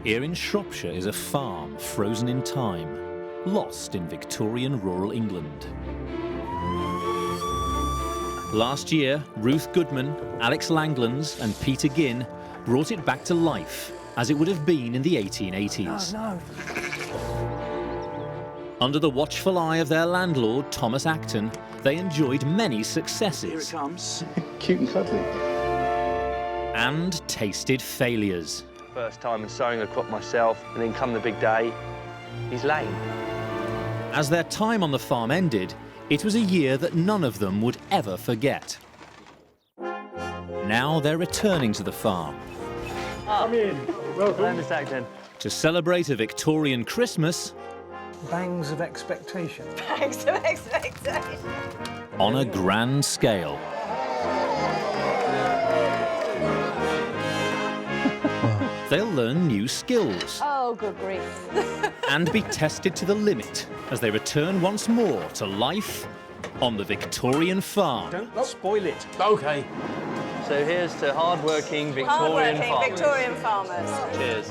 Here in Shropshire is a farm frozen in time, lost in Victorian rural England. Last year, Ruth Goodman, Alex Langlands and Peter Ginn brought it back to life as it would have been in the 1880s. Oh, no. Under the watchful eye of their landlord, Thomas Acton, they enjoyed many successes. Here it comes. Cute and cuddly. And tasted failures. First time in sowing a crop myself, and then come the big day, he's lame. As their time on the farm ended, it was a year that none of them would ever forget. Now they're returning to the farm. Come in. Welcome. Hello, Mr. Acton. To celebrate a Victorian Christmas Bangs of expectation. Bangs of expectation. on a grand scale. They'll learn new skills Oh, good grief. and be tested to the limit as they return once more to life on the Victorian farm. Don't spoil it. OK. So here's to hard-working Victorian Hard-working farmers. Victorian farmers. Cheers.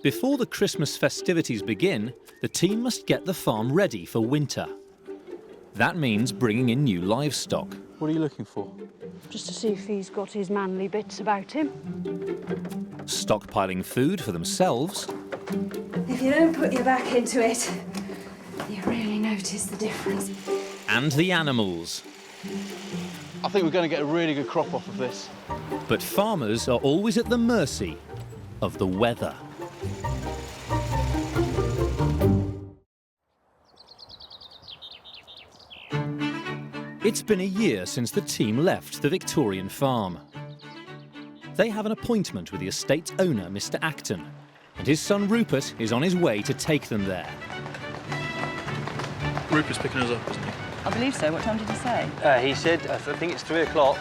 Before the Christmas festivities begin, the team must get the farm ready for winter. That means bringing in new livestock. What are you looking for? Just to see if he's got his manly bits about him. Stockpiling food for themselves If you don't put your back into it, you really notice the difference. and the animals. I think we're going to get a really good crop off of this. But farmers are always at the mercy of the weather. It's been a year since the team left the Victorian farm. They have an appointment with the estate's owner, Mr. Acton, and his son Rupert is on his way to take them there. Rupert's picking us up, isn't he? I believe so. What time did he say? He said, I think it's 3 o'clock.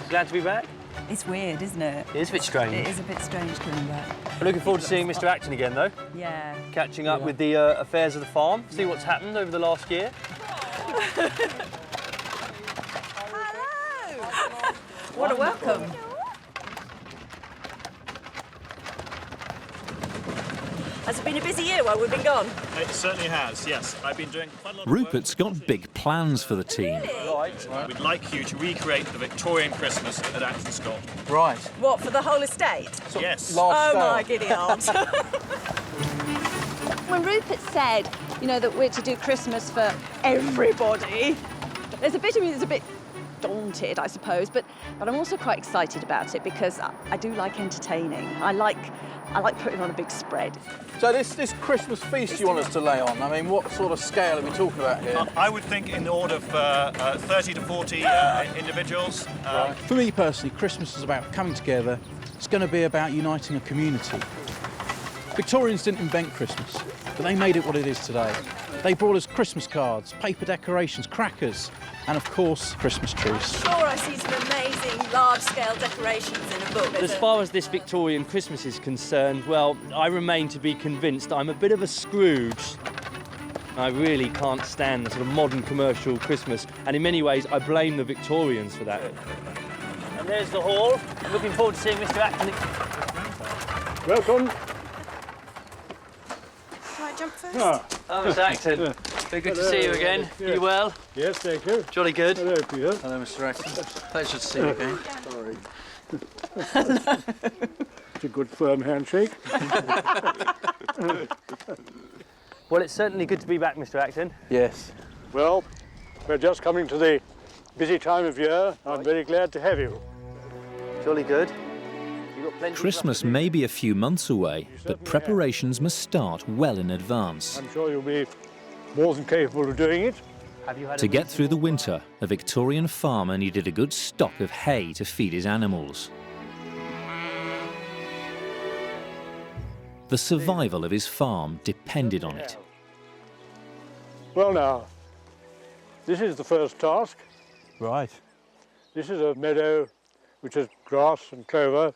Glad to be back. It's weird, isn't it? It is a bit strange. It is a bit strange coming back. We're looking forward to seeing Mr. Acton again, though. Yeah. Catching up with the affairs of the farm, see what's happened over the last year. What a welcome. Has it been a busy year while we've been gone? It certainly has, yes. I've been doing quite a lot of Rupert's got big plans for the team. Right. work. We'd like you to recreate the Victorian Christmas at Acton Scott. Right. What, for the whole estate? Yes. Large Oh, scale. my giddy aunt. When Rupert said, you know, that we're to do Christmas for everybody, there's a bit of me that's a bit daunted, I suppose, but I'm also quite excited about it because I do like entertaining. I like putting on a big spread. So this Christmas feast you want us to lay on, I mean, what sort of scale are we talking about here? I would think in the order of 30 to 40 individuals. For me personally, Christmas is about coming together. It's going to be about uniting a community. Victorians didn't invent Christmas, but they made it what it is today. They brought us Christmas cards, paper decorations, crackers, and of course, Christmas trees. Sure, I see some amazing large-scale decorations in a book. As far as this Victorian Christmas is concerned, well, I remain to be convinced I'm a bit of a Scrooge. I really can't stand the sort of modern commercial Christmas, and in many ways I blame the Victorians for that. And there's the hall. Looking forward to seeing Mr. Acton. Welcome. Can I jump first? Oh, Mr. Acton. Very good to see you again. Yes. You well? Yes, thank you. Jolly good. Hello, Peter. Hello, Mr. Acton. Pleasure to see you again. Sorry. It's a good firm handshake. Well, it's certainly good to be back, Mr. Acton. Yes. Well, we're just coming to the busy time of year. I'm very glad to have you. Jolly good. You've got plenty of Christmas stuff to do. may be a few months away, but preparations must start well in advance. I'm sure you'll be more than capable of doing it. Have you had To a get through the winter, a Victorian farmer needed a good stock of hay to feed his animals. The survival of his farm depended on it. Well now, this is the first task. Right. This is a meadow which has grass and clover,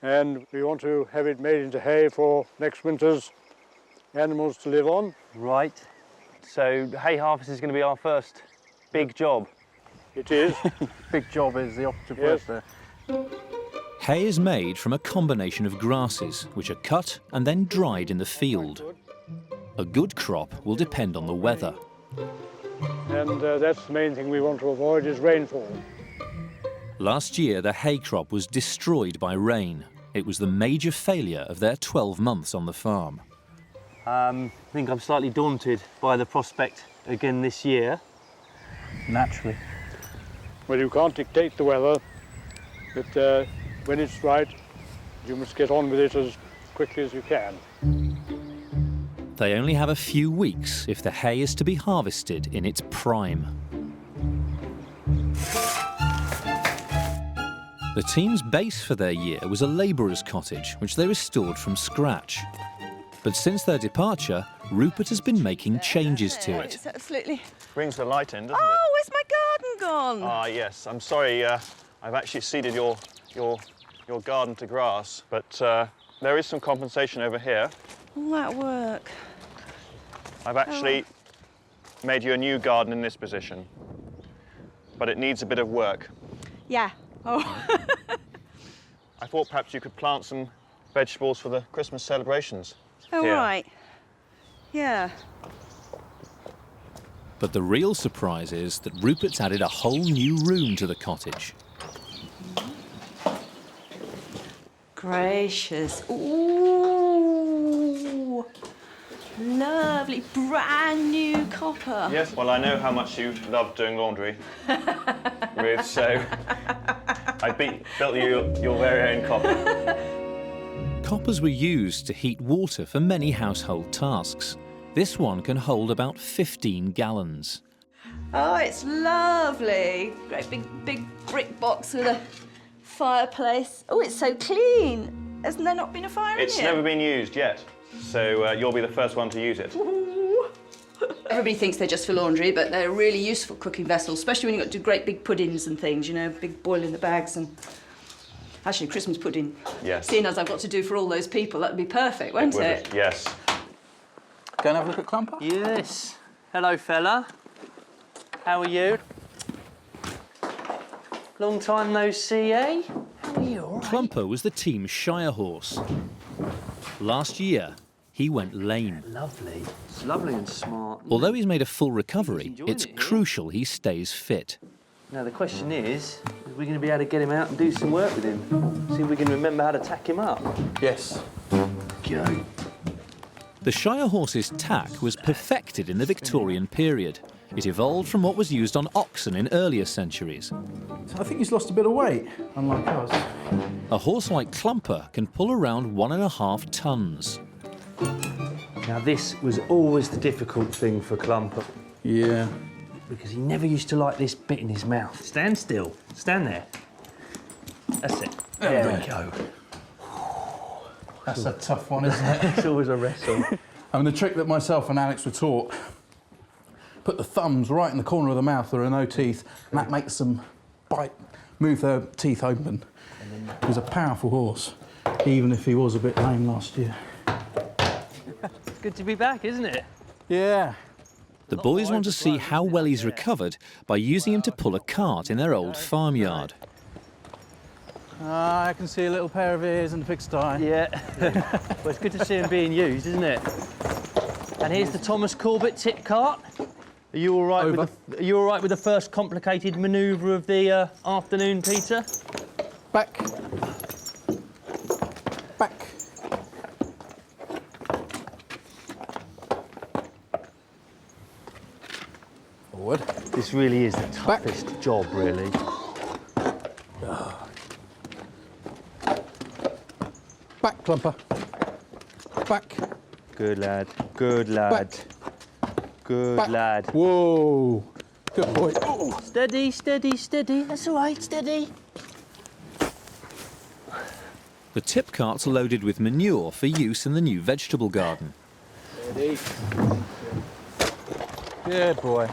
and we want to have it made into hay for next winter's animals to live on. Right. So hay harvest is going to be our first big job. It is. Big job is the operative word Yes. there. Hay is made from a combination of grasses, which are cut and then dried in the field. A good crop will depend on the weather. And that's the main thing we want to avoid is rainfall. Last year, the hay crop was destroyed by rain. It was the major failure of their 12 months on the farm. I think I'm slightly daunted by the prospect again this year. Naturally. Well, you can't dictate the weather, but when it's right, you must get on with it as quickly as you can. They only have a few weeks if the hay is to be harvested in its prime. The team's base for their year was a labourer's cottage, which they restored from scratch. But since their departure, Rupert has been making changes to it. It's absolutely... Brings the light in, doesn't Oh, where's my garden gone? it? Ah, yes. I'm sorry. I've actually seeded your garden to grass, but there is some compensation over here. All that work. I've actually made you a new garden in this position, but it needs a bit of work. Yeah. Oh. I thought perhaps you could plant some vegetables for the Christmas celebrations. Oh, here. right. Yeah. But the real surprise is that Rupert's added a whole new room to the cottage. Gracious. Ooh. Lovely, brand new copper. Yes, well, I know how much you love doing laundry, Ruth, so I built you your very own copper. Coppers were used to heat water for many household tasks. This one can hold about 15 gallons. Oh, it's lovely. Great big brick box with a fireplace. Oh, it's so clean. Hasn't there not been a fire in It's here? never been used yet, so you'll be the first one to use it. Everybody thinks they're just for laundry, but they're really useful cooking vessels, especially when you've got to do great big puddings and things, you know, big boil in the bags and... Actually, Christmas pudding. Yes. Seeing as I've got to do for all those people, that'd be perfect, won't it? Yes. Go and have a look at Clumper? Yes. Hello, fella. How are you? Long time no see, eh? How are you? All right? Clumper was the team's Shire horse. Last year, he went lame. Lovely. It's lovely and smart. Although he's made a full recovery, enjoying it's it here. crucial he stays fit. Now, the question is we going to be able to get him out and do some work with him? See if we can remember how to tack him up. Yes. Go. The Shire horse's tack was perfected in the Victorian period. It evolved from what was used on oxen in earlier centuries. I think he's lost a bit of weight, unlike us. A horse like Clumper can pull around 1.5 tons. Now, this was always the difficult thing for Clumper, Yeah. because he never used to like this bit in his mouth. Stand still. Stand there. That's it. There we go. That's a tough one, isn't it? It's always a wrestle. I mean, the trick that myself and Alex were taught, put the thumbs right in the corner of the mouth, there are no teeth, and that makes them bite, move their teeth open. He was a powerful horse, even if he was a bit lame last year. It's good to be back, isn't it? Yeah. The boys want to see how well he's recovered by using him to pull a cart in their old farmyard. I can see a little pair of ears in the pigsty. Yeah. Well, it's good to see him being used, isn't it? And here's the Thomas Corbett tip cart. Are you all right are you all right with the first complicated manoeuvre of the afternoon, Peter? Back. Back. Forward. This really is the toughest job, really. Back, Clumper. Back. Good lad. Good lad. Good Back. lad. Whoa. Good boy. Oh. Steady, steady, steady. That's all right, steady. The tip cart's loaded with manure for use in the new vegetable garden. Steady. Good boy.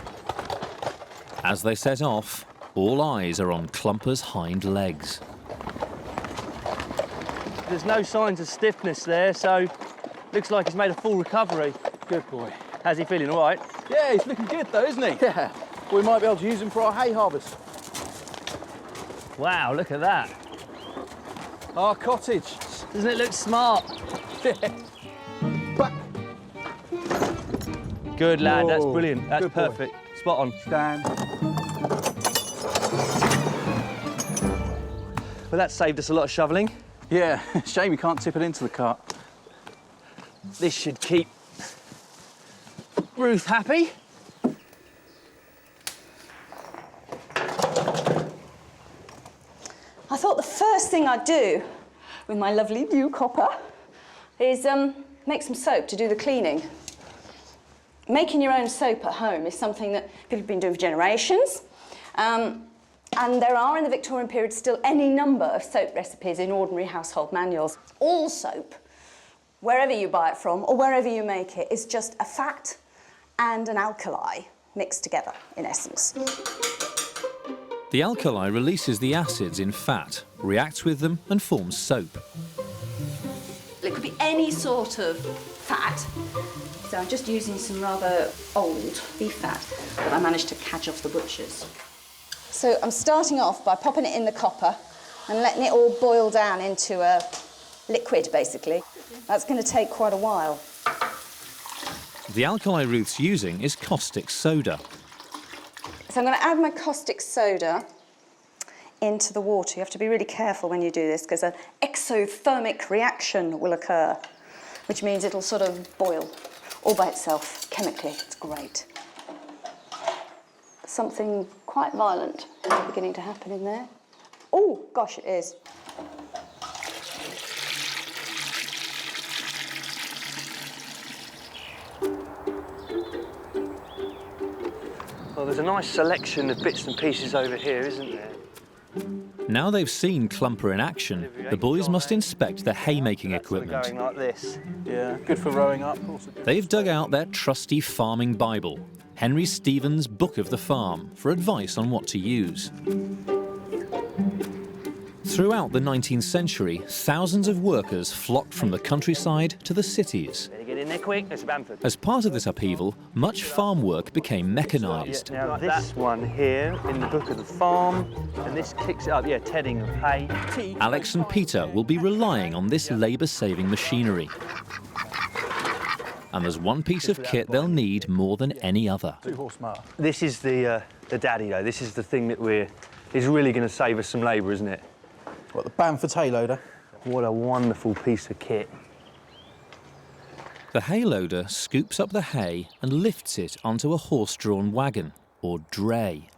As they set off, all eyes are on Clumper's hind legs. There's no signs of stiffness there, so looks like he's made a full recovery. Good boy. How's he feeling, all right? Yeah, he's looking good though, isn't he? Yeah. We might be able to use him for our hay harvest. Wow, look at that. Our cottage. Doesn't it look smart? Back. Good lad, that's Whoa, brilliant. That's good boy. perfect. Spot on. Stand. Well, that saved us a lot of shoveling. Yeah, shame you can't tip it into the cart. This should keep Ruth happy. I thought the first thing I'd do with my lovely new copper is make some soap to do the cleaning. Making your own soap at home is something that people have been doing for generations. And there are, in the Victorian period, still any number of soap recipes in ordinary household manuals. All soap, wherever you buy it from or wherever you make it, is just a fat and an alkali mixed together, in essence. The alkali releases the acids in fat, reacts with them and forms soap. It could be any sort of fat. So I'm just using some rather old beef fat that I managed to catch off the butchers. So I'm starting off by popping it in the copper and letting it all boil down into a liquid, basically. That's going to take quite a while. The alkali Ruth's using is caustic soda. So I'm going to add my caustic soda into the water. You have to be really careful when you do this because an exothermic reaction will occur, which means it'll sort of boil all by itself, chemically. It's great. Something quite violent is beginning to happen in there. Oh, gosh, it is. Well, there's a nice selection of bits and pieces over here, isn't there? Now they've seen Clumper in action, the boys must inspect the haymaking equipment. Going like this. Yeah, good for rowing up. They've dug out their trusty farming Bible, Henry Stevens' Book of the Farm, for advice on what to use. Throughout the 19th century, thousands of workers flocked from the countryside to the cities. Better get in there quick, it's Bamford. As part of this upheaval, much farm work became mechanised. Now this one here in the Book of the Farm, and this kicks it up, yeah, tedding of hay. Alex and Peter will be relying on this labour-saving machinery. And there's one piece of kit they'll need more than any other. 2-horse mower. This is the daddy, though. This is the thing that is really going to save us some labour, isn't it? What, the Bamford hay loader? What a wonderful piece of kit. The hay loader scoops up the hay and lifts it onto a horse-drawn wagon, or dray.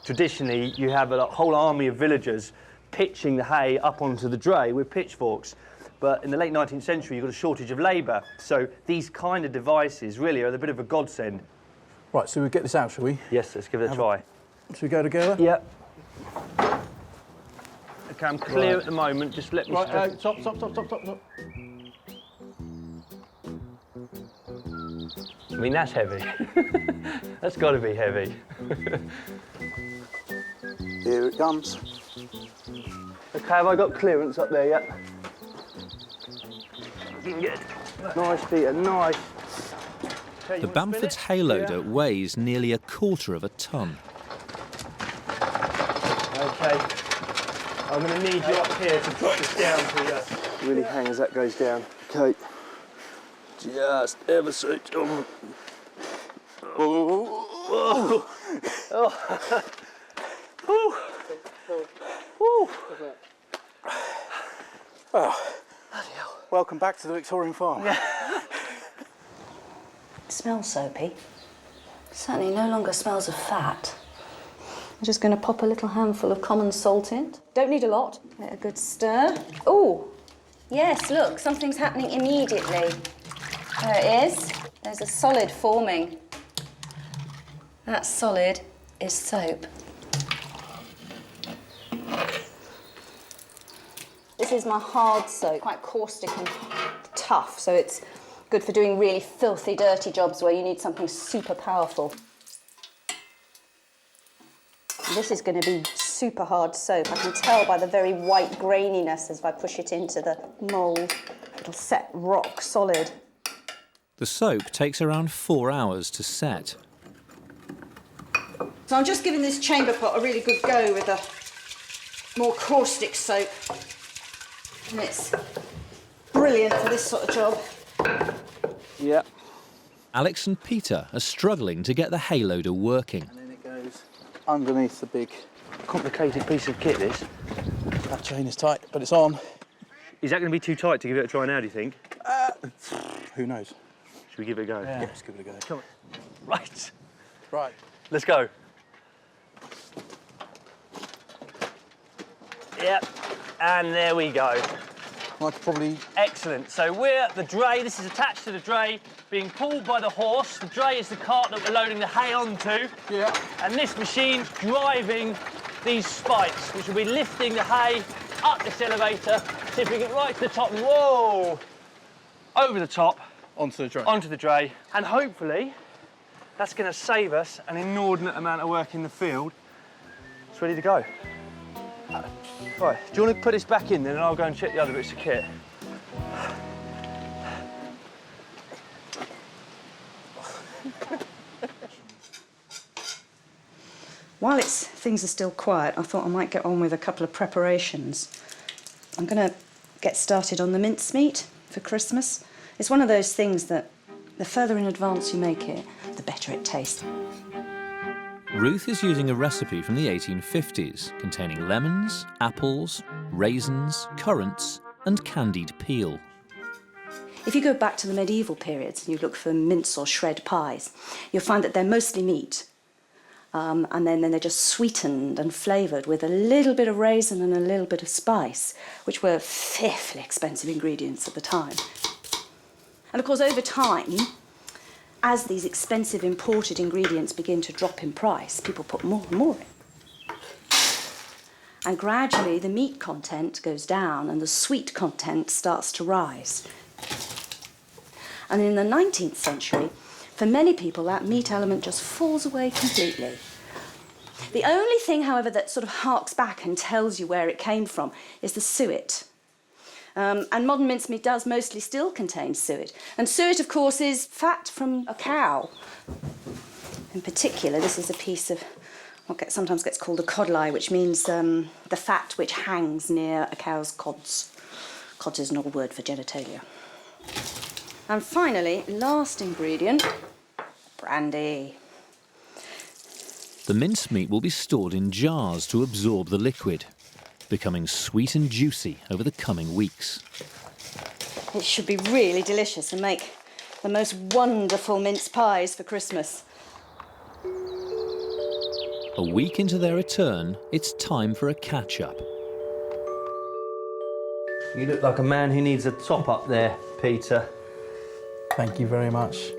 Traditionally, you have a whole army of villagers pitching the hay up onto the dray with pitchforks. But in the late 19th century, you've got a shortage of labour. So these kind of devices really are a bit of a godsend. Right, so we get this out, shall we? Yes, let's give it a try. Should we go together? Yep. OK, I'm clear at the moment. Just let me... Right, stop. I mean, that's heavy. That's got to be heavy. Here it comes. OK, have I got clearance up there yet? Good. Nice, Peter, nice. The Bamford's hay loader weighs nearly 1/4 of a tonne. OK. I'm going to need you up here to drop this down, Peter. Really hang as that goes down. OK. Just ever so... Oh. Welcome back to the Victorian farm. It smells soapy. Certainly no longer smells of fat. I'm just going to pop a little handful of common salt in. Don't need a lot. Get a good stir. Oh, yes, look, something's happening immediately. There it is. There's a solid forming. That solid is soap. This is my hard soap, quite caustic and tough, so it's good for doing really filthy, dirty jobs where you need something super powerful. This is going to be super hard soap. I can tell by the very white graininess as I push it into the mould. It'll set rock solid. The soap takes around 4 hours to set. So I'm just giving this chamber pot a really good go with a more caustic soap. And it's brilliant for this sort of job. Yeah. Alex and Peter are struggling to get the hay loader working. And then it goes underneath the big... Complicated piece of kit, this. That chain is tight, but it's on. Is that going to be too tight to give it a try now, do you think? Who knows? Should we give it a go? Yeah, let's give it a go. Come on. Right. Right. Let's go. Yep. And there we go. I could probably... Excellent. So we're the dray. This is attached to the dray, being pulled by the horse. The dray is the cart that we're loading the hay onto. Yeah. And this machine's driving these spikes, which will be lifting the hay up this elevator, tipping it right to the top. Whoa! Over the top. Onto the dray. Onto the dray. And hopefully, that's going to save us an inordinate amount of work in the field. It's ready to go. Right, do you want to put this back in then, and I'll go and check the other bits of kit? While things are still quiet, I thought I might get on with a couple of preparations. I'm going to get started on the mincemeat for Christmas. It's one of those things that the further in advance you make it, the better it tastes. Ruth is using a recipe from the 1850s containing lemons, apples, raisins, currants and candied peel. If you go back to the medieval periods and you look for mince or shred pies, you'll find that they're mostly meat. And then they're just sweetened and flavoured with a little bit of raisin and a little bit of spice, which were fearfully expensive ingredients at the time. And of course, over time, as these expensive imported ingredients begin to drop in price, people put more and more in. And gradually the meat content goes down and the sweet content starts to rise. And in the 19th century, for many people, that meat element just falls away completely. The only thing, however, that sort of harks back and tells you where it came from is the suet. And modern mincemeat does mostly still contain suet. And suet, of course, is fat from a cow. In particular, this is a piece of what sometimes gets called a codli, which means the fat which hangs near a cow's cods. Cods is an old word for genitalia. And finally, last ingredient, brandy. The mincemeat will be stored in jars to absorb the liquid, becoming sweet and juicy over the coming weeks. It should be really delicious and make the most wonderful mince pies for Christmas. A week into their return, it's time for a catch-up. You look like a man who needs a top up there, Peter. Thank you very much.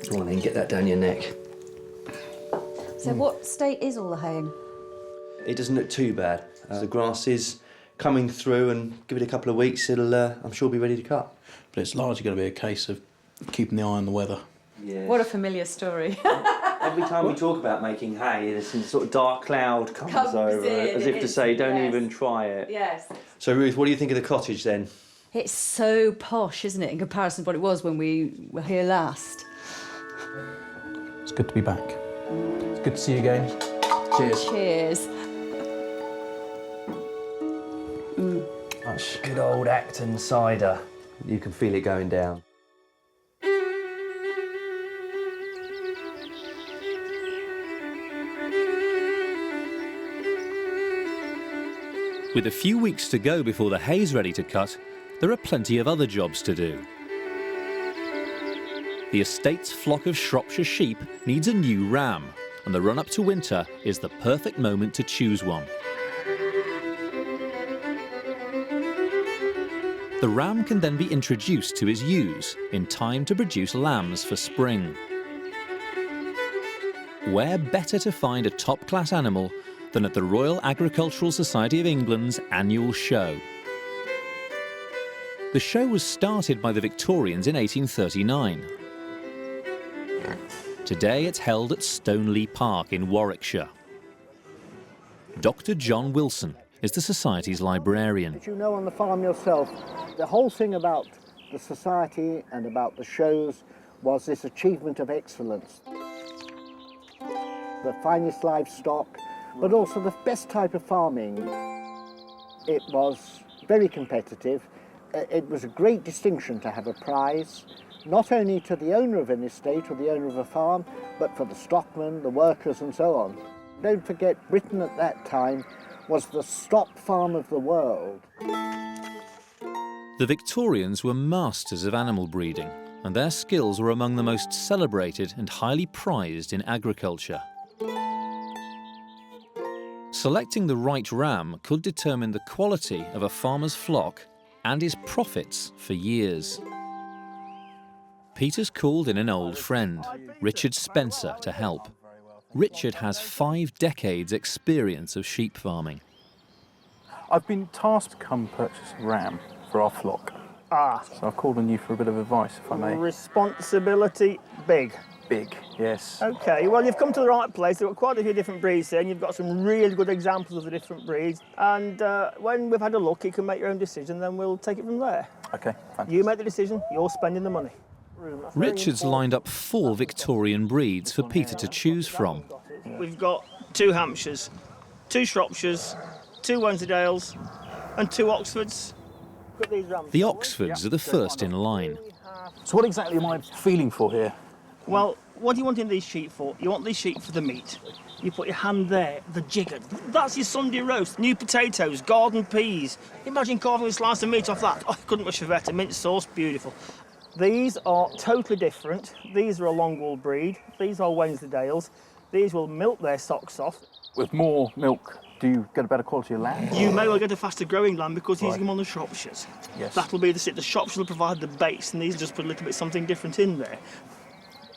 Go on then, get that down your neck. So what state is all the hay in? It doesn't look too bad. The grass is coming through, and give it a couple of weeks, it'll, I'm sure, be ready to cut. But it's largely going to be a case of keeping the eye on the weather. Yes. What a familiar story. Every time we talk about making hay, there's some sort of dark cloud comes over, as if to say, don't even try it. Yes. So, Ruth, what do you think of the cottage, then? It's so posh, isn't it, in comparison to what it was when we were here last. It's good to be back. It's good to see you again. Cheers. Cheers. Much. Good old Acton cider. You can feel it going down. With a few weeks to go before the hay's ready to cut, there are plenty of other jobs to do. The estate's flock of Shropshire sheep needs a new ram, and the run-up to winter is the perfect moment to choose one. The ram can then be introduced to his ewes in time to produce lambs for spring. Where better to find a top-class animal than at the Royal Agricultural Society of England's annual show? The show was started by the Victorians in 1839. Today it's held at Stoneleigh Park in Warwickshire. Dr. John Wilson is the Society's librarian. As you know on the farm yourself, the whole thing about the society and about the shows was this achievement of excellence. The finest livestock, but also the best type of farming. It was very competitive. It was a great distinction to have a prize, not only to the owner of an estate or the owner of a farm, but for the stockmen, the workers and so on. Don't forget, Britain at that time was the stock farm of the world. The Victorians were masters of animal breeding, and their skills were among the most celebrated and highly prized in agriculture. Selecting the right ram could determine the quality of a farmer's flock and his profits for years. Peter's called in an old friend, Richard Spencer, to help. Richard has 5 decades' experience of sheep farming. I've been tasked to come purchase a ram for our flock. So I've called on you for a bit of advice, if I may. Responsibility big. Big, yes. OK, well, you've come to the right place. There are quite a few different breeds here, and you've got some really good examples of the different breeds. And when we've had a look, you can make your own decision, then we'll take it from there. OK, fantastic. You make the decision, you're spending the money. Richard's lined up 4 Victorian breeds for Peter to choose from. We've got 2 Hampshires, 2 Shropshires, 2 Wensleydales and 2 Oxfords. The Oxfords are the first in line. So what exactly am I feeling for here? Well, what do you want in these sheep for? You want these sheep for the meat. You put your hand there, the jiggered. That's your Sunday roast. New potatoes, garden peas. Imagine carving a slice of meat off that. Oh, couldn't wish for better. Mint sauce, beautiful. These are totally different. These are a long wool breed. These are Wensleydales. These will milk their socks off. With more milk, do you get a better quality of lamb? You may well get a faster growing lamb because he's them on the Shropshires. Yes. That'll be the Shropshires will provide the base, and these just put a little bit something different in there.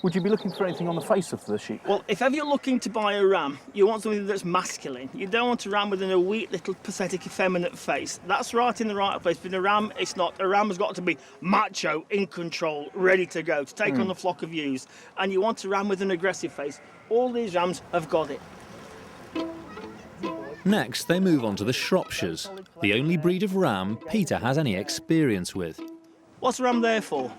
Would you be looking for anything on the face of the sheep? Well, if ever you're looking to buy a ram, you want something that's masculine. You don't want a ram with a weak, little, pathetic, effeminate face. That's right in the right place, but a ram, it's not. A ram has got to be macho, in control, ready to go, to take on the flock of ewes. And you want a ram with an aggressive face. All these rams have got it. Next, they move on to the Shropshires, the only breed of ram Peter has any experience with. What's a ram there for?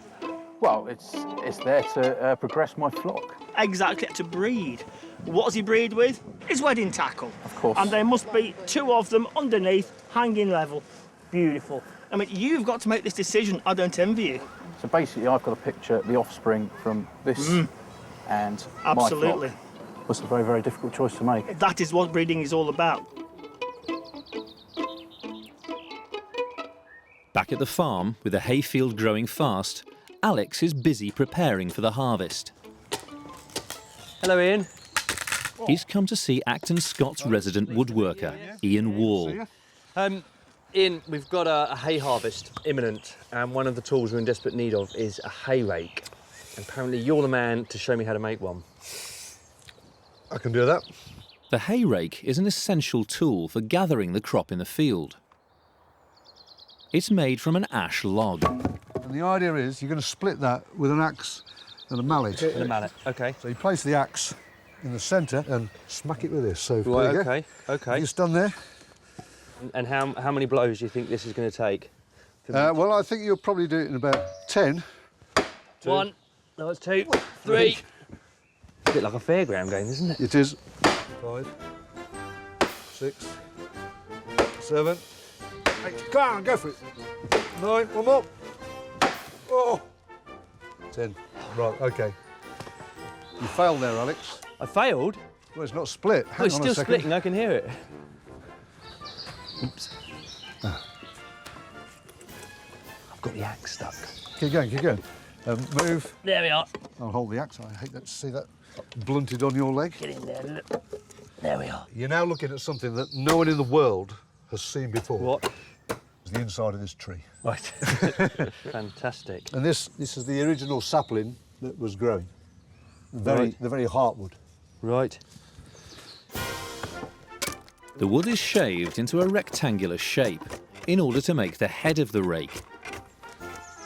Well, it's there to progress my flock. Exactly, to breed. What does he breed with? His wedding tackle. Of course. And there must be 2 of them underneath, hanging level. Beautiful. I mean, you've got to make this decision. I don't envy you. So basically, I've got to picture the offspring from this and absolutely. my flock. Was a very, very difficult choice to make. That is what breeding is all about. Back at the farm, with the hayfield growing fast, Alex is busy preparing for the harvest. Hello, Ian. He's come to see Acton Scott's resident woodworker, Ian Wall. Ian, we've got a hay harvest imminent, and one of the tools we're in desperate need of is a hay rake. Apparently, you're the man to show me how to make one. I can do that. The hay rake is an essential tool for gathering the crop in the field. It's made from an ash log. And the idea is you're going to split that with an axe and a mallet. With a mallet, OK. So you place the axe in the centre and smack it with this. So right, there OK, OK. Just done there. And how many blows do you think this is going to take? Well, I think you'll probably do it in about 10. 1, no, it's 2, 3. A bit like a fairground game, isn't it? It is. 5, 6, 7, 8. Go on, go for it. 9, one more. Oh. 10. Right, OK. You failed there, Alex. I failed? Well, it's not split. Well, it's still splitting, I can hear it. Oops. I've got the axe stuck. Keep going, keep going. Move. There we are. I'll hold the axe. I hate to see that blunted on your leg. Get in there, look. There we are. You're now looking at something that no one in the world has seen before. What? It's the inside of this tree. Right. Fantastic. And this is the original sapling that was growing. The very heartwood. Right. The wood is shaved into a rectangular shape in order to make the head of the rake.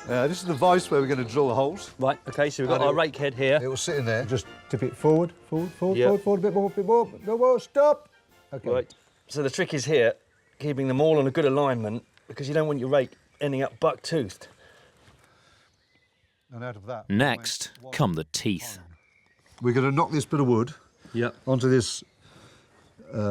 This is the vise where we're going to drill the holes. Right, OK, so we've got our rake head here. It will sit in there. Just tip it forward, forward, a bit more, no more, stop. OK. Right. So the trick is here, keeping them all on a good alignment, because you don't want your rake ending up buck-toothed. And out of that... Next come the teeth. We're going to knock this bit of wood onto this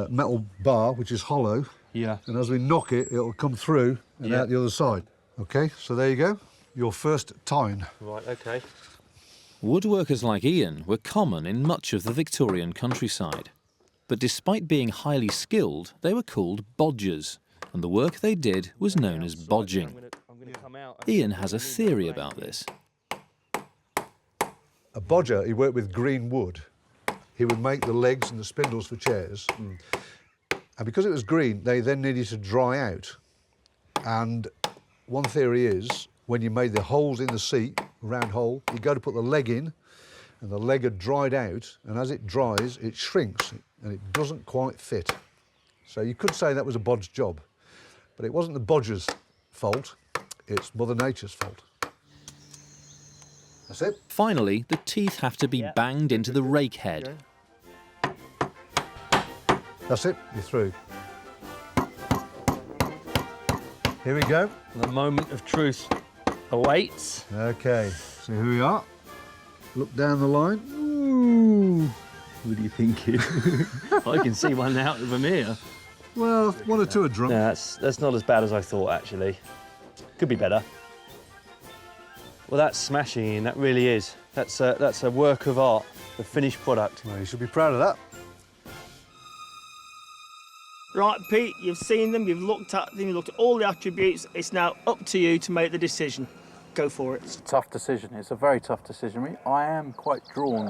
metal bar, which is hollow. Yeah. And as we knock it, it'll come through and out the other side. OK, so there you go. Your first tine. Right, OK. Woodworkers like Ian were common in much of the Victorian countryside. But despite being highly skilled, they were called bodgers, and the work they did was known as bodging. Ian has a theory about this. A bodger, he worked with green wood. He would make the legs and the spindles for chairs. And because it was green, they then needed to dry out. And one theory is, when you made the holes in the seat, round hole, you go to put the leg in, and the leg had dried out, and as it dries, it shrinks, and it doesn't quite fit. So you could say that was a bodge job, but it wasn't the bodger's fault, it's Mother Nature's fault. That's it. Finally, the teeth have to be banged into the rake head. That's it, you're through. Here we go. The moment of truth awaits. OK, so here we are. Look down the line. Ooh. What do you think? I can see one out of them here. Well, one or two are drunk. No, that's not as bad as I thought, actually. Could be better. Well, that's smashing, Ian, that really is. That's a work of art, a finished product. Well, you should be proud of that. Right, Pete, you've seen them, you've looked at them, you've looked at all the attributes. It's now up to you to make the decision. Go for it. It's a tough decision. It's a very tough decision. I am quite drawn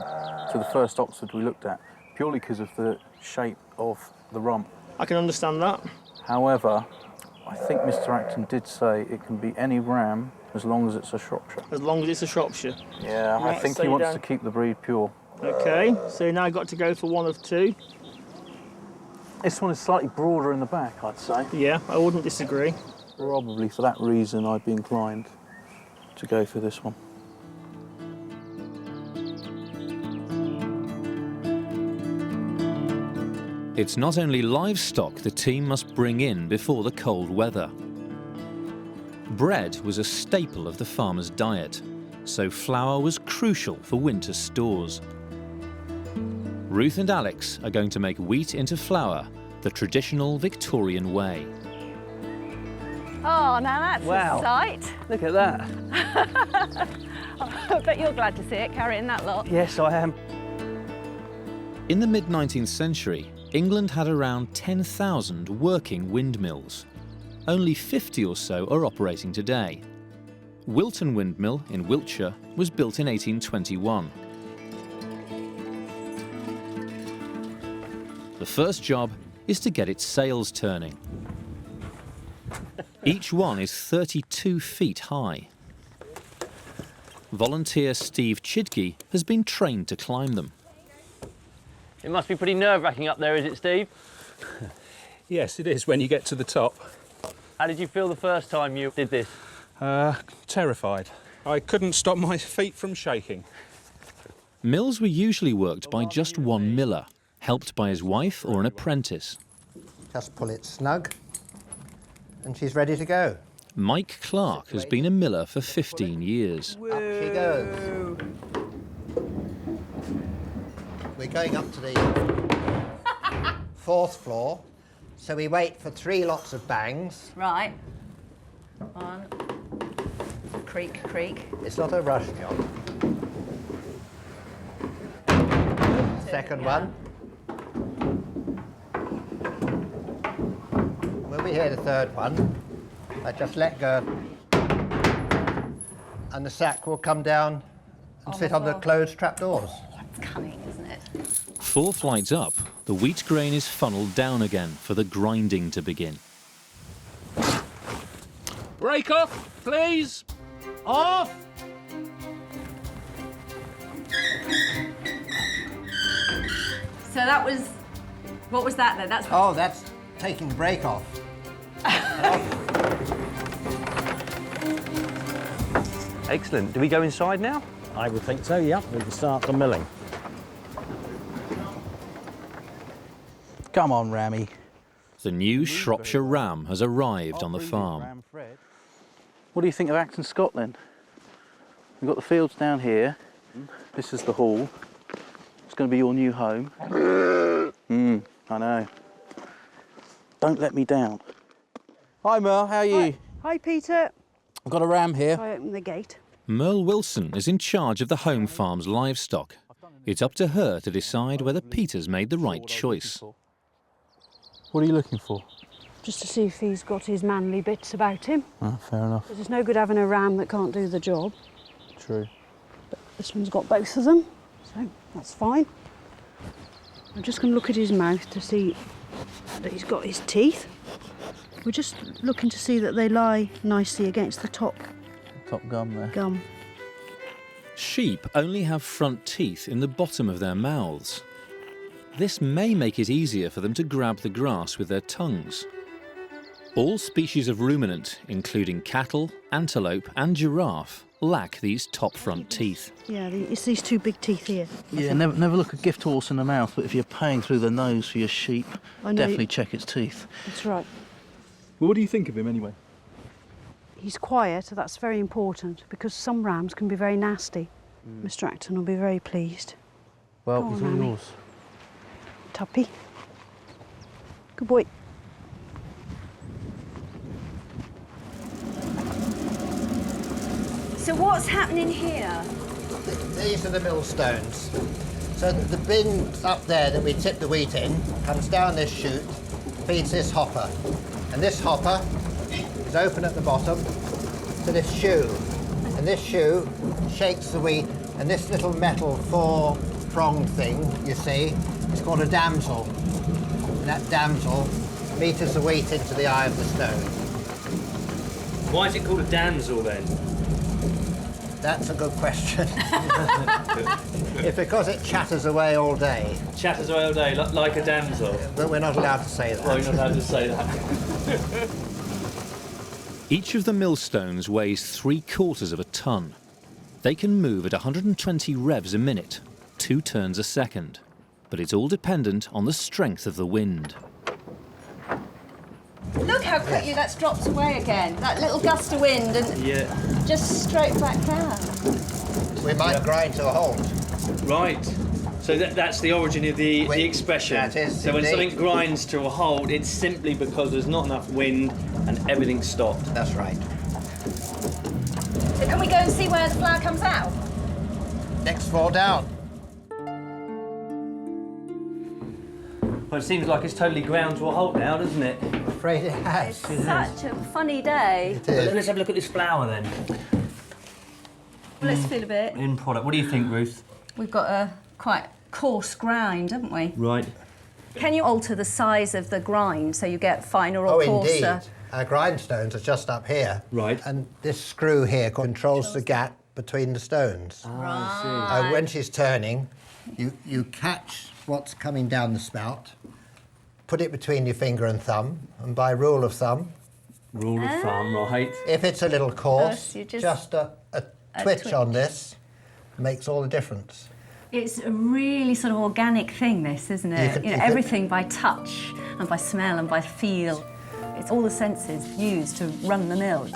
to the first Oxford we looked at, purely because of the shape of the rump. I can understand that. However, I think Mr. Acton did say it can be any ram as long as it's a Shropshire. As long as it's a Shropshire? Yeah, right, I think he wants to keep the breed pure. OK, so you now got to go for one of two. This one is slightly broader in the back, I'd say. Yeah, I wouldn't disagree. Probably for that reason I'd be inclined to go for this one. It's not only livestock the team must bring in before the cold weather. Bread was a staple of the farmer's diet, so flour was crucial for winter stores. Ruth and Alex are going to make wheat into flour, the traditional Victorian way. Oh, now that's Wow. a sight. Look at that. I bet you're glad to see it, carrying that lot. Yes, I am. In the mid-19th century, England had around 10,000 working windmills. Only 50 or so are operating today. Wilton Windmill in Wiltshire was built in 1821. The first job is to get its sails turning. Each one is 32 feet high. Volunteer Steve Chidkey has been trained to climb them. It must be pretty nerve-wracking up there, is it, Steve? Yes, it is when you get to the top. How did you feel the first time you did this? Terrified. I couldn't stop my feet from shaking. Mills were usually worked by just one miller, helped by his wife or an apprentice. Just pull it snug, and she's ready to go. Mike Clark has been a miller for 15 years. Up she goes. We're going up to the fourth floor, so we wait for 3 lots of bangs. Right. One. Creak, creak. It's not a rush job. Second one. When we hear the third one, I just let go, and the sack will come down and sit on the closed trapdoors. That's cunning, isn't it? 4 flights up, the wheat grain is funneled down again for the grinding to begin. Break off, please! Off! So that was... What was that, then? That's... Oh, that's taking the brake off. Excellent. Do we go inside now? I would think so, yeah. We can start the milling. Come on, Rammy. The new Shropshire ram has arrived on the farm. What do you think of Acton Scott, then? We've got the fields down here. This is the hall. It's going to be your new home. I know. Don't let me down. Hi, Merle, how are you? Hi, Peter. I've got a ram here. I open the gate. Merle Wilson is in charge of the home farm's livestock. It's up to her to decide whether Peter's made the right choice. What are you looking for? Just to see if he's got his manly bits about him. Oh, fair enough. 'Cause it's no good having a ram that can't do the job. True. But this one's got both of them, so that's fine. I'm just going to look at his mouth to see that he's got his teeth. We're just looking to see that they lie nicely against the top gum there. Gum. Sheep only have front teeth in the bottom of their mouths. This may make it easier for them to grab the grass with their tongues. All species of ruminant, including cattle, antelope and giraffe, lack these top front teeth. Yeah, it's these two big teeth here. Yeah, never look a gift horse in the mouth, but if you're paying through the nose for your sheep, I know. definitely check its teeth. That's right. Well, what do you think of him anyway? He's quiet, that's very important, because some rams can be very nasty. Mr. Acton will be very pleased. Well, Go it's on, all Mammy. yours. Tuppy. Good boy. So what's happening here? These are the millstones. So the bin up there that we tip the wheat in comes down this chute, feeds this hopper. And this hopper is open at the bottom to this shoe. And this shoe shakes the wheat, and this little metal four-pronged thing, you see, is called a damsel. And that damsel meters the wheat into the eye of the stone. Why is it called a damsel then? That's a good question. It's because it chatters away all day. Chatters away all day, like a damsel. But we're not allowed to say that. Well, you're not allowed to say that. Each of the millstones weighs 3/4 of a ton. They can move at 120 revs a minute, 2 turns a second. But it's all dependent on the strength of the wind. Look how quickly that's dropped away again. That little gust of wind and just straight back down. We might grind to a halt. Right. So that's the origin of the expression. That is so when indeed. something grinds to a halt, it's simply because there's not enough wind and everything's stopped. That's right. So can we go and see where the flour comes out? Next floor down. Well, it seems like it's totally ground to a halt now, doesn't it? I'm afraid it has. Such a funny day. Let's have a look at this flour then. Let's feel a bit. In product. What do you think, Ruth? We've got a quite coarse grind, haven't we? Right. Can you alter the size of the grind so you get finer or Oh, coarser? indeed. Our grindstones are just up here. Right. And this screw here controls the gap between the stones. Right. When she's turning, you catch what's coming down the spout, put it between your finger and thumb, and by rule of thumb... Rule of thumb, right. If it's a little coarse, you just a twitch on this makes all the difference. It's a really sort of organic thing, this, isn't it? You know, everything by touch and by smell and by feel. It's all the senses used to run the mill.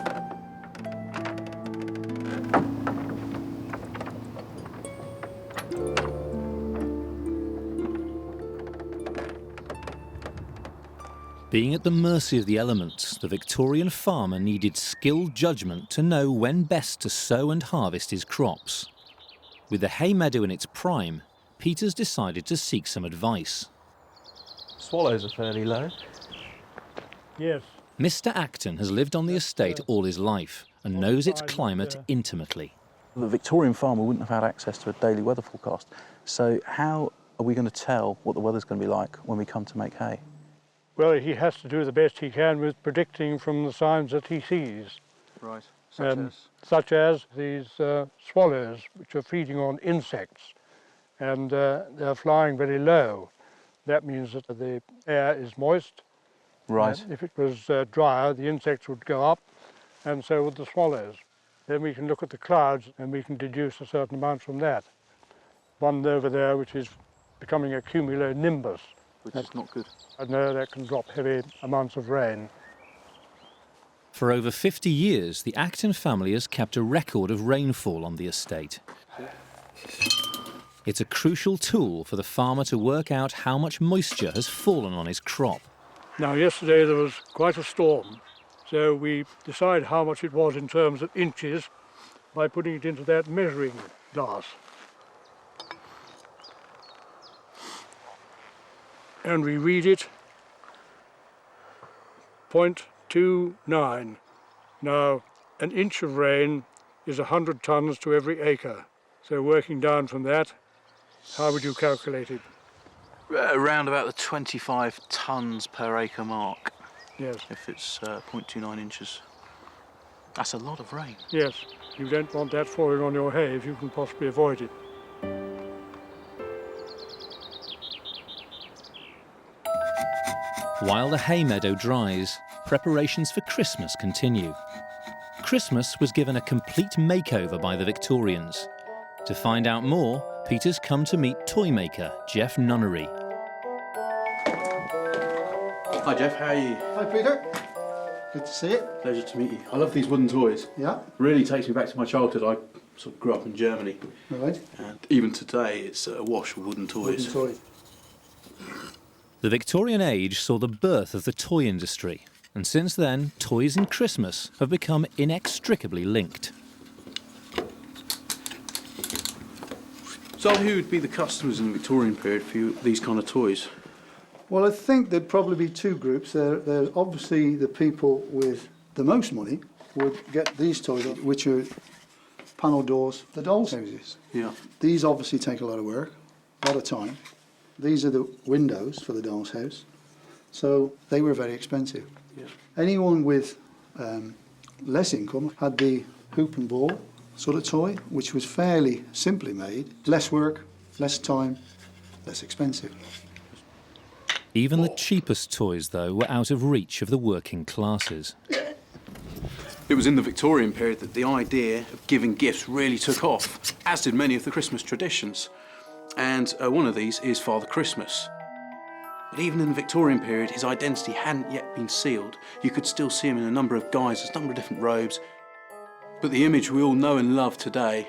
Being at the mercy of the elements, the Victorian farmer needed skilled judgment to know when best to sow and harvest his crops. With the hay meadow in its prime, Peter's decided to seek some advice. Swallows are fairly low. Yes. Mr. Acton has lived on the estate all his life and knows its climate intimately. The Victorian farmer wouldn't have had access to a daily weather forecast. So how are we going to tell what the weather's going to be like when we come to make hay? Well, he has to do the best he can with predicting from the signs that he sees. Right. Such as these swallows, which are feeding on insects, and they're flying very low. That means that the air is moist. Right. If it was drier, the insects would go up, and so would the swallows. Then we can look at the clouds, and we can deduce a certain amount from that. One over there, which is becoming a cumulonimbus. Which is not good. I know that can drop heavy amounts of rain. For over 50 years, the Acton family has kept a record of rainfall on the estate. It's a crucial tool for the farmer to work out how much moisture has fallen on his crop. Now, yesterday there was quite a storm, so we decided how much it was in terms of inches by putting it into that measuring glass. And we read it, 0.29. Now, an inch of rain is 100 tonnes to every acre. So working down from that, how would you calculate it? Around about the 25 tonnes per acre mark. Yes. If it's 0.29 inches. That's a lot of rain. Yes, you don't want that falling on your hay if you can possibly avoid it. While the hay meadow dries, preparations for Christmas continue. Christmas was given a complete makeover by the Victorians. To find out more, Peter's come to meet toy maker Jeff Nunnery. Hi Jeff, how are you? Hi Peter, good to see you. Pleasure to meet you. I love these wooden toys. Yeah. Really takes me back to my childhood. I sort of grew up in Germany. Right. And even today it's a wash of wooden toys. Wooden toy. The Victorian age saw the birth of the toy industry, and since then, toys and Christmas have become inextricably linked. So who would be the customers in the Victorian period for these kind of toys? Well, I think there'd probably be two groups. There's obviously the people with the most money would get these toys, which are panel doors, the dolls' houses. Yeah. These obviously take a lot of work, a lot of time. These are the windows for the doll's house, so they were very expensive. Yeah. Anyone with less income had the hoop and ball sort of toy, which was fairly simply made, less work, less time, less expensive. Even the cheapest toys, though, were out of reach of the working classes. It was in the Victorian period that the idea of giving gifts really took off, as did many of the Christmas traditions. And one of these is Father Christmas. But even in the Victorian period, his identity hadn't yet been sealed. You could still see him in a number of guises, a number of different robes. But the image we all know and love today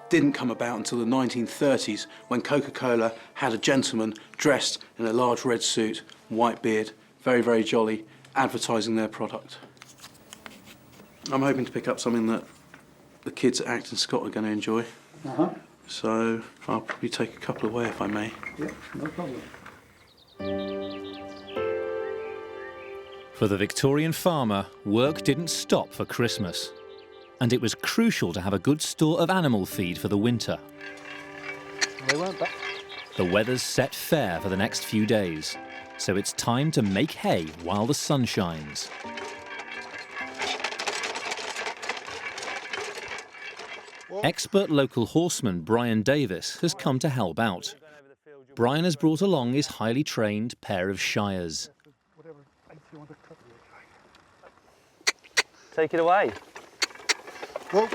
didn't come about until the 1930s, when Coca-Cola had a gentleman dressed in a large red suit, white beard, very, very jolly, advertising their product. I'm hoping to pick up something that the kids at Acton Scott are going to enjoy. Uh-huh. So I'll probably take a couple away if I may. Yeah, no problem. For the Victorian farmer, work didn't stop for Christmas. And it was crucial to have a good store of animal feed for the winter. They weren't back. The weather's set fair for the next few days, so it's time to make hay while the sun shines. Expert local horseman Brian Davis has come to help out. Brian has brought along his highly trained pair of shiers. Take it away. Well,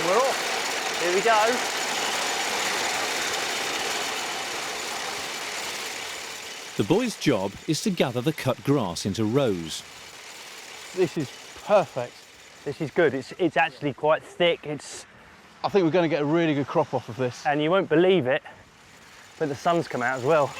We're off. Here we go. The boys' job is to gather the cut grass into rows. This is perfect. This is good. It's actually quite thick. I think we're going to get a really good crop off of this. And you won't believe it, but the sun's come out as well.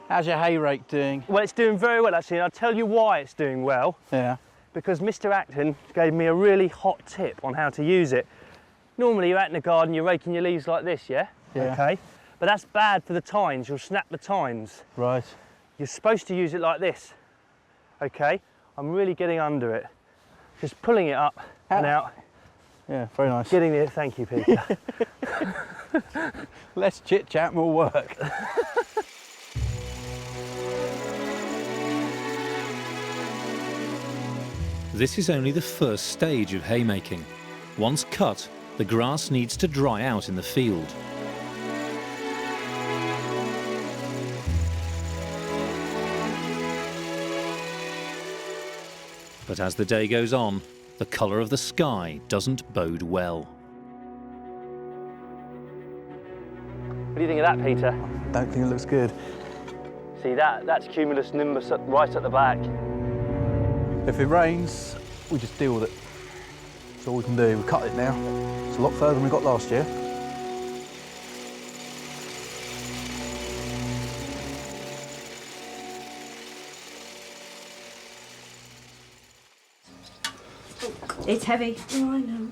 How's your hay rake doing? Well, it's doing very well, actually, and I'll tell you why it's doing well. Yeah. Because Mr. Acton gave me a really hot tip on how to use it. Normally, you're out in the garden, you're raking your leaves like this, yeah? Yeah. Okay. But that's bad for the tines. You'll snap the tines. Right. You're supposed to use it like this. Okay? I'm really getting under it. Just pulling it up and out. Yeah, very nice. Getting it. Thank you, Peter. Less chit-chat, more work. This is only the first stage of haymaking. Once cut, the grass needs to dry out in the field. But as the day goes on, the colour of the sky doesn't bode well. do you think of that, Peter? Don't think it looks good. See, that's cumulus nimbus right at the back. If it rains, we just deal with it. That's all we can do. We cut it now. It's a lot further than we got last year. It's heavy. Oh, I know.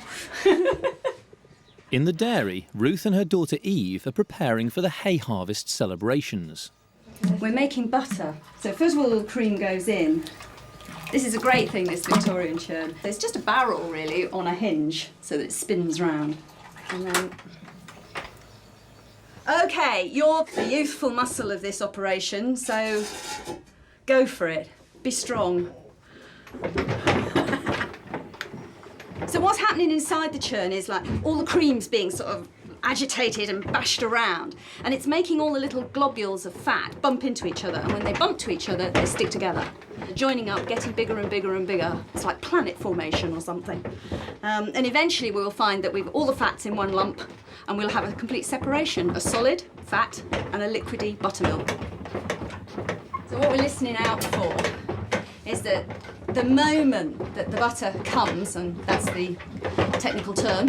In the dairy, Ruth and her daughter Eve are preparing for the hay harvest celebrations. We're making butter. So first of all, the cream goes in. This is a great thing, this Victorian churn. It's just a barrel, really, on a hinge, so that it spins round. And then... OK, you're the youthful muscle of this operation, so go for it. Be strong. So what's happening inside the churn is like all the cream's being sort of agitated and bashed around, and it's making all the little globules of fat bump into each other, and when they bump to each other, they stick together. Joining up, getting bigger and bigger and bigger. It's like planet formation or something. And eventually we will find that we've all the fats in one lump, and we'll have a complete separation, a solid fat and a liquidy buttermilk. So what we're listening out for is that the moment that the butter comes, and that's the technical term,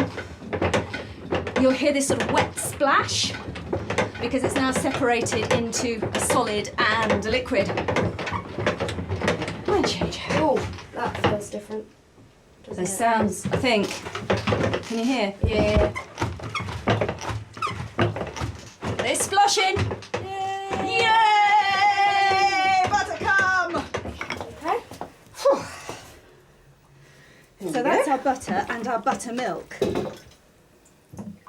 you'll hear this sort of wet splash because it's now separated into a solid and a liquid. Might change. Oh, that feels different. It sounds, I think. Can you hear? Yeah. It's flushing. Yay! Butter come! Okay. So that's our butter and our buttermilk.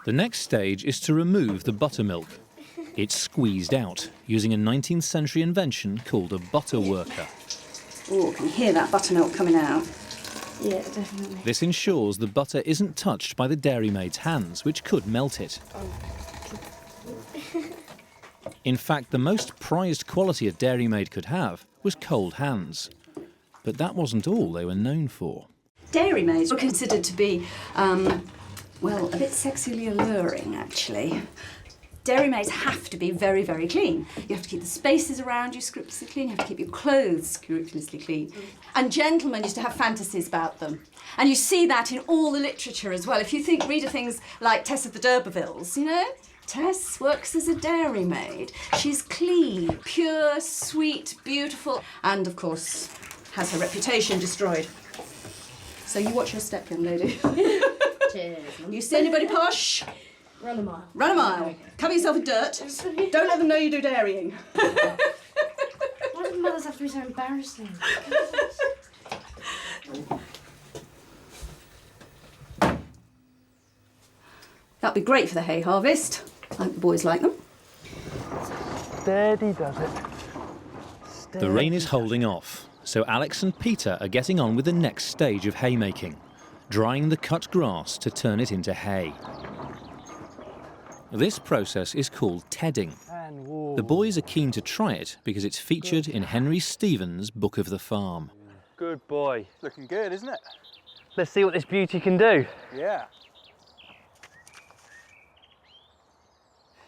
The next stage is to remove the buttermilk. It's squeezed out using a 19th century invention called a butter worker. Oh, can you hear that buttermilk coming out? Yeah, definitely. This ensures the butter isn't touched by the dairymaid's hands, which could melt it. In fact, the most prized quality a dairymaid could have was cold hands. But that wasn't all they were known for. Dairymaids were considered to be, well, a bit sexually alluring, actually. Dairymaids have to be very, very clean. You have to keep the spaces around you scrupulously clean. You have to keep your clothes scrupulously clean. And gentlemen used to have fantasies about them. And you see that in all the literature as well. If you read of things like Tess of the D'Urbervilles, you know? Tess works as a dairymaid. She's clean, pure, sweet, beautiful, and, of course, has her reputation destroyed. So you watch your step, young lady. Cheers. You see anybody posh? Run a mile. Run a mile. Cover yourself in dirt. Don't let them know you do dairying. Why do mothers have to be so embarrassing? That'd be great for the hay harvest. I hope the boys like them. Steady does it. Steady. The rain is holding off, so Alex and Peter are getting on with the next stage of haymaking, drying the cut grass to turn it into hay. This process is called tedding. The boys are keen to try it because it's featured in Henry Stevens' Book of the Farm. Good boy. Looking good, isn't it? Let's see what this beauty can do. Yeah.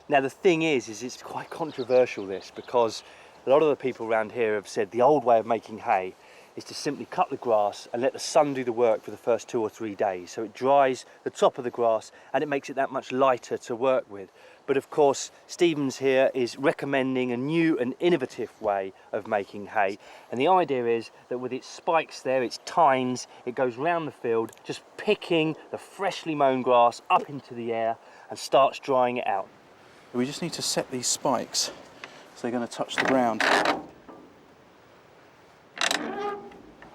Now the thing is it's quite controversial, this, because a lot of the people around here have said the old way of making hay is to simply cut the grass and let the sun do the work for the first 2 or 3 days. So it dries the top of the grass and it makes it that much lighter to work with. But of course, Stevens here is recommending a new and innovative way of making hay. And the idea is that with its spikes there, its tines, it goes round the field, just picking the freshly mown grass up into the air and starts drying it out. We just need to set these spikes so they're going to touch the ground.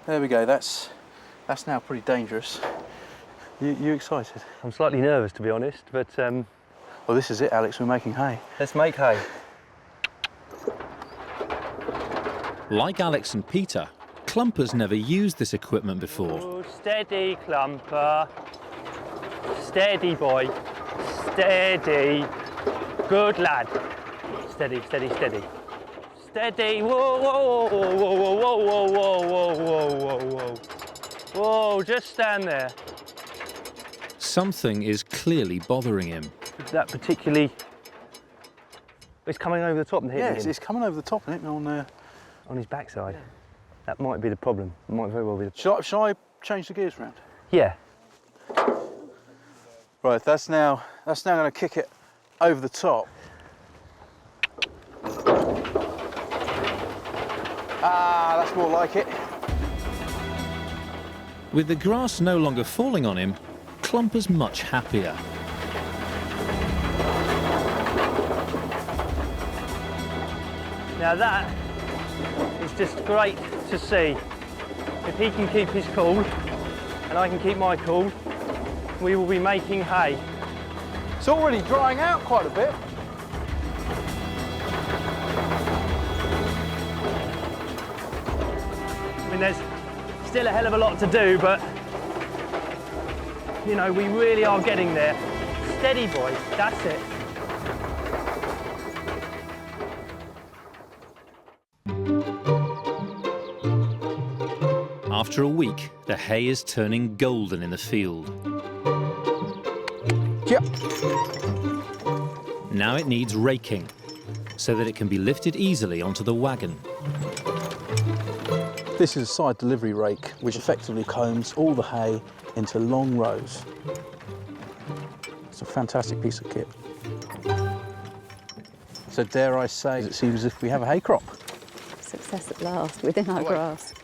There we go, that's now pretty dangerous. You excited? I'm slightly nervous, to be honest, but... Well, this is it, Alex, we're making hay. Let's make hay. Like Alex and Peter, Clumper's never used this equipment before. Oh, steady, Clumper. Steady, boy. Steady. Good lad. Steady, steady, steady. Steady. Whoa, whoa, whoa, whoa, whoa, whoa, whoa, whoa, whoa, whoa, whoa. Whoa, just stand there. Something is clearly bothering him. Is that particularly It's coming over the top and hitting him. Yes, it's coming over the top and hitting on his backside. Yeah. That might be the problem. It might very well be the problem. Shall I change the gears round? Yeah. Right, that's now going to kick it over the top. Ah, that's more like it. With the grass no longer falling on him, Clumper's much happier. Now that is just great to see. If he can keep his cool and I can keep my cool, we will be making hay. It's already drying out quite a bit. I mean, there's still a hell of a lot to do, but you know, we really are getting there. Steady, boys, that's it. After a week, the hay is turning golden in the field. Yep. Now it needs raking, so that it can be lifted easily onto the wagon. This is a side delivery rake, which effectively combs all the hay into long rows. It's a fantastic piece of kit. So dare I say, it seems as if we have a hay crop. Success at last, within our grasp.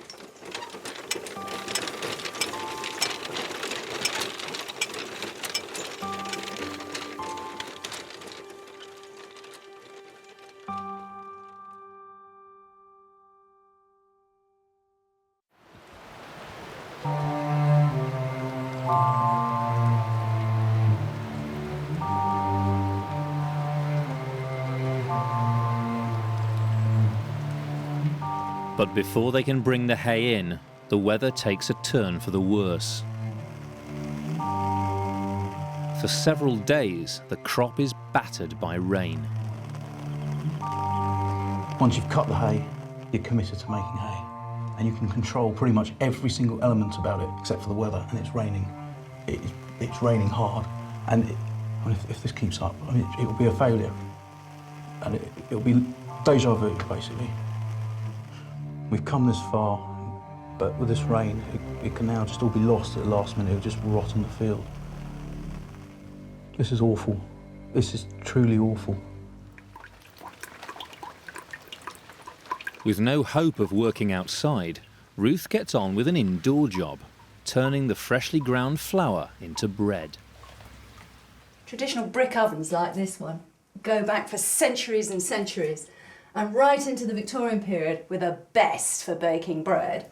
But before they can bring the hay in, the weather takes a turn for the worse. For several days, the crop is battered by rain. Once you've cut the hay, you're committed to making hay. And you can control pretty much every single element about it, except for the weather, and it's raining. It's raining hard. And if this keeps up, I mean, it will be a failure. And it'll be deja vu, basically. We've come this far, but with this rain, it can now just all be lost at the last minute. It'll just rot in the field. This is awful. This is truly awful. With no hope of working outside, Ruth gets on with an indoor job, turning the freshly ground flour into bread. Traditional brick ovens like this one go back for centuries and centuries, and right into the Victorian period with the best for baking bread.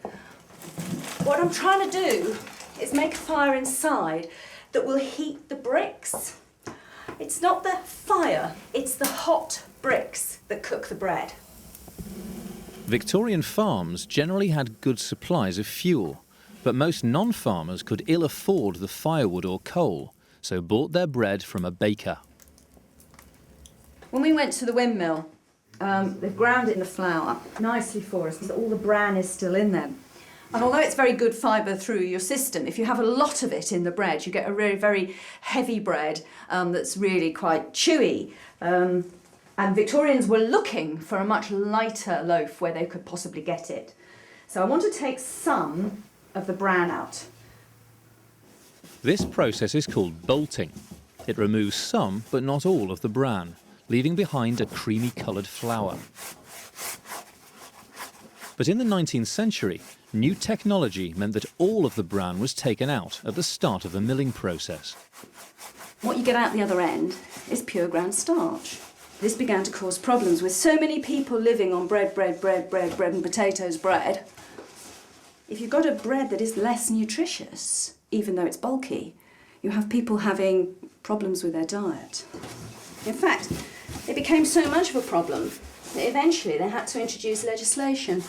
What I'm trying to do is make a fire inside that will heat the bricks. It's not the fire, it's the hot bricks that cook the bread. Victorian farms generally had good supplies of fuel, but most non-farmers could ill afford the firewood or coal, so bought their bread from a baker. When we went to the windmill, they've ground it in the flour nicely for us, so all the bran is still in them. And although it's very good fibre through your system, if you have a lot of it in the bread, you get a very, very heavy bread that's really quite chewy. And Victorians were looking for a much lighter loaf where they could possibly get it. So I want to take some of the bran out. This process is called bolting. It removes some, but not all, of the bran, leaving behind a creamy-coloured flour. But in the 19th century, new technology meant that all of the bran was taken out at the start of the milling process. What you get out the other end is pure ground starch. This began to cause problems with so many people living on bread and potatoes bread. If you've got a bread that is less nutritious, even though it's bulky, you have people having problems with their diet. In fact, it became so much of a problem that eventually they had to introduce legislation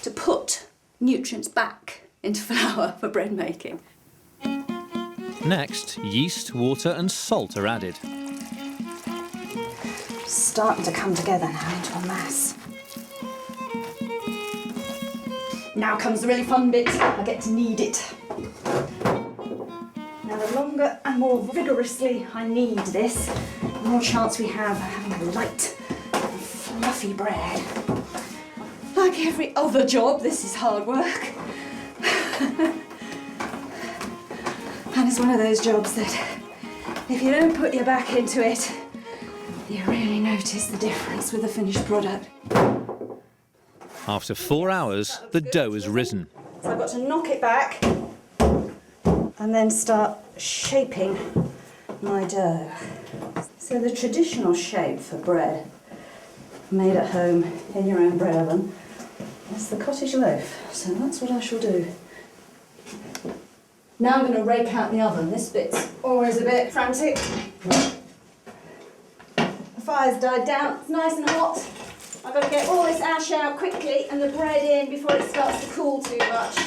to put nutrients back into flour for bread making. Next, yeast, water and salt are added. Starting to come together now into a mass. Now comes the really fun bit. I get to knead it. Now the longer and more vigorously I knead this, the more chance we have of having a light, fluffy bread. Like every other job, this is hard work. And it's one of those jobs that, if you don't put your back into it, you really notice the difference with the finished product. After 4 hours, the dough has risen. So I've got to knock it back and then start shaping my dough. So the traditional shape for bread, made at home in your own bread oven, is the cottage loaf. So that's what I shall do. Now I'm going to rake out the oven. This bit's always a bit frantic. The fire's died down, it's nice and hot. I've got to get all this ash out quickly and the bread in before it starts to cool too much.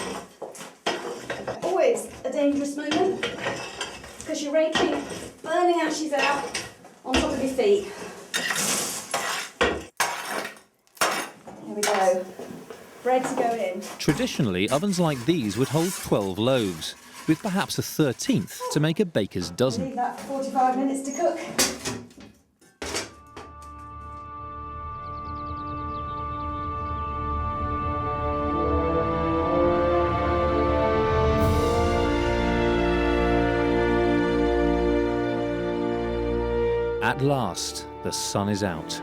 Always a dangerous moment, because you're raking burning ashes out on top of your feet. Here we go. Bread to go in. Traditionally, ovens like these would hold 12 loaves, with perhaps a 13th to make a baker's dozen. Leave that for 45 minutes to cook. At last, the sun is out.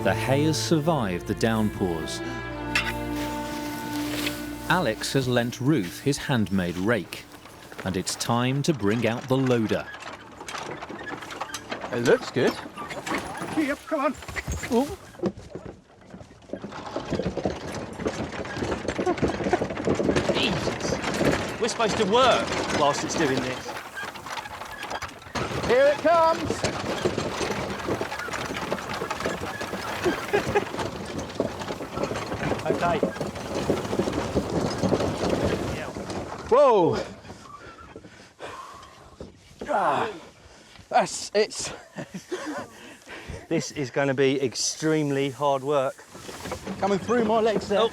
The hay has survived the downpours. Alex has lent Ruth his handmade rake, and it's time to bring out the loader. It looks good. Yep, come on. Oh. Jesus! We're supposed to work whilst it's doing this. Here it comes! Okay. Whoa! Ah, it's... This is going to be extremely hard work. Coming through my legs there. Oh.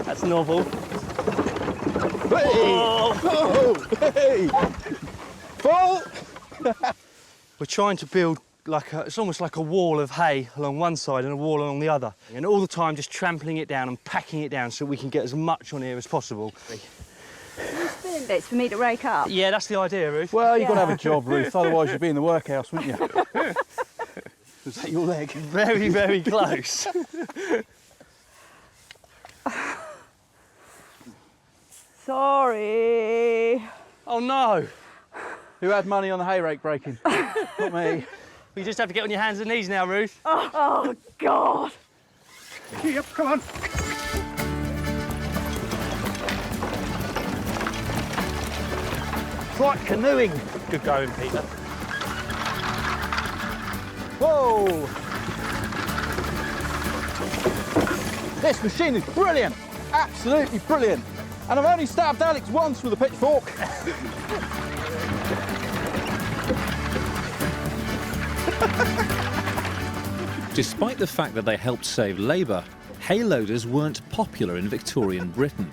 That's novel. Hey! Oh. Oh. Hey! Full! We're trying to build like it's almost like a wall of hay along one side and a wall along the other. And all the time just trampling it down and packing it down so we can get as much on here as possible. Spinning bits for me to rake up. Yeah, that's the idea, Ruth. Well, you've got to have a job, Ruth, otherwise you'd be in the workhouse, wouldn't you? Is that your leg? Very, very close. Sorry. Oh, no. Who had money on the hay rake breaking? Not me. You just have to get on your hands and knees now, Ruth. Oh God. Yep, come on. It's like canoeing. Good going, Peter. Whoa! This machine is brilliant! Absolutely brilliant! And I've only stabbed Alex once with a pitchfork. Despite the fact that they helped save labour, hay loaders weren't popular in Victorian Britain.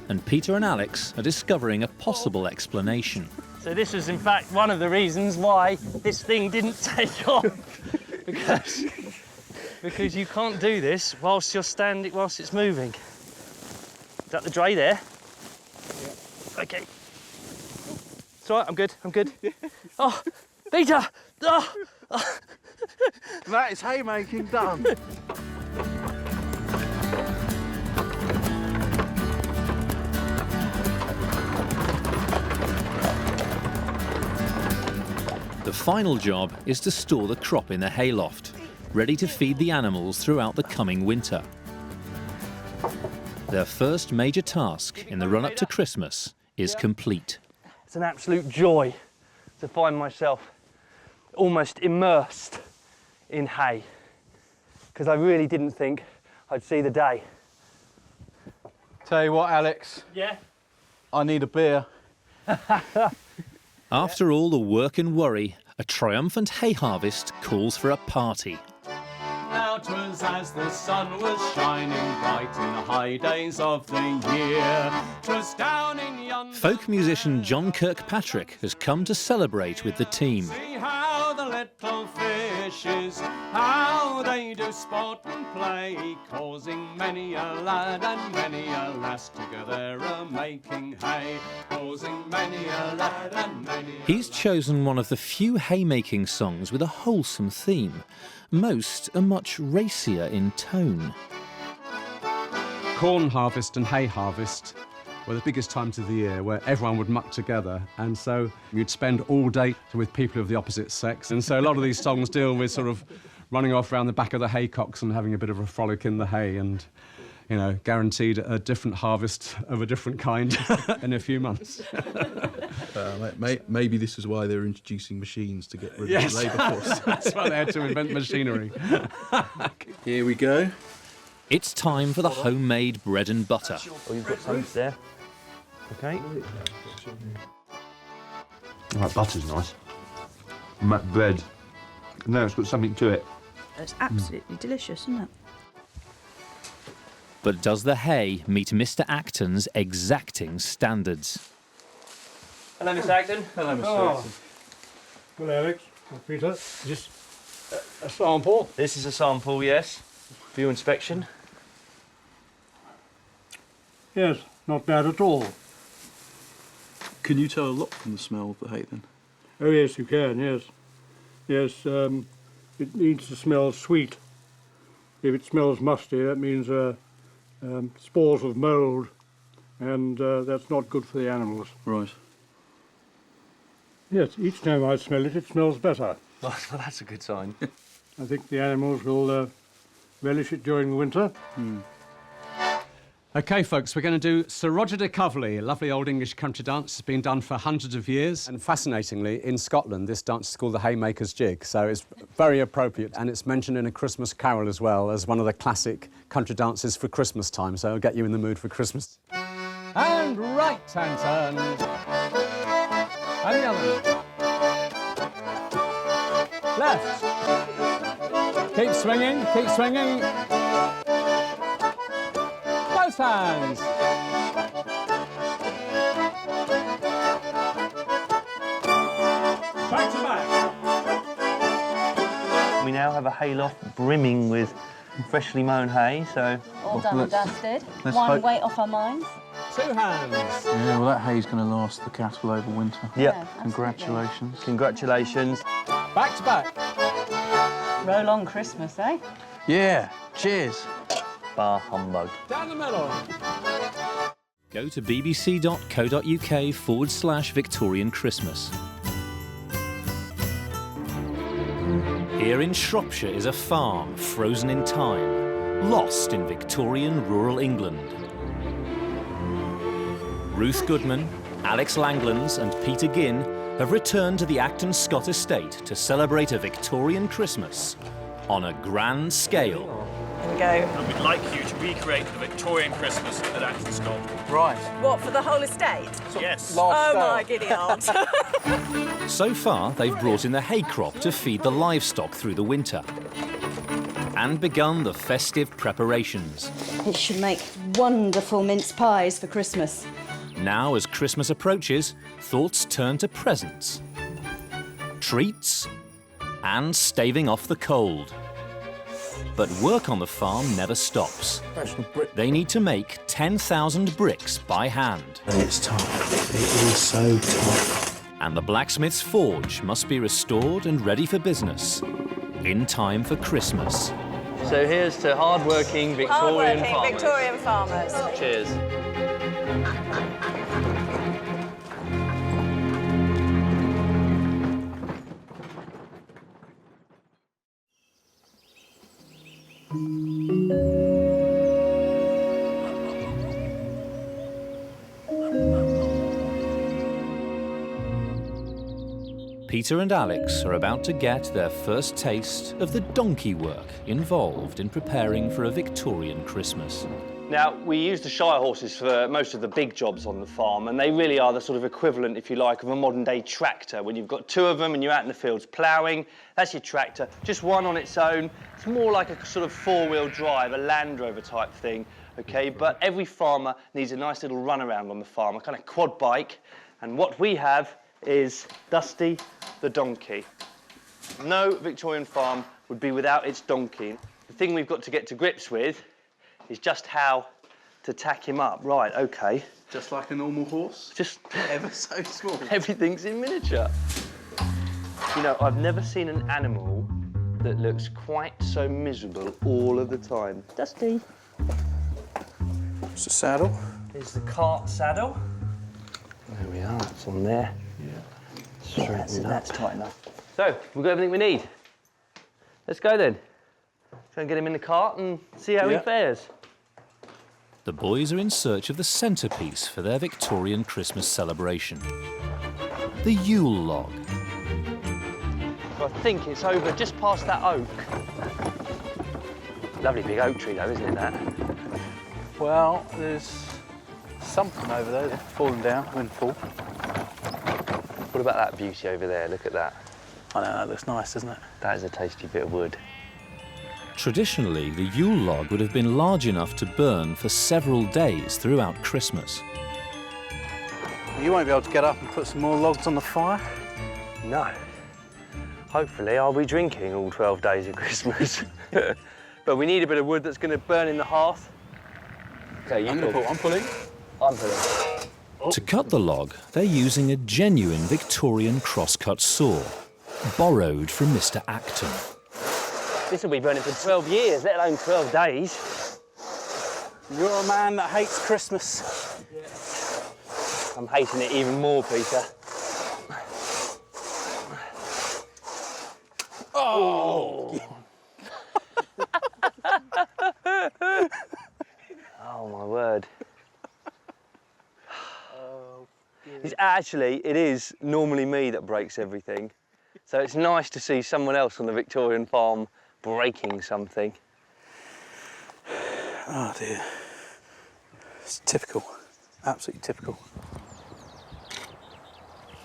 And Peter and Alex are discovering a possible explanation. So this was, in fact, one of the reasons why this thing didn't take off. because you can't do this whilst you're standing, whilst it's moving. Is that the dray there? Yeah. Okay. It's all right, I'm good, I'm good. Oh, Peter! Oh. That is haymaking done. The final job is to store the crop in the hayloft, ready to feed the animals throughout the coming winter. Their first major task in the run-up to Christmas is complete. It's an absolute joy to find myself almost immersed in hay, because I really didn't think I'd see the day. Tell you what, Alex. Yeah? I need a beer. After all the work and worry, a triumphant hay harvest calls for a party. Now 'twas as the sun was shining bright in the high days of the year. 'Twas down in yonder... Folk musician John Kirkpatrick has come to celebrate with the team. See how the little fishes, how they do sport and play, causing many a lad and many a lass together a-making hay, causing many a lad and many a... He's chosen one of the few haymaking songs with a wholesome theme. Most are much racier in tone. Corn harvest and hay harvest were the biggest times of the year where everyone would muck together, and so you'd spend all day with people of the opposite sex, and so a lot of these songs deal with sort of running off around the back of the haycocks and having a bit of a frolic in the hay, and, you know, guaranteed a different harvest of a different kind in a few months. Maybe this is why they're introducing machines to get rid Yes. of the labour force. That's why they had to invent machinery. Here we go. It's time for the homemade bread and butter. Oh, you've got some there. Okay. Right, butter's nice. Bread. No, it's got something to it. It's absolutely delicious, isn't it? But does the hay meet Mr. Acton's exacting standards? Hello, Mr. Acton. Hello, Mr. Acton. Well, Alex, well, Peter, is this a sample? This is a sample, yes, for your inspection. Yes, not bad at all. Can you tell a lot from the smell of the hay then? Oh, yes, you can, yes. Yes, it needs to smell sweet. If it smells musty, that means spores of mould, and that's not good for the animals. Right. Yes, each time I smell it, it smells better. Well, that's a good sign. I think the animals will relish it during the winter. OK, folks, we're going to do Sir Roger de Coverley, a lovely old English country dance. It's been done for hundreds of years. And fascinatingly, in Scotland, this dance is called the Haymaker's Jig, so it's very appropriate. And it's mentioned in A Christmas Carol as well as one of the classic country dances for Christmas time, so it'll get you in the mood for Christmas. And right hand turn. And the other. Left. Keep swinging, keep swinging. Both hands. Back to back. We now have a hayloft brimming with freshly mown hay, so... All done and dusted. let's One hope- weight off our minds. Two hands. Yeah, well, that hay's going to last the cattle over winter. Yep. Yeah, Congratulations. Congratulations. Back to back. Roll on Christmas, eh? Yeah, cheers. Bar humbug. Down the middle. Go to bbc.co.uk/Victorian Christmas. Here in Shropshire is a farm frozen in time, lost in Victorian rural England. Ruth Goodman, Alex Langlands and Peter Ginn have returned to the Acton Scott estate to celebrate a Victorian Christmas on a grand scale. Here we go. And we'd like you to recreate the Victorian Christmas at Acton Scott. Right. What, for the whole estate? Yes. Oh my giddy aunt. So far, they've brought in the hay crop to feed the livestock through the winter and begun the festive preparations. It should make wonderful mince pies for Christmas. Now, as Christmas approaches, thoughts turn to presents, treats, and staving off the cold. But work on the farm never stops. They need to make 10,000 bricks by hand. And it's tough. It is so tough. And the blacksmith's forge must be restored and ready for business in time for Christmas. So here's to hard-working Victorian farmers. Victorian farmers. Cheers. Peter and Alex are about to get their first taste of the donkey work involved in preparing for a Victorian Christmas. Now, we use the Shire horses for most of the big jobs on the farm, and they really are the sort of equivalent, if you like, of a modern-day tractor. When you've got two of them and you're out in the fields ploughing, that's your tractor. Just one on its own. It's more like a sort of four-wheel drive, a Land Rover type thing, OK? But every farmer needs a nice little runaround on the farm, a kind of quad bike. And what we have is Dusty the donkey. No Victorian farm would be without its donkey. The thing we've got to get to grips with is just how to tack him up. Right, OK. Just like a normal horse? Just ever so small. Everything's in miniature. You know, I've never seen an animal that looks quite so miserable all of the time. Dusty. It's the saddle. Here's the cart saddle. There we are, it's on there. Yeah. That's tight enough. So, we've got everything we need. Let's go then. Go and get him in the cart and see how he fares. The boys are in search of the centrepiece for their Victorian Christmas celebration. The Yule log. I think it's over just past that oak. Lovely big oak tree though, isn't it, that? Well, there's something over there that's fallen down, windfall. What about that beauty over there? Look at that. I know, that looks nice, doesn't it? That is a tasty bit of wood. Traditionally, the Yule log would have been large enough to burn for several days throughout Christmas. You won't be able to get up and put some more logs on the fire? No. Hopefully I'll be drinking all 12 days of Christmas. But we need a bit of wood that's going to burn in the hearth. Okay, I'm pulling. I'm pulling. To cut the log, they're using a genuine Victorian crosscut saw, borrowed from Mr. Acton. This will be burning for 12 years, let alone 12 days. You're a man that hates Christmas. Yeah. I'm hating it even more, Peter. Oh! Oh, my word. It is normally me that breaks everything. So it's nice to see someone else on the Victorian farm breaking something. Oh dear. It's typical. Absolutely typical.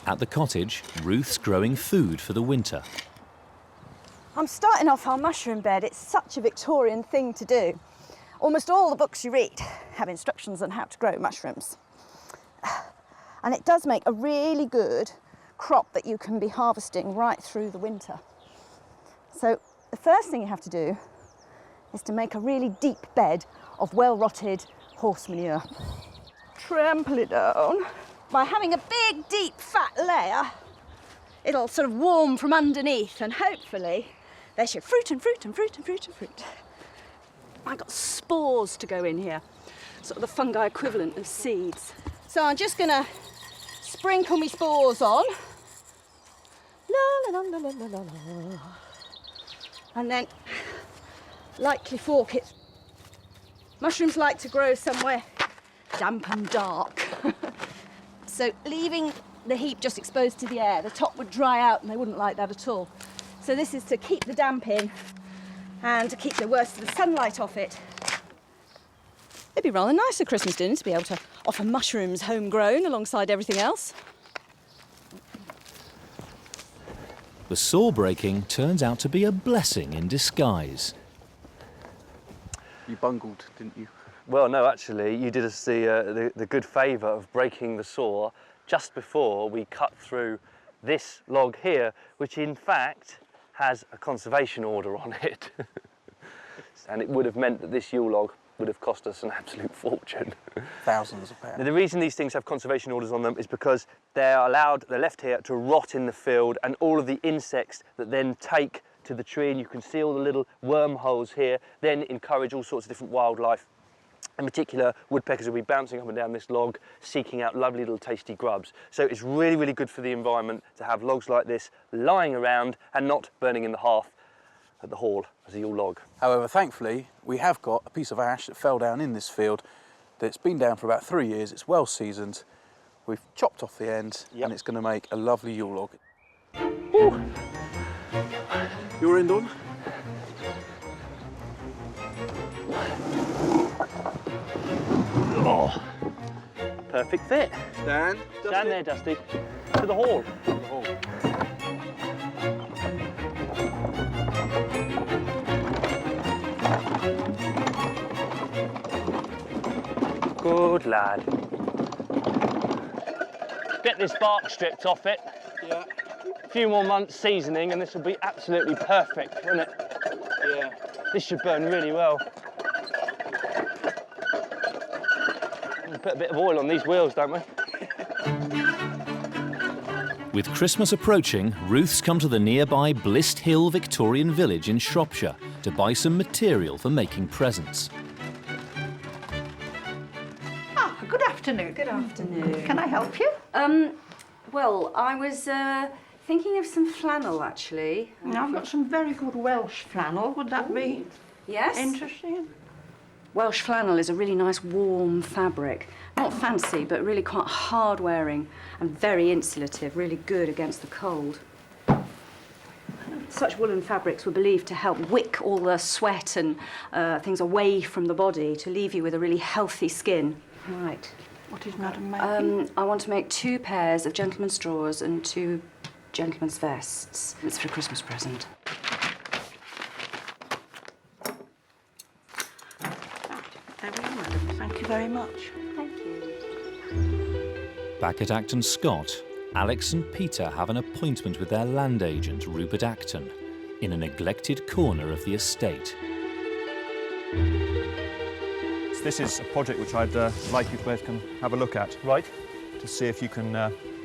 At the cottage, Ruth's growing food for the winter. I'm starting off our mushroom bed. It's such a Victorian thing to do. Almost all the books you read have instructions on how to grow mushrooms. And it does make a really good crop that you can be harvesting right through the winter. So the first thing you have to do is to make a really deep bed of well-rotted horse manure. Trample it down. By having a big, deep, fat layer, it'll sort of warm from underneath and hopefully there's your fruit and fruit and fruit and fruit and fruit. I've got spores to go in here, sort of the fungi equivalent of seeds. So I'm just gonna sprinkle my spores on. La, la, la, la, la, la, la. And then lightly fork it. Mushrooms like to grow somewhere damp and dark. So leaving the heap just exposed to the air, the top would dry out and they wouldn't like that at all. So this is to keep the damp in and to keep the worst of the sunlight off it. It'd be rather nice at Christmas dinner to be able to offer mushrooms homegrown alongside everything else. The saw breaking turns out to be a blessing in disguise. You bungled, didn't you? Well, no, actually, you did us the good favour of breaking the saw just before we cut through this log here, which in fact has a conservation order on it. And it would have meant that this Yule log would have cost us an absolute fortune. Thousands of pounds. Now, the reason these things have conservation orders on them is because they're left here to rot in the field, and all of the insects that then take to the tree, and you can see all the little wormholes here, then encourage all sorts of different wildlife. In particular, woodpeckers will be bouncing up and down this log, seeking out lovely little tasty grubs. So it's really, really good for the environment to have logs like this lying around and not burning in the hearth at the hall as a Yule log. However, thankfully, we have got a piece of ash that fell down in this field that's been down for about 3 years. It's well seasoned. We've chopped off the end and it's going to make a lovely Yule log. Woo. Your end on? Oh, perfect fit. Stand there, Dusty. To the hall. To the hall. Good lad. Get this bark stripped off it. Yeah. few more months seasoning and this will be absolutely perfect, won't it? Yeah. This should burn really well. We put a bit of oil on these wheels, don't we? With Christmas approaching, Ruth's come to the nearby Blist Hill Victorian village in Shropshire to buy some material for making presents. Ah, good afternoon. Good afternoon. Can I help you? Well, I was thinking of some flannel, actually. I've got some very good Welsh flannel. Would that be Yes. interesting? Welsh flannel is a really nice warm fabric. Not fancy, but really quite hard wearing and very insulative, really good against the cold. Such woolen fabrics were believed to help wick all the sweat and things away from the body to leave you with a really healthy skin. Right. What is Madam making? I want to make 2 pairs of gentlemen's drawers and 2 gentlemen's vests. It's for a Christmas present. There we are, Madam. Thank you very much. Thank you. Back at Acton Scott, Alex and Peter have an appointment with their land agent, Rupert Acton, in a neglected corner of the estate. This is a project which I'd like you to both come have a look at. Right. To see if you can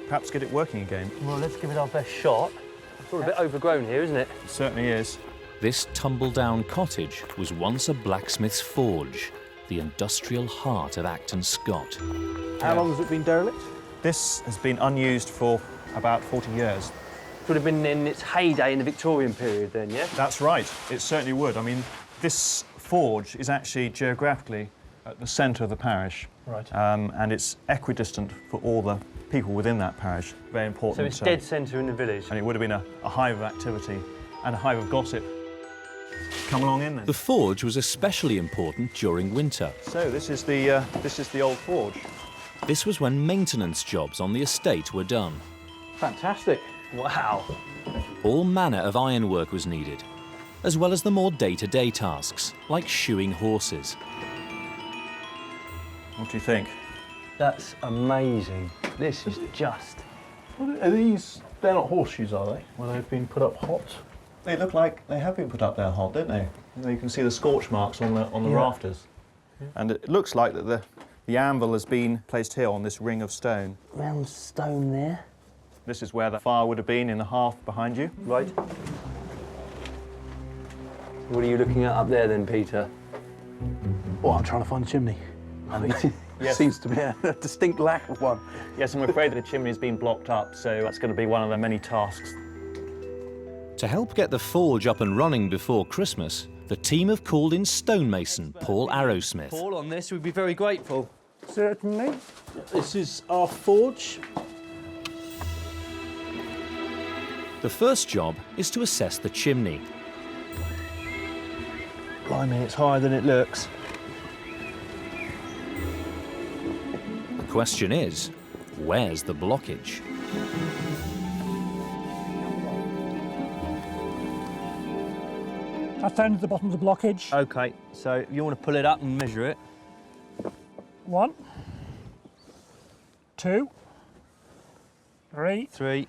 perhaps get it working again. Well, let's give it our best shot. It's all a bit overgrown here, isn't it? It certainly is. This tumble-down cottage was once a blacksmith's forge, the industrial heart of Acton Scott. How long has it been derelict? This has been unused for about 40 years. It would have been in its heyday in the Victorian period then, yeah? That's right. It certainly would. I mean, this forge is actually geographically at the centre of the parish. Right. And it's equidistant for all the people within that parish. Very important. So it's dead centre in the village. And it would have been a hive of activity and a hive of gossip. Come along in then. The forge was especially important during winter. So this is the old forge. This was when maintenance jobs on the estate were done. Fantastic. Wow. All manner of ironwork was needed, as well as the more day-to-day tasks, like shoeing horses. What do you think? That's amazing. This is just... Are these... They're not horseshoes, are they? Well, they've been put up hot. They look like they have been put up there hot, don't they? You can see the scorch marks on the rafters. Yeah. And it looks like that the anvil has been placed here on this ring of stone. Round stone there. This is where the fire would have been in the hearth behind you. Right. What are you looking at up there then, Peter? Oh, I'm trying to find a chimney. I mean, Yes. seems to be a distinct lack of one. Yes, I'm afraid that the chimney's been blocked up, so that's going to be one of the many tasks. To help get the forge up and running before Christmas, the team have called in stonemason Paul Arrowsmith. Paul, on this, we'd be very grateful. Certainly. This is our forge. The first job is to assess the chimney. Blimey, it's higher than it looks. The question is, where's the blockage? That's down at the bottom of the blockage. OK, so you want to pull it up and measure it. 1, 2, 3,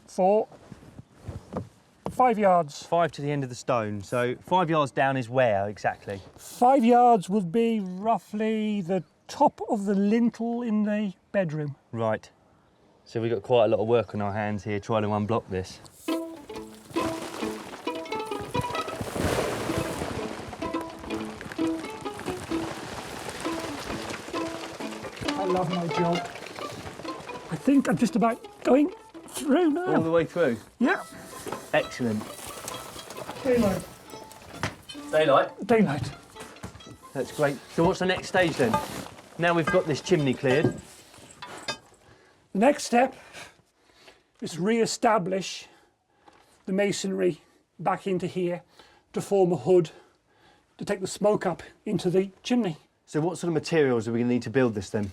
4, 5 yards. 5 to the end of the stone. So 5 yards down is where exactly? 5 yards would be roughly the top of the lintel in the bedroom. Right. So we've got quite a lot of work on our hands here trying to unblock this. I love my job. I think I'm just about going through now. All the way through? Yeah. Excellent. Daylight. Daylight? Daylight. That's great. So what's the next stage then? Now we've got this chimney cleared. The next step is re-establish the masonry back into here to form a hood to take the smoke up into the chimney. So what sort of materials are we going to need to build this then?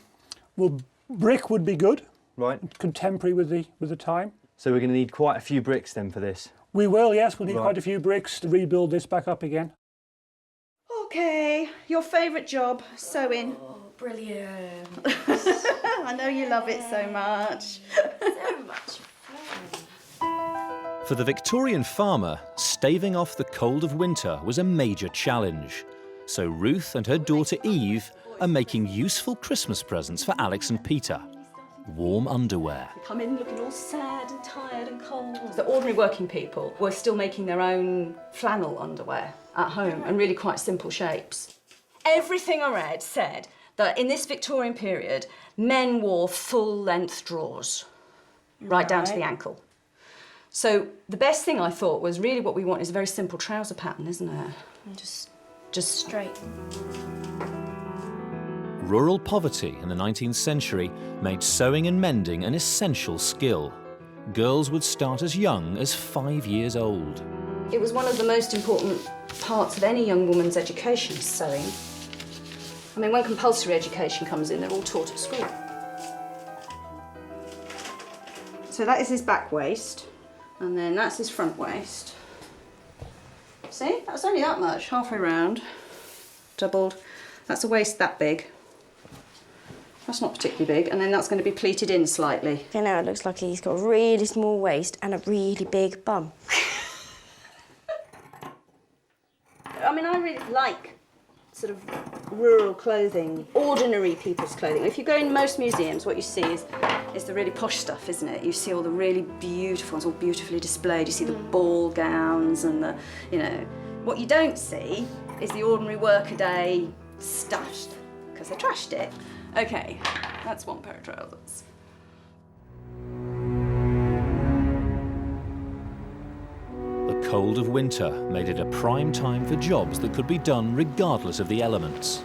Well, brick would be good. Right. Contemporary with the time. So we're going to need quite a few bricks then for this? We will, yes. We'll need Right. quite a few bricks to rebuild this back up again. OK, your favourite job, sewing. Oh, brilliant. I know you love it so much. So much fun. For the Victorian farmer, staving off the cold of winter was a major challenge. So Ruth and her daughter Eve are making useful Christmas presents for Alex and Peter. Warm underwear. They come in looking all sad and tired and cold. The ordinary working people were still making their own flannel underwear at home and really quite simple shapes. Everything I read said that in this Victorian period, men wore full-length drawers, right down to the ankle. So the best thing I thought was really what we want is a very simple trouser pattern, isn't it? Just straight. Rural poverty in the 19th century made sewing and mending an essential skill. Girls would start as young as 5 years old. It was one of the most important parts of any young woman's education, sewing. I mean, when compulsory education comes in, they're all taught at school. So that is his back waist, and then that's his front waist. See, that's only that much, halfway round, doubled. That's a waist that big. That's not particularly big, and then that's going to be pleated in slightly. Okay, now it looks like he's got a really small waist and a really big bum. I mean, I really like sort of rural clothing, ordinary people's clothing. If you go in most museums, what you see is the really posh stuff, isn't it? You see all the really beautiful, it's all beautifully displayed. You see the ball gowns and the, you know. What you don't see is the ordinary workaday stuff, because they trashed it. Okay, that's one pair of trousers. The cold of winter made it a prime time for jobs that could be done regardless of the elements.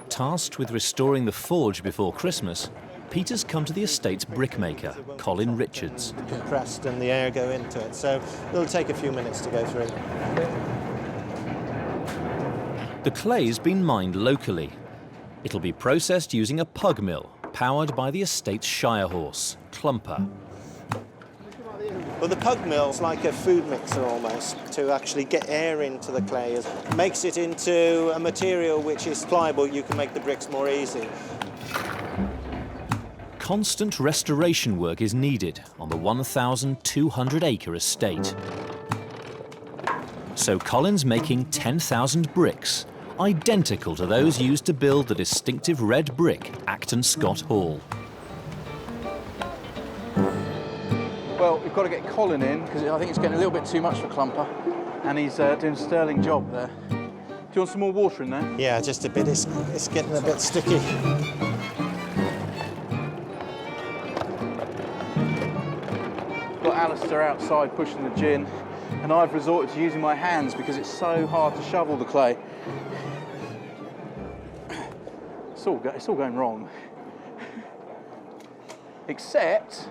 Tasked with restoring the forge before Christmas, Peter's come to the estate's brickmaker, Colin Richards. Compressed and the air go into it, so it'll take a few minutes to go through. The clay's been mined locally. It'll be processed using a pug mill, powered by the estate's shire horse, Clumper. Well, the pug mill's like a food mixer almost, to actually get air into the clay. It makes it into a material which is pliable. You can make the bricks more easy. Constant restoration work is needed on the 1,200-acre estate. So Colin's making 10,000 bricks, identical to those used to build the distinctive red brick Acton Scott Hall. Well, we've got to get Colin in, because I think it's getting a little bit too much for Clumper, and he's doing a sterling job there. Do you want some more water in there? Yeah, just a bit. It's getting a bit sticky. Got Alistair outside pushing the gin, and I've resorted to using my hands because it's so hard to shovel the clay. It's all going wrong. Except...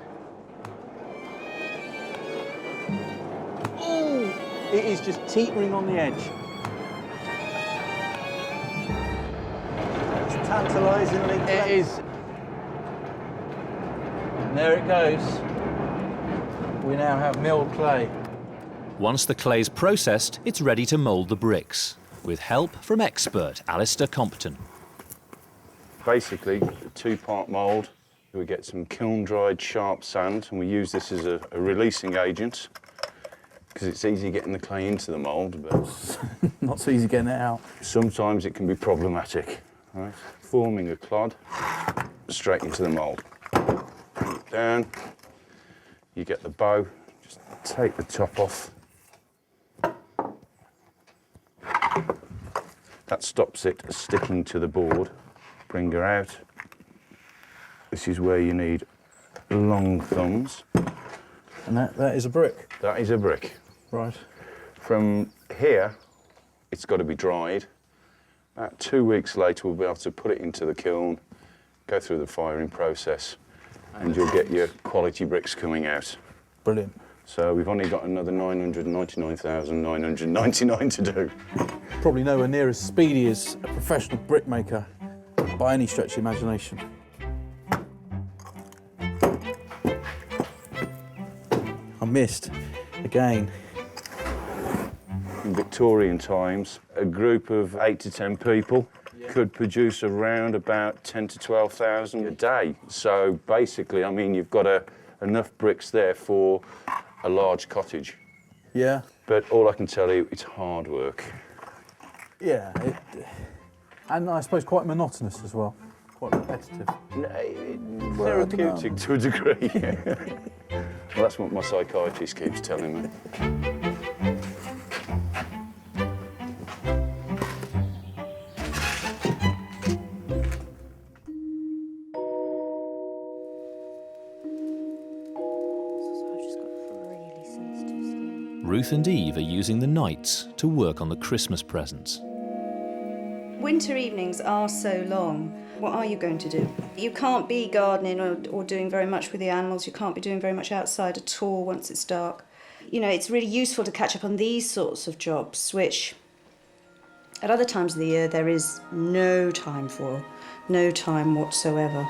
ooh, it is just teetering on the edge. It's tantalisingly close. It is. And there it goes. We now have milled clay. Once the clay's processed, it's ready to mould the bricks, with help from expert Alistair Compton. Basically, a two-part mould. We get some kiln-dried sharp sand, and we use this as a releasing agent, because it's easy getting the clay into the mould, but not so easy getting it out. Sometimes it can be problematic. Right? Forming a clod straight into the mould. Down, you get the bow, just take the top off. That stops it sticking to the board. Bring her out. This is where you need long thumbs. And that is a brick? That is a brick. Right. From here, it's got to be dried. About 2 weeks later, we'll be able to put it into the kiln, go through the firing process, and you'll get your quality bricks coming out. Brilliant. So we've only got another 999,999 to do. Probably nowhere near as speedy as a professional brickmaker by any stretch of imagination. I missed again. In Victorian times, a group of 8 to 10 people could produce around about 10 to 12,000 a day. So basically, I mean, you've got enough bricks there for a large cottage. Yeah. But all I can tell you, it's hard work. Yeah, and I suppose quite monotonous as well, quite repetitive. Therapeutic to a degree. Well, that's what my psychiatrist keeps telling me. Ruth and Eve are using the nights to work on the Christmas presents. Winter evenings are so long. What are you going to do? You can't be gardening or doing very much with the animals. You can't be doing very much outside at all once it's dark. You know, it's really useful to catch up on these sorts of jobs, which at other times of the year there is no time for, no time whatsoever.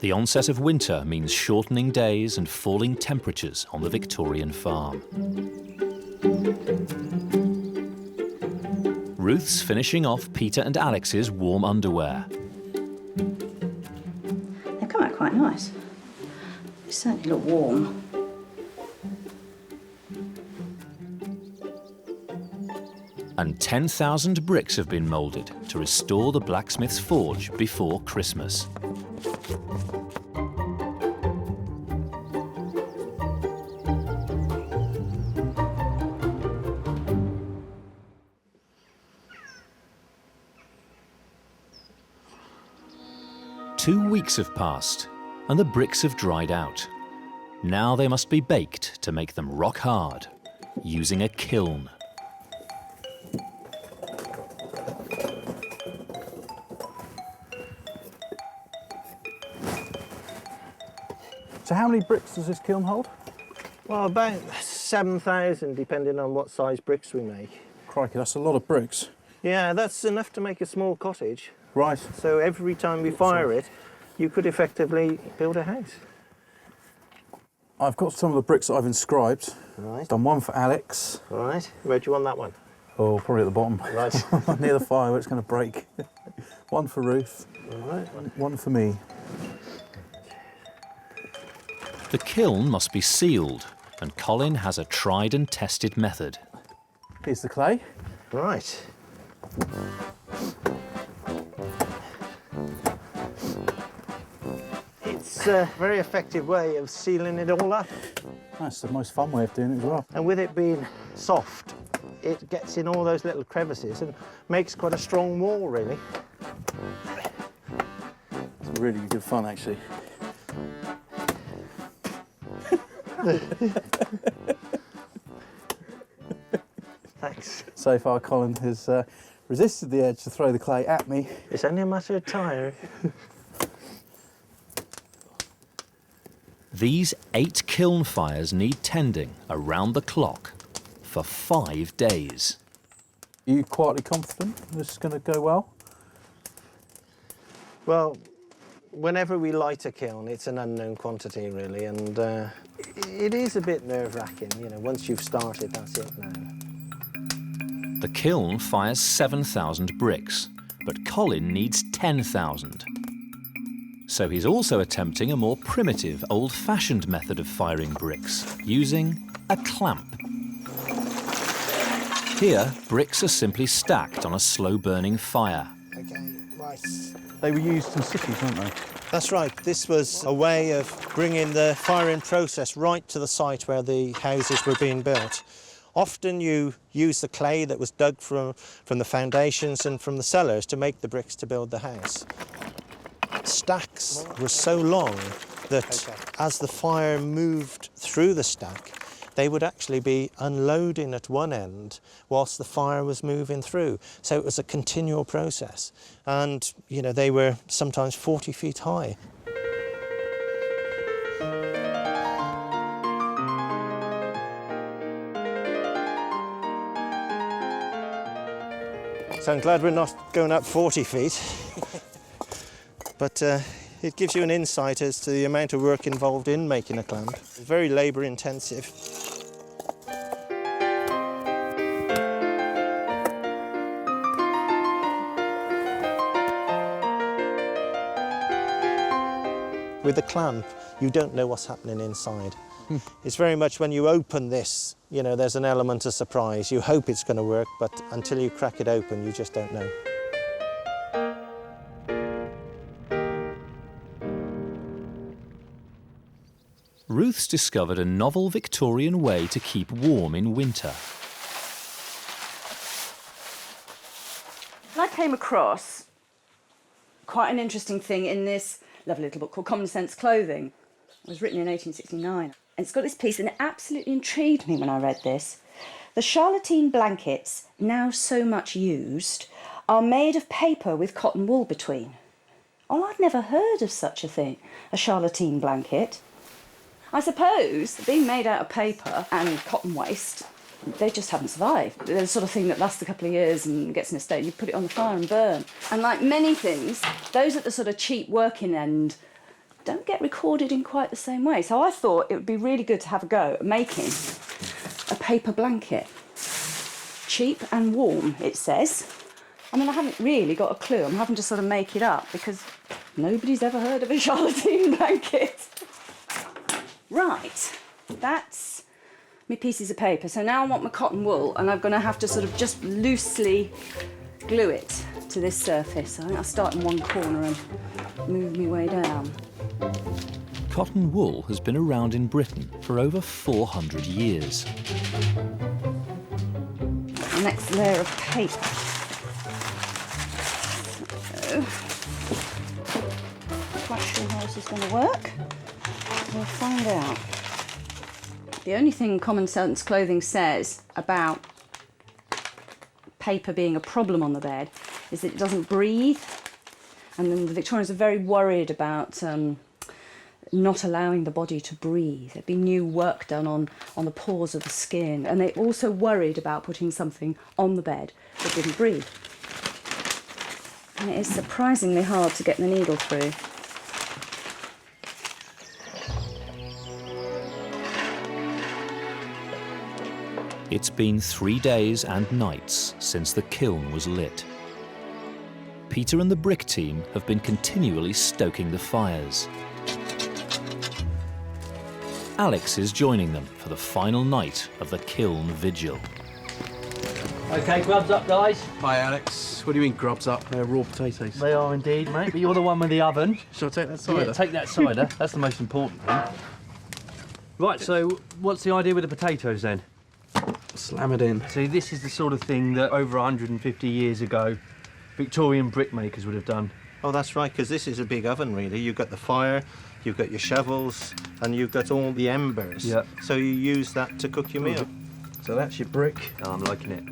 The onset of winter means shortening days and falling temperatures on the Victorian farm. Ruth's finishing off Peter and Alex's warm underwear. They come out quite nice. They certainly look warm. And 10,000 bricks have been moulded to restore the blacksmith's forge before Christmas. Two weeks have passed, and the bricks have dried out. Now they must be baked to make them rock hard, using a kiln. So how many bricks does this kiln hold? Well, about 7,000, depending on what size bricks we make. Crikey, that's a lot of bricks. Yeah, that's enough to make a small cottage. Right. So every time we fire it, you could effectively build a house. I've got some of the bricks that I've inscribed. Right. Done one for Alex. Right. Where do you want that one? Oh, probably at the bottom. Right. Near the fire where it's going to break. One for Ruth. Right. One for me. The kiln must be sealed, and Colin has a tried and tested method. Here's the clay. Right. It's a very effective way of sealing it all up. That's the most fun way of doing it as well. And with it being soft, it gets in all those little crevices and makes quite a strong wall, really. It's really good fun, actually. Thanks. So far, Colin has resisted the urge to throw the clay at me. It's only a matter of time. These 8 kiln fires need tending around the clock for 5 days. Are you quietly confident this is going to go well? Well, whenever we light a kiln, it's an unknown quantity, really, and it is a bit nerve-wracking. You know, once you've started, that's it now. The kiln fires 7,000 bricks, but Colin needs 10,000. So he's also attempting a more primitive, old-fashioned method of firing bricks, using a clamp. Here, bricks are simply stacked on a slow-burning fire. Okay, right. They were used in cities, weren't they? That's right. This was a way of bringing the firing process right to the site where the houses were being built. Often you use the clay that was dug from the foundations and from the cellars to make the bricks to build the house. Stacks were so long that as the fire moved through the stack, they would actually be unloading at one end whilst the fire was moving through. So it was a continual process. And, you know, they were sometimes 40 feet high. So I'm glad we're not going up 40 feet. But It gives you an insight as to the amount of work involved in making a clamp. It's very labour intensive. With a clamp, you don't know what's happening inside. It's very much when you open this, you know, there's an element of surprise. You hope it's going to work, but until you crack it open, you just don't know. Ruth's discovered a novel Victorian way to keep warm in winter. I came across quite an interesting thing in this lovely little book called Common Sense Clothing. It was written in 1869. And it's got this piece, and it absolutely intrigued me when I read this. The charlatine blankets, now so much used, are made of paper with cotton wool between. Oh, I'd never heard of such a thing, a charlatine blanket. I suppose, being made out of paper and cotton waste, they just haven't survived. They're the sort of thing that lasts a couple of years and gets in a state, you put it on the fire and burn. And like many things, those at the sort of cheap working end don't get recorded in quite the same way. So I thought it would be really good to have a go at making a paper blanket. Cheap and warm, it says. I mean, I haven't really got a clue. I'm having to sort of make it up because nobody's ever heard of a charlatine blanket. Right, that's my pieces of paper. So now I want my cotton wool, and I'm going to have to sort of just loosely glue it to this surface. I think I'll start in one corner and move my way down. Cotton wool has been around in Britain for over 400 years. Next layer of paper. So, quite sure how this is going to work. We'll find out. The only thing Common Sense Clothing says about paper being a problem on the bed is that it doesn't breathe. And then the Victorians are very worried about not allowing the body to breathe. There'd been new work done on the pores of the skin, and they also worried about putting something on the bed that didn't breathe. And it is surprisingly hard to get the needle through. It's been 3 days and nights since the kiln was lit. Peter and the brick team have been continually stoking the fires. Alex is joining them for the final night of the kiln vigil. OK, grubs up, guys. Hi, Alex. What do you mean, grubs up? They're raw potatoes. They are indeed, mate, but you're the one with the oven. Shall I take that cider? Yeah, take that cider. That's the most important thing. Right, so what's the idea with the potatoes, then? Slam it in. See, this is the sort of thing that over 150 years ago, Victorian brickmakers would have done. Oh, that's right, because this is a big oven, really. You've got the fire, you've got your shovels, and you've got all the embers. Yeah. So you use that to cook your meal. So that's your brick. Oh, I'm liking it.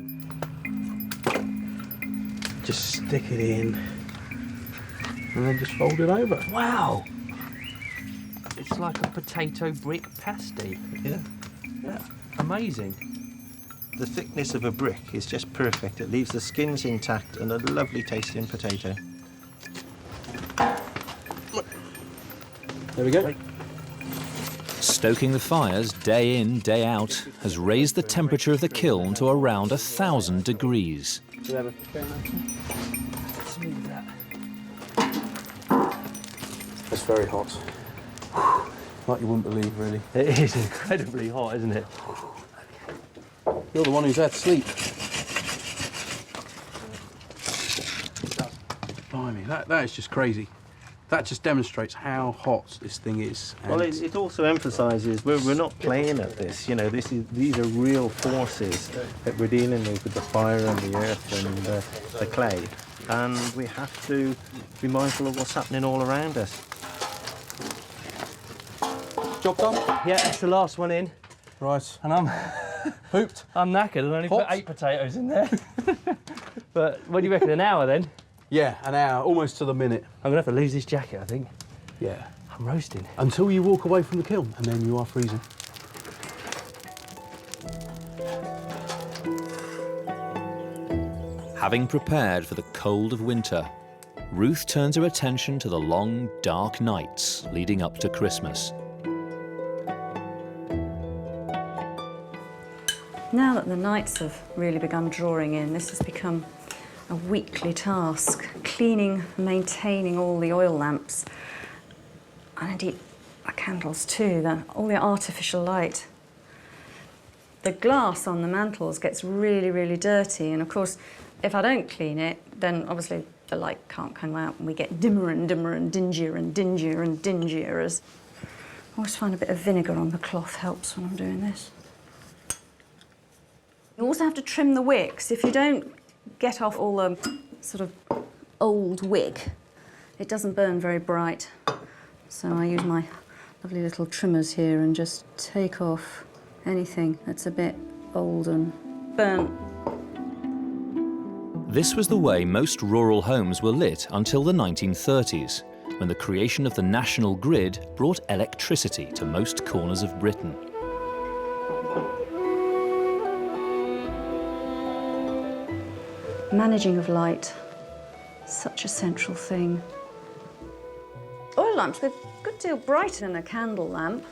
Just stick it in, and then just fold it over. Wow! It's like a potato brick pasty. Yeah. Yeah. Amazing. The thickness of a brick is just perfect. It leaves the skins intact and a lovely tasting potato. There we go. Stoking the fires day in, day out has raised the temperature of the kiln to around 1,000 degrees. It's very hot. Like you wouldn't believe, really. It is incredibly hot, isn't it? You're the one who's had sleep. Blimey, that is just crazy. That just demonstrates how hot this thing is. Well, it also emphasises we're not playing at this. You know, these are real forces that we're dealing with the fire and the earth and the clay, and we have to be mindful of what's happening all around us. Job done? Yeah, that's the last one in. Right. And I'm pooped. I'm knackered. I only put 8 potatoes in there. But what do you reckon, an hour then? Yeah, an hour, almost to the minute. I'm gonna have to lose this jacket, I think. Yeah. I'm roasting. Until you walk away from the kiln, and then you are freezing. Having prepared for the cold of winter, Ruth turns her attention to the long, dark nights leading up to Christmas. Now that the nights have really begun drawing in, this has become a weekly task, cleaning, maintaining all the oil lamps, and indeed the candles too, all the artificial light. The glass on the mantles gets really, really dirty, and of course, if I don't clean it, then obviously the light can't come out and we get dimmer and dimmer and dingier and dingier and dingier. I always find a bit of vinegar on the cloth helps when I'm doing this. You also have to trim the wicks. If you don't get off all the sort of old wick, it doesn't burn very bright. So I use my lovely little trimmers here and just take off anything that's a bit old and burnt. This was the way most rural homes were lit until the 1930s, when the creation of the national grid brought electricity to most corners of Britain. Managing of light, such a central thing. Oil lamps, they're a good deal brighter than a candle lamp,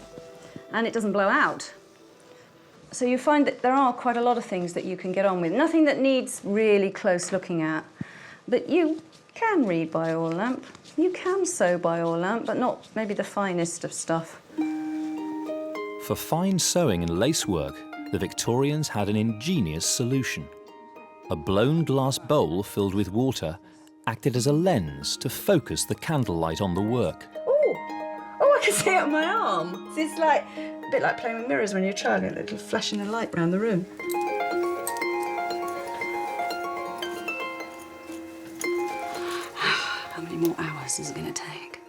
and it doesn't blow out. So you find that there are quite a lot of things that you can get on with. Nothing that needs really close looking at. But you can read by oil lamp, you can sew by oil lamp, but not maybe the finest of stuff. For fine sewing and lace work, the Victorians had an ingenious solution. A blown glass bowl filled with water acted as a lens to focus the candlelight on the work. Oh, I can see it on my arm. It's like a bit like playing with mirrors when you're trying, a little flashing of light around the room. How many more hours is it going to take?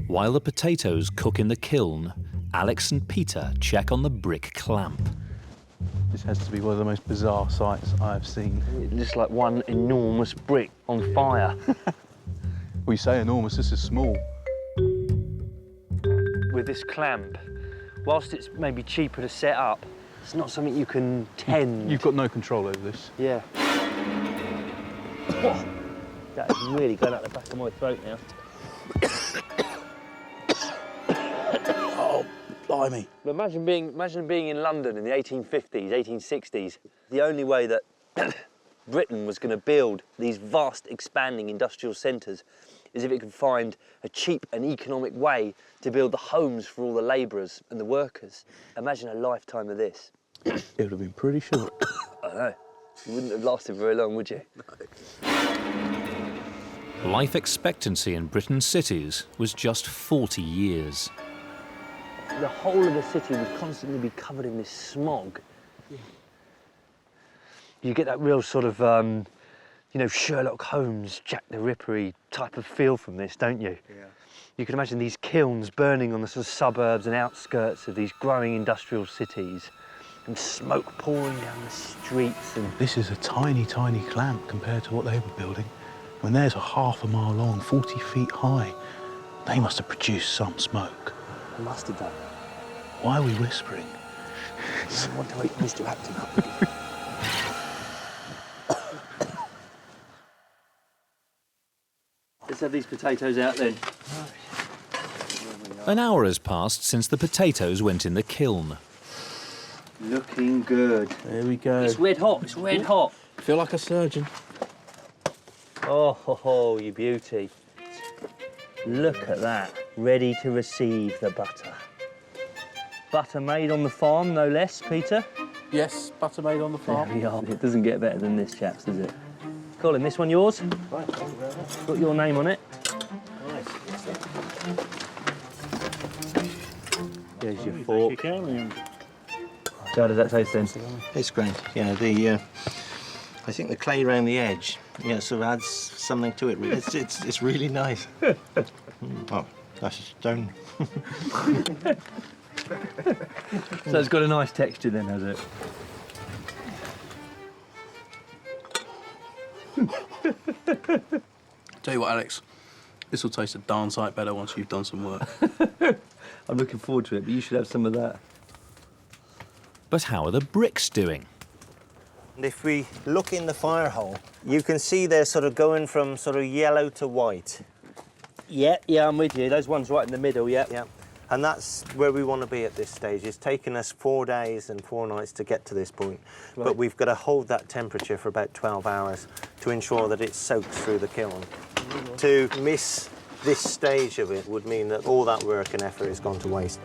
While the potatoes cook in the kiln, Alex and Peter check on the brick clamp. This has to be one of the most bizarre sights I've seen. It looks like one enormous brick on fire. We say enormous, this is small. With this clamp, whilst it's maybe cheaper to set up, it's not something you can tend. You've got no control over this. Yeah. Oh, that is really going out the back of my throat now. Oh, blimey. But imagine being in London in the 1850s, 1860s. The only way that Britain was going to build these vast, expanding industrial centres is if it could find a cheap and economic way to build the homes for all the labourers and the workers. Imagine a lifetime of this. It would have been pretty short. I know. You wouldn't have lasted very long, would you? No. Life expectancy in Britain's cities was just 40 years. The whole of the city would constantly be covered in this smog. Yeah. You get that real sort of, you know, Sherlock Holmes, Jack the Ripper-y type of feel from this, don't you? Yeah. You can imagine these kilns burning on the sort of suburbs and outskirts of these growing industrial cities, and smoke pouring down the streets. And this is a tiny, tiny clamp compared to what they were building. When theirs are half a mile long, 40 feet high, they must have produced some smoke. They must have done. Why are we whispering? I want to wake Mr. Acton up again. Let's have these potatoes out then. An hour has passed since the potatoes went in the kiln. Looking good. There we go. It's red hot, it's red hot. I feel like a surgeon. Oh, ho, ho, you beauty. Look at that, ready to receive the butter. Butter made on the farm, no less, Peter? Yes, butter made on the farm. There we are. It doesn't get better than this, chaps, does it? Colin, this one yours? Right, thank you very much. Got your name on it. Nice. There's your fork. Thank you, So how does that taste then? It's great. Yeah, I think the clay around the edge, sort of adds something to it. It's really nice. Oh, that's a stone. So it's got a nice texture then, has it? Tell you what, Alex, this will taste a darn sight better once you've done some work. I'm looking forward to it, but you should have some of that. But how are the bricks doing? And if we look in the fire hole, you can see they're sort of going from sort of yellow to white. Yeah, I'm with you. Those ones right in the middle, yeah. Yeah. And that's where we want to be at this stage. It's taken us 4 days and 4 nights to get to this point. Right. But we've got to hold that temperature for about 12 hours to ensure that it soaks through the kiln. To miss this stage of it would mean that all that work and effort has gone to waste.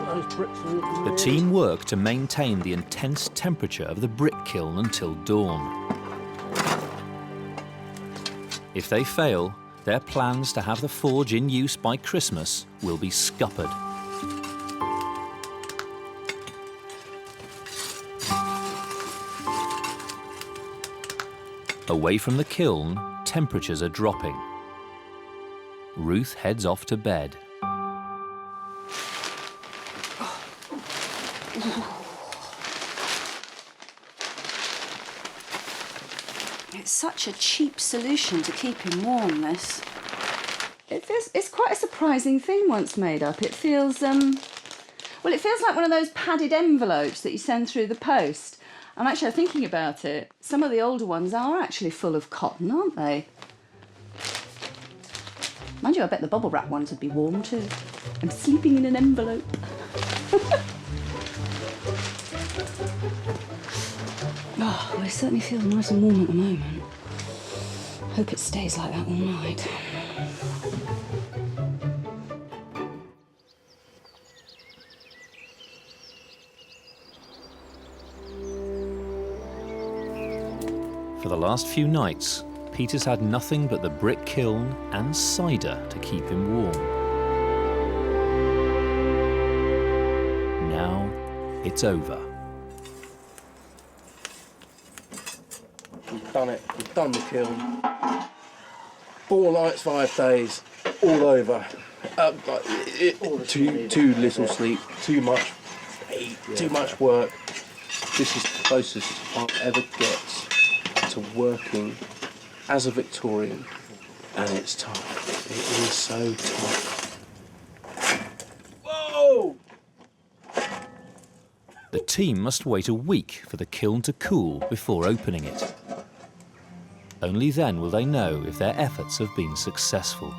The team work to maintain the intense temperature of the brick kiln until dawn. If they fail, their plans to have the forge in use by Christmas will be scuppered. Away from the kiln, temperatures are dropping. Ruth heads off to bed. It's such a cheap solution to keep him warm, this. It's quite a surprising thing once made up. It feels, well, it feels like one of those padded envelopes that you send through the post. I'm actually thinking about it. Some of the older ones are actually full of cotton, aren't they? Mind you, I bet the bubble wrap ones would be warm too. I'm sleeping in an envelope. Oh, well, it certainly feels nice and warm at the moment. Hope it stays like that all night. For the last few nights, Peter's had nothing but the brick kiln and cider to keep him warm. Now it's over. We've done it. We've done the kiln. 4 nights, 5 days, all over. Too little sleep, too much heat, too much work. This is the closest I'll ever get to working as a Victorian, and it's tough. It is so tough. Whoa! The team must wait a week for the kiln to cool before opening it. Only then will they know if their efforts have been successful.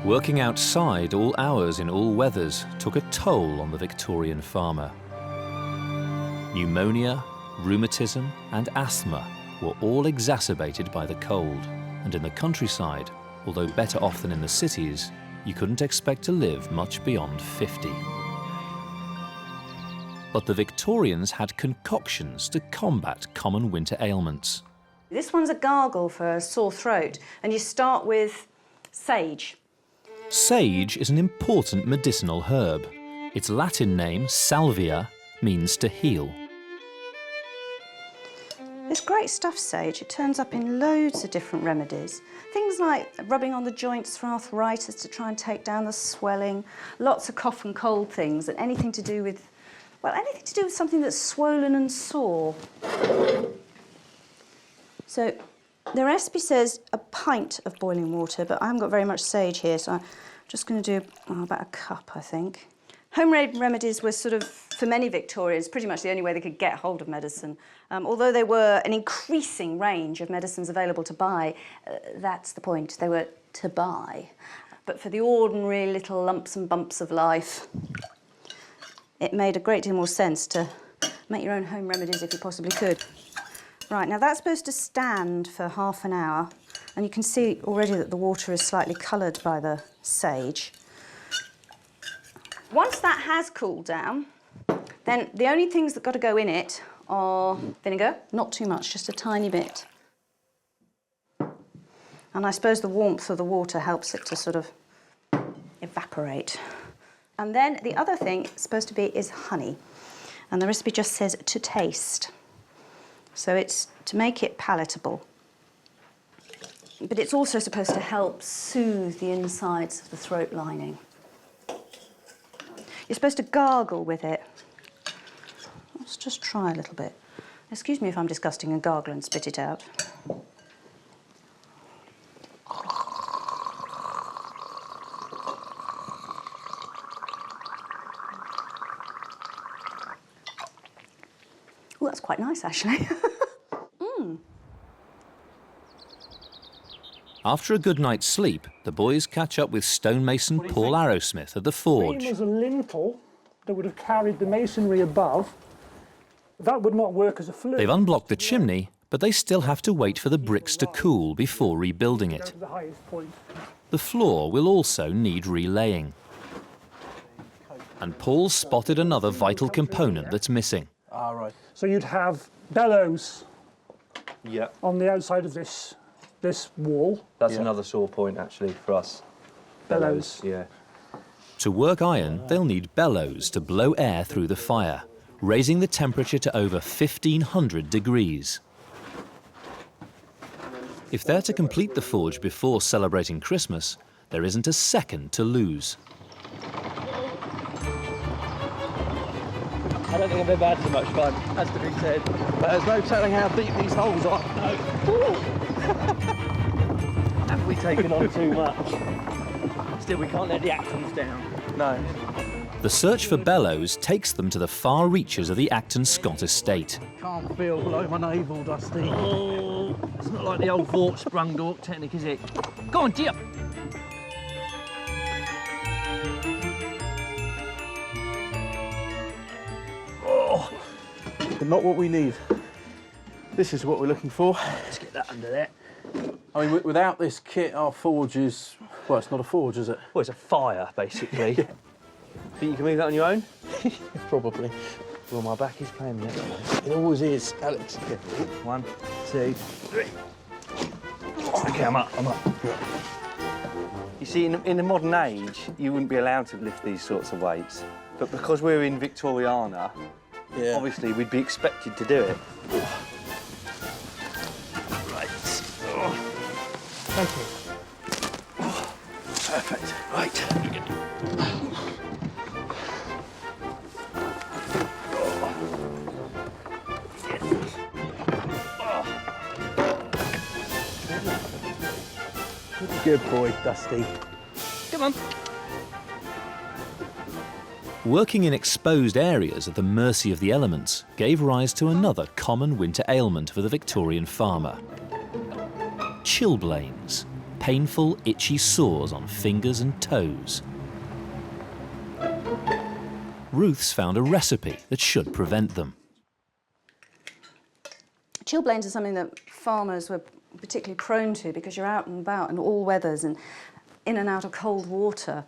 Working outside all hours in all weathers took a toll on the Victorian farmer. Pneumonia, rheumatism and asthma were all exacerbated by the cold, and in the countryside, although better off than in the cities, you couldn't expect to live much beyond 50. But the Victorians had concoctions to combat common winter ailments. This one's a gargle for a sore throat, and you start with sage. Sage is an important medicinal herb. Its Latin name, salvia, means to heal. It's great stuff, sage. It turns up in loads of different remedies. Things like rubbing on the joints for arthritis to try and take down the swelling, lots of cough and cold things, and anything to do with, well, anything to do with something that's swollen and sore. So the recipe says a pint of boiling water, but I haven't got very much sage here, so I'm just going to do about a cup, I think. Home-made remedies were sort of, for many Victorians, pretty much the only way they could get hold of medicine. Although there were an increasing range of medicines available to buy, that's the point, they were to buy. But for the ordinary little lumps and bumps of life, it made a great deal more sense to make your own home remedies if you possibly could. Right, now that's supposed to stand for half an hour, and you can see already that the water is slightly coloured by the sage. Once that has cooled down, then the only things that got to go in it are vinegar, not too much, just a tiny bit. And I suppose the warmth of the water helps it to sort of evaporate. And then the other thing it's supposed to be is honey. And the recipe just says to taste. So it's to make it palatable. But it's also supposed to help soothe the insides of the throat lining. You're supposed to gargle with it. Let's just try a little bit. Excuse me if I'm disgusting and gargle and spit it out. That's quite nice, actually. After a good night's sleep, the boys catch up with stonemason Paul Arrowsmith at the forge. Beam was a lintel that would have carried the masonry above. That would not work as a flue. They've unblocked the chimney, but they still have to wait for the bricks to cool before rebuilding it. The highest point. The floor will also need relaying. And Paul's spotted another vital component that's missing. Ah, right. So you'd have bellows on the outside of this wall. That's another sore point, actually, for us. Bellows. Yeah. To work iron, they'll need bellows to blow air through the fire, raising the temperature to over 1,500 degrees. If they're to complete the forge before celebrating Christmas, there isn't a second to lose. I don't think I've ever had so much fun, has to be said. But there's no telling how deep these holes are. No. Have we taken on too much? Still, we can't let the Actons down. No. The search for bellows takes them to the far reaches of the Acton Scott estate. Can't feel below my navel, Dusty. Oh, it's not like the old Vort sprung dork technique, is it? Go on, dear. Oh, but not what we need. This is what we're looking for. Let's get that under there. I mean, without this kit, our forge is... Well, it's not a forge, is it? Well, it's a fire, basically. Think you can move that on your own? Probably. Well, my back is playing me. It always is, Alex. 1, 2, 3. OK, I'm up. You see, in the modern age, you wouldn't be allowed to lift these sorts of weights. But because we're in Victoriana, obviously we'd be expected to do it. Right. Thank you. Perfect. Right. Good boy, Dusty. Come on. Working in exposed areas at the mercy of the elements gave rise to another common winter ailment for the Victorian farmer. Chillblains, painful, itchy sores on fingers and toes. Ruth's found a recipe that should prevent them. Chillblains are something that farmers were particularly prone to because you're out and about in all weathers and in and out of cold water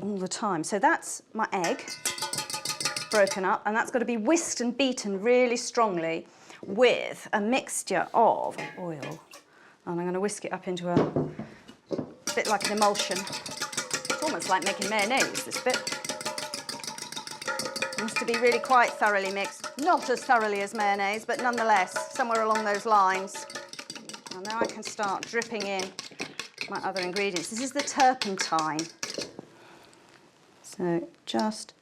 all the time. So that's my egg broken up, and that's got to be whisked and beaten really strongly with a mixture of oil. And I'm going to whisk it up into a bit like an emulsion. It's almost like making mayonnaise, this bit. It needs to be really quite thoroughly mixed. Not as thoroughly as mayonnaise, but nonetheless, somewhere along those lines. And now I can start dripping in my other ingredients. This is the turpentine. So just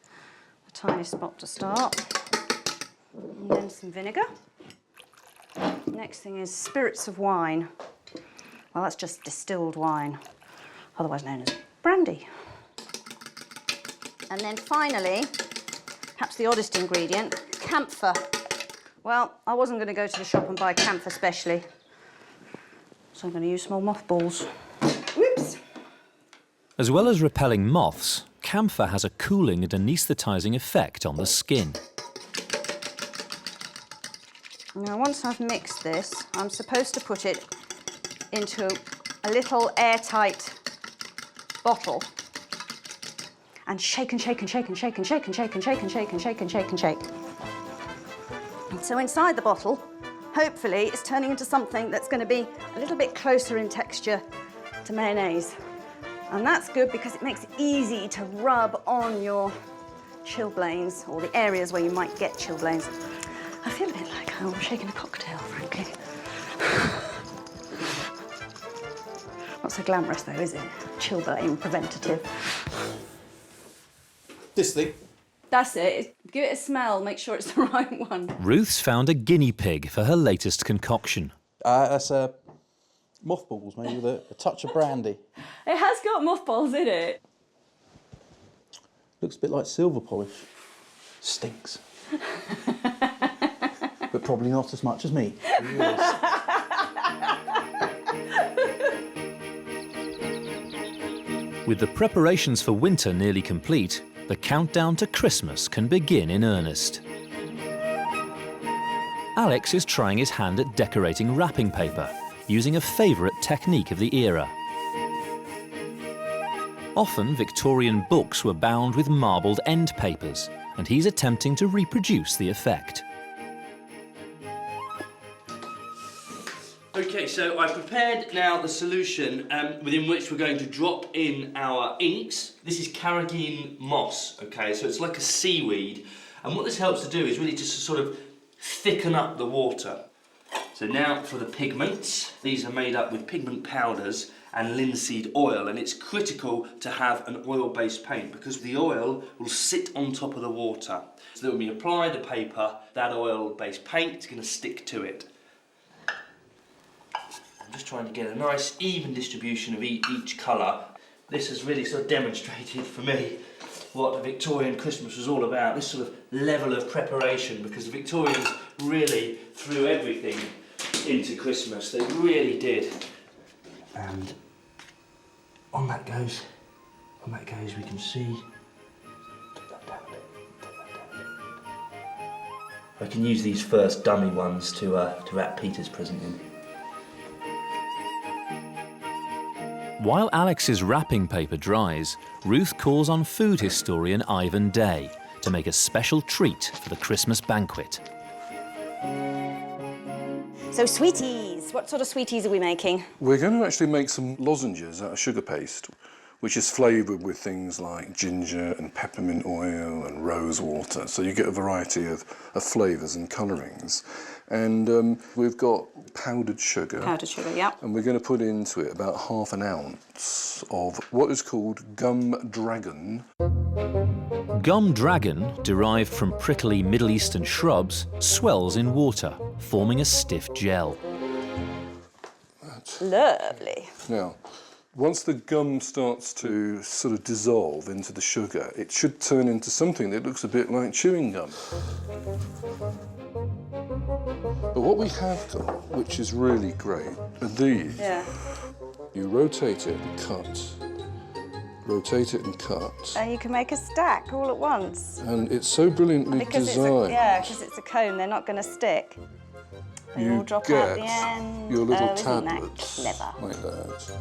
a tiny spot to start. And then some vinegar. Next thing is spirits of wine. Well, that's just distilled wine, otherwise known as brandy. And then finally, perhaps the oddest ingredient, camphor. Well, I wasn't going to go to the shop and buy camphor specially, so I'm going to use small mothballs. Whoops! As well as repelling moths, camphor has a cooling and anaesthetising effect on the skin. Now, once I've mixed this, I'm supposed to put it into a little airtight bottle and shake and shake and shake and shake and shake and shake and shake and shake and shake and shake and shake. So inside the bottle, hopefully, it's turning into something that's going to be a little bit closer in texture to mayonnaise. And that's good because it makes it easy to rub on your chillblains, or the areas where you might get chillblains. I feel a bit like I'm shaking a cocktail, frankly. Not so glamorous though, is it? Chillblain preventative. This thing? That's it. Give it a smell, make sure it's the right one. Ruth's found a guinea pig for her latest concoction. That's mothballs, maybe with a touch of brandy. It has got mothballs in it. Looks a bit like silver polish. Stinks. but probably not as much as me. With the preparations for winter nearly complete, the countdown to Christmas can begin in earnest. Alex is trying his hand at decorating wrapping paper, using a favourite technique of the era. Often Victorian books were bound with marbled end papers, and he's attempting to reproduce the effect. Okay, so I've prepared now the solution within which we're going to drop in our inks. This is carrageen moss, okay, so it's like a seaweed. And what this helps to do is really just to sort of thicken up the water. So now for the pigments. These are made up with pigment powders and linseed oil, and it's critical to have an oil-based paint because the oil will sit on top of the water. So that when we apply the paper, that oil-based paint is going to stick to it. I'm just trying to get a nice even distribution of each colour. This has really sort of demonstrated for me what the Victorian Christmas was all about, this sort of level of preparation, because the Victorians really threw everything into Christmas. They really did. And on that goes, we can see. I can use these first dummy ones to wrap Peter's present in. While Alex's wrapping paper dries, Ruth calls on food historian Ivan Day to make a special treat for the Christmas banquet. So sweeties, what sort of sweeties are we making? We're going to actually make some lozenges out of sugar paste, which is flavoured with things like ginger and peppermint oil and rose water. So you get a variety of flavours and colourings. And we've got powdered sugar. Powdered sugar, yeah. And we're going to put into it about ½ ounce of what is called gum dragon. Gum dragon, derived from prickly Middle Eastern shrubs, swells in water, forming a stiff gel. Lovely. Now, once the gum starts to sort of dissolve into the sugar, it should turn into something that looks a bit like chewing gum. But what we have got, which is really great, are these. Yeah. You rotate it and cut. Rotate it and cut. And you can make a stack all at once. And it's so brilliantly designed. Because it's a cone, they're not going to stick. They all drop out at the end. Your little isn't that tablets clever? like that.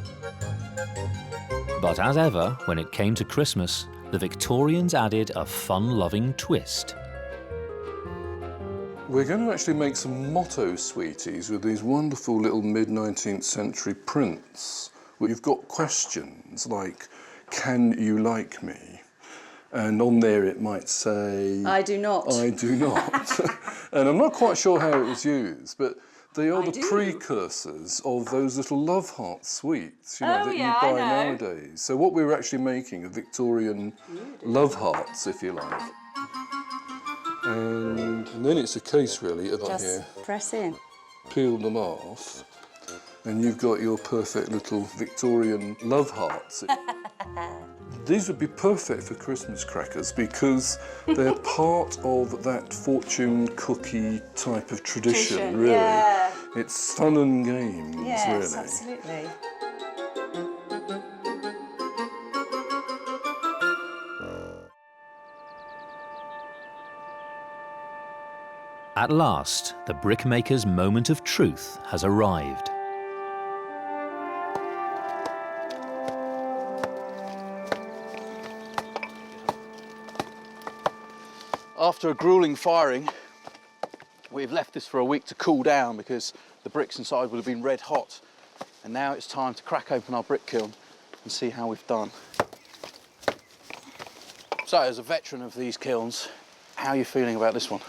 But as ever, when it came to Christmas, the Victorians added a fun-loving twist. We're going to actually make some motto sweeties with these wonderful little mid-19th century prints. Where you've got questions like, can you like me? And on there it might say... I do not. I do not. And I'm not quite sure how it was used, but they are the precursors of those little love heart sweets, you know, that you buy nowadays. So what we were actually making are Victorian love hearts, if you like. And then it's a case, really, of Just here. press in. Peel them off, and you've got your perfect little Victorian love hearts. These would be perfect for Christmas crackers because they're part of that fortune cookie type of tradition, really. Yeah. It's fun and games, Yes, really. absolutely. At last, the brickmaker's moment of truth has arrived. After a gruelling firing, we've left this for a week to cool down because the bricks inside would have been red hot. And now it's time to crack open our brick kiln and see how we've done. So, as a veteran of these kilns, how are you feeling about this one?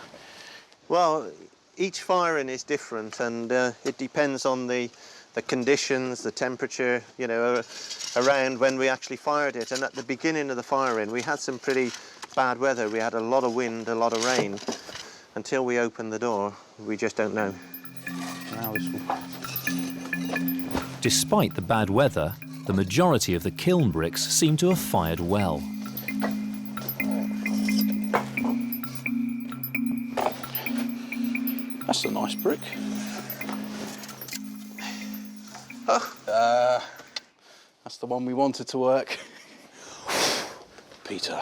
Well, each firing is different, and it depends on the conditions, the temperature, you know, around when we actually fired it. And at the beginning of the firing, we had some pretty bad weather. We had a lot of wind, a lot of rain. Until we opened the door, we just don't know. Despite the bad weather, the majority of the kiln bricks seem to have fired well. That's a nice brick. That's the one we wanted to work. Peter.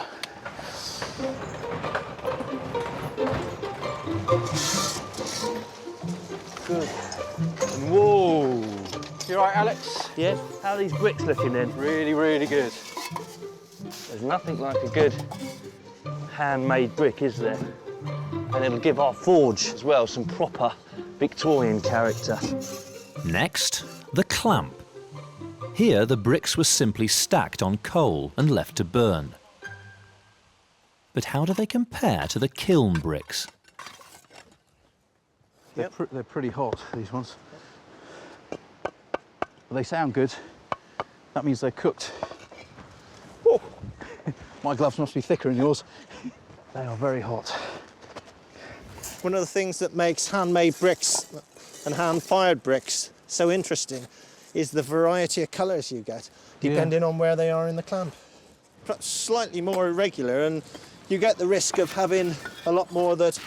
Good. Whoa! You all right, Alex? Yeah. How are these bricks looking then? Really, really good. There's nothing like a good handmade brick, is there? And it'll give our forge as well some proper Victorian character. Next, the clamp. Here, the bricks were simply stacked on coal and left to burn. But how do they compare to the kiln bricks? They're pretty hot, these ones. But they sound good. That means they're cooked. Oh. My gloves must be thicker than yours. They are very hot. One of the things that makes handmade bricks and hand-fired bricks so interesting is the variety of colours you get, depending on where they are in the clamp. Perhaps slightly more irregular, and you get the risk of having a lot more that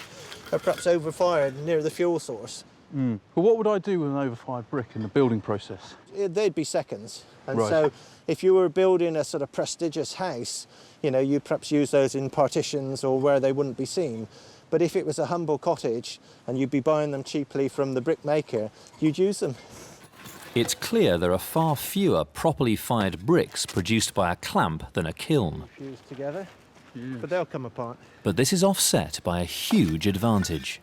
are perhaps overfired near the fuel source. But what would I do with an overfired brick in the building process? They'd be seconds. And Right. so if you were building a sort of prestigious house, you know, you'd perhaps use those in partitions or where they wouldn't be seen. But if it was a humble cottage and you'd be buying them cheaply from the brickmaker, you'd use them. It's clear there are far fewer properly fired bricks produced by a clamp than a kiln. Fused together, but they'll come apart. But this is offset by a huge advantage.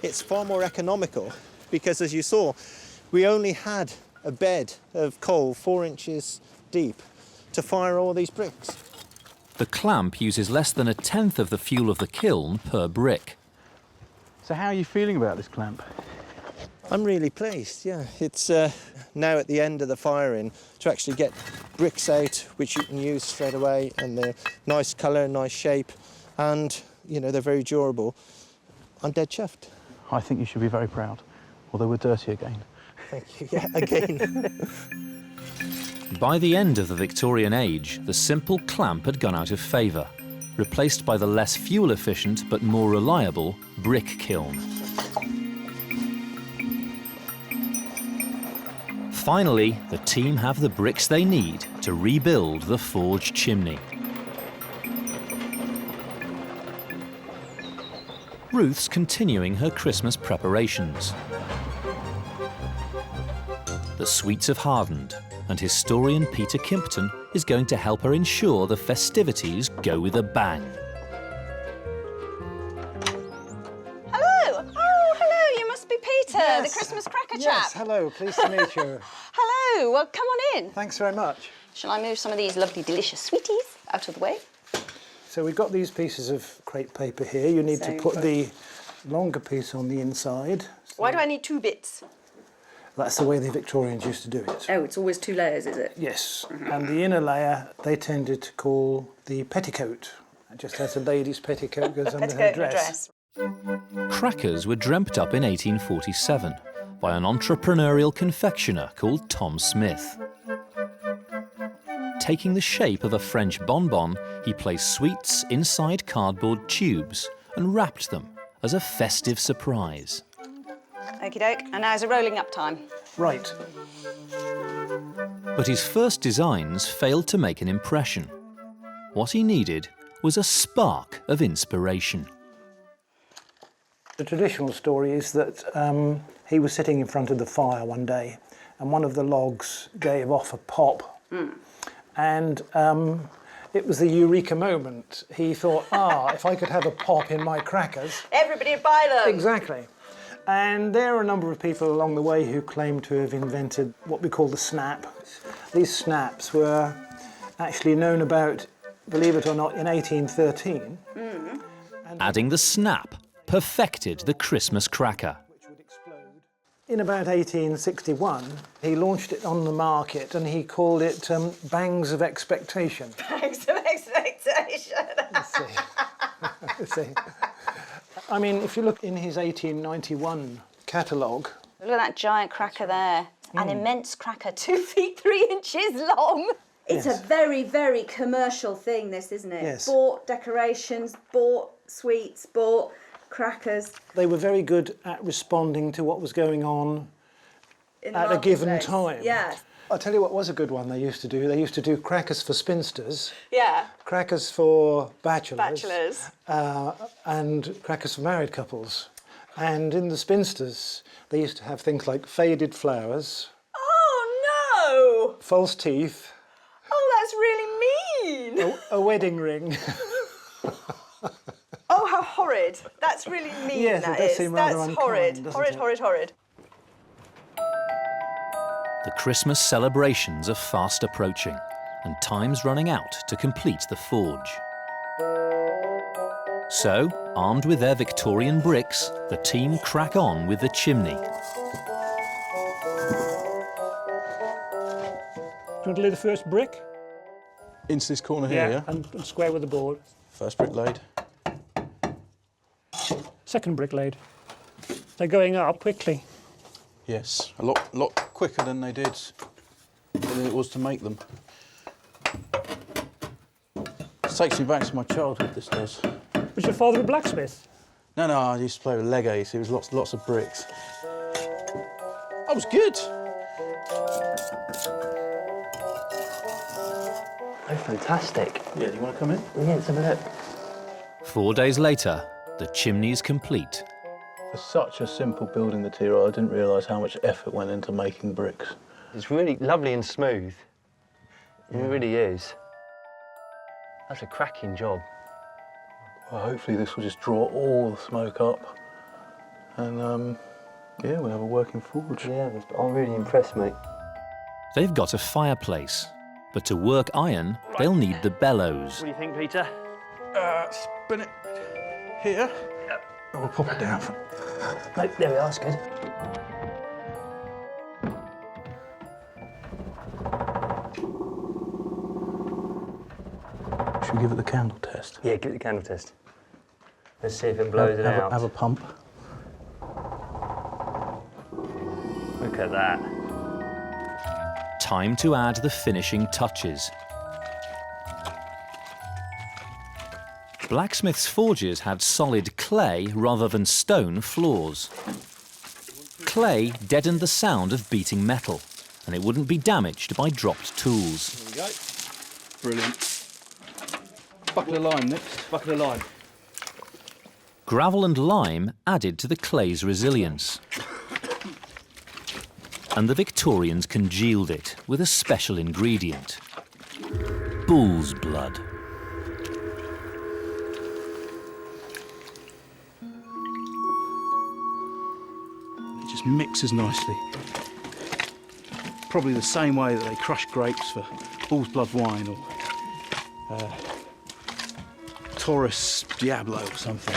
It's far more economical because, as you saw, we only had a bed of coal 4 inches deep to fire all these bricks. The clamp uses less than 1/10 of the fuel of the kiln per brick. So how are you feeling about this clamp? I'm really pleased, yeah. It's now at the end of the firing to actually get bricks out which you can use straight away, and they're nice colour, nice shape, and, you know, they're very durable. I'm dead chuffed. I think you should be very proud, although we're dirty again. Thank you, yeah, again. By the end of the Victorian age, the simple clamp had gone out of favour, replaced by the less fuel-efficient but more reliable brick kiln. Finally, the team have the bricks they need to rebuild the forge chimney. Ruth's continuing her Christmas preparations. The sweets have hardened, and historian Peter Kimpton is going to help her ensure the festivities go with a bang. Hello! Oh, hello, you must be Peter, the Christmas cracker chap. Yes, hello, pleased to meet you. Hello, well, come on in. Thanks very much. Shall I move some of these lovely, delicious sweeties out of the way? So we've got these pieces of crepe paper here. You need to put the longer piece on the inside. Why do I need 2 bits? That's the way the Victorians used to do it. Oh, it's always 2 layers, is it? Yes, and the inner layer they tended to call the petticoat. Just as a lady's petticoat goes under her dress. Crackers were dreamt up in 1847 by an entrepreneurial confectioner called Tom Smith. Taking the shape of a French bonbon, he placed sweets inside cardboard tubes and wrapped them as a festive surprise. Okie doke, and now is a rolling up time. Right. But his first designs failed to make an impression. What he needed was a spark of inspiration. The traditional story is that he was sitting in front of the fire one day and one of the logs gave off a pop. And it was the eureka moment. He thought, if I could have a pop in my crackers. Everybody would buy them. Exactly. And there are a number of people along the way who claim to have invented what we call the snap. These snaps were actually known about, believe it or not, in 1813. Adding the snap perfected the Christmas cracker. In about 1861, he launched it on the market and he called it Bangs of Expectation. Bangs of expectation. Let's see. I mean, if you look in his 1891 catalogue... Look at that giant cracker there. An immense cracker, 2 feet 3 inches long. It's a very, very commercial thing, this, isn't it? Yes. Bought decorations, bought sweets, bought crackers They were very good at responding to what was going on in the at a given marketplace. time. Yeah. I'll tell you what was a good one they used to do. They used to do crackers for spinsters, Yeah. crackers for bachelors, Bachelors. and crackers for married couples. And in the spinsters, they used to have things like faded flowers, Oh no! false teeth, Oh, that's really mean. a wedding ring. Oh, how horrid. That's really mean, Yes, it that does is. seem rather That's unkind, horrid. doesn't Horrid, it? horrid, horrid. The Christmas celebrations are fast approaching, and time's running out to complete the forge. So, armed with their Victorian bricks, the team crack on with the chimney. Do you want to lay the first brick? Into this corner here, yeah? And square with the board. First brick laid. Second brick laid. They're going up quickly. Yes, a lot quicker than they did, than it was to make them. This takes me back to my childhood, this does. Was your father a blacksmith? No, I used to play with Lego, you see, it was lots of bricks. That was good. Oh, fantastic. Yeah, do you want to come in? Yeah, let's have a look. 4 days later, the chimney's complete. For such a simple building material, I didn't realise how much effort went into making bricks. It's really lovely and smooth. It really is. That's a cracking job. Well, hopefully this will just draw all the smoke up and, yeah, we'll have a working forge. Yeah, I'm really impressed, mate. They've got a fireplace, but to work iron, they'll need the bellows. What do you think, Peter? Spin it here. We'll pop it down. Nope, there we are, that's good. Should we give it the candle test? Yeah, give it the candle test. Let's see if it blows it out. Have a pump. Look at that. Time to add the finishing touches. Blacksmith's forges had solid clay rather than stone floors. Clay deadened the sound of beating metal, and it wouldn't be damaged by dropped tools. There we go. Brilliant. Bucket of lime next. Bucket of lime. Gravel and lime added to the clay's resilience. And the Victorians congealed it with a special ingredient: bull's blood. It just mixes nicely. Probably the same way that they crush grapes for bull's blood wine or Taurus Diablo or something.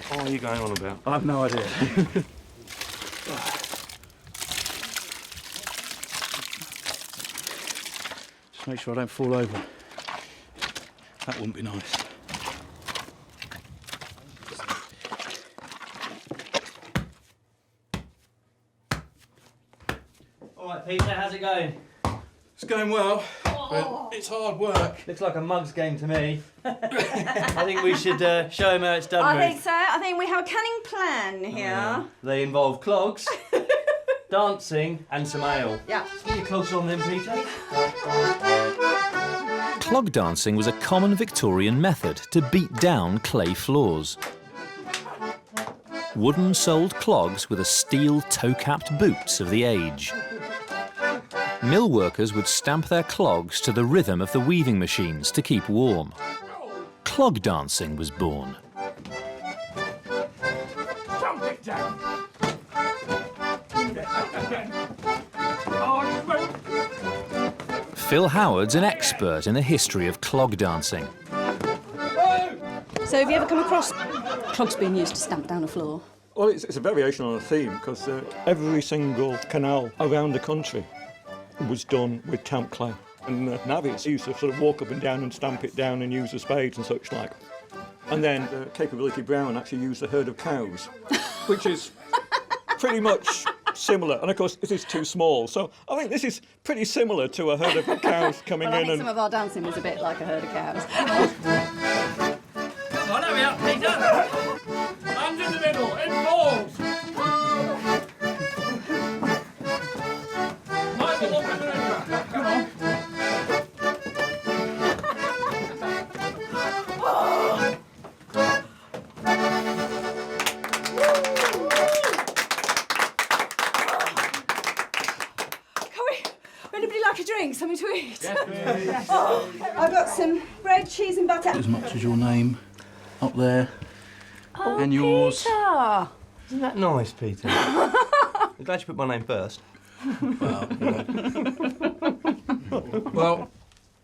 What are you going on about? I have no idea. Just make sure I don't fall over. That wouldn't be nice. All right, Peter, how's it going? It's going well, but it's hard work. Looks like a mug's game to me. I think we should show him how it's done. I think so. I think we have a cunning plan here. They involve clogs, dancing, and some ale. Yeah. Let's get your clogs on then, Peter. Clog dancing was a common Victorian method to beat down clay floors. Wooden-soled clogs with a steel toe-capped boots of the age. Mill workers would stamp their clogs to the rhythm of the weaving machines to keep warm. Clog dancing was born. Phil Howard's an expert in the history of clog dancing. So have you ever come across clogs being used to stamp down a floor? Well, it's a variation on a theme because every single canal around the country was done with tamp clay. And navvies used to sort of walk up and down and stamp it down and use the spades and such like. And then Capability Brown actually used a herd of cows, which is pretty much similar. And of course, it is too small. So I think this is pretty similar to a herd of cows coming Well, I in. think some of our dancing was a bit like a herd of cows. Come on, hurry up, Peter. Anybody like a drink? Something to eat? Yes, oh, I've got some bread, cheese and butter. As much as your name up there. Oh, and yours. Peter. Isn't that nice, Peter? I'm glad you put my name first. Well,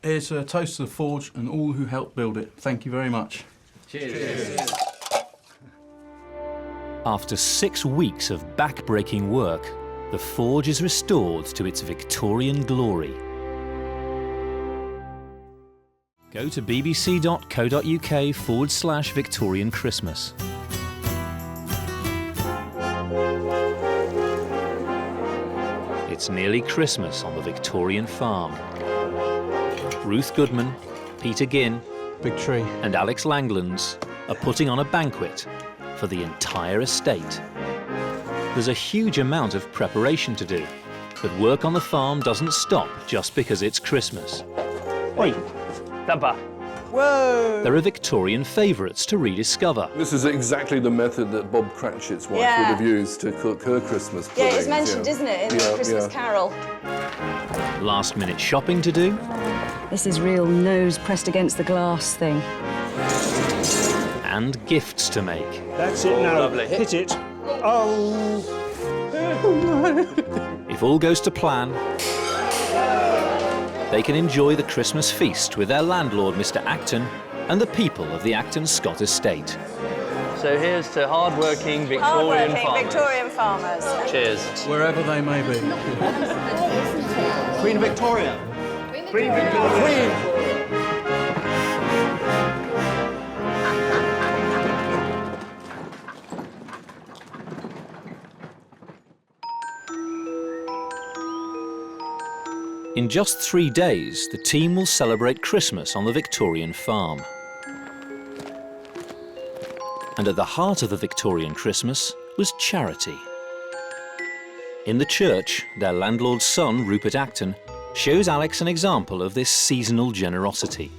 here's a toast to the forge and all who helped build it. Thank you very much. Cheers. After 6 weeks of backbreaking work, the forge is restored to its Victorian glory. Go to bbc.co.uk/Victorian Christmas. It's nearly Christmas on the Victorian farm. Ruth Goodman, Peter Ginn, Big Tree, and Alex Langlands are putting on a banquet for the entire estate. There's a huge amount of preparation to do, but work on the farm doesn't stop just because it's Christmas. Oi, Dumper. Whoa! There are Victorian favourites to rediscover. This is exactly the method that Bob Cratchit's wife would have used to cook her Christmas puddings. Yeah, it's mentioned, isn't it, in the Christmas Carol? Last-minute shopping to do. This is real nose pressed against the glass thing. And gifts to make. That's it now. Lovely. Hit it. Oh. If all goes to plan, they can enjoy the Christmas feast with their landlord, Mr. Acton, and the people of the Acton Scott estate. So here's to hard-working Victorian farmers. Victorian farmers. Cheers. Wherever they may be. Queen Victoria. Queen Victoria. In just 3 days, the team will celebrate Christmas on the Victorian farm. And at the heart of the Victorian Christmas was charity. In the church, their landlord's son, Rupert Acton, shows Alex an example of this seasonal generosity.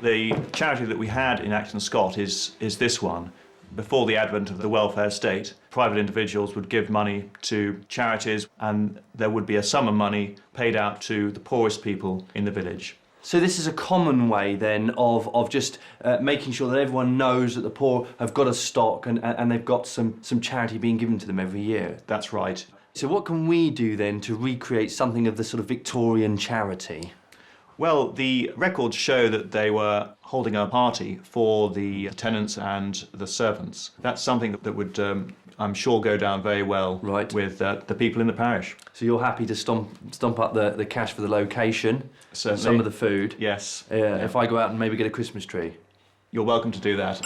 The charity that we had in Acton Scott is this one. Before the advent of the welfare state, private individuals would give money to charities and there would be a sum of money paid out to the poorest people in the village. So this is a common way then of just making sure that everyone knows that the poor have got a stock and they've got some charity being given to them every year. That's right. So what can we do then to recreate something of the sort of Victorian charity? Well, the records show that they were holding a party for the tenants and the servants. That's something that would, I'm sure, go down very well with the people in the parish. So you're happy to stomp up the cash for the location, certainly, some of the food? Yes. Yeah. If I go out and maybe get a Christmas tree? You're welcome to do that.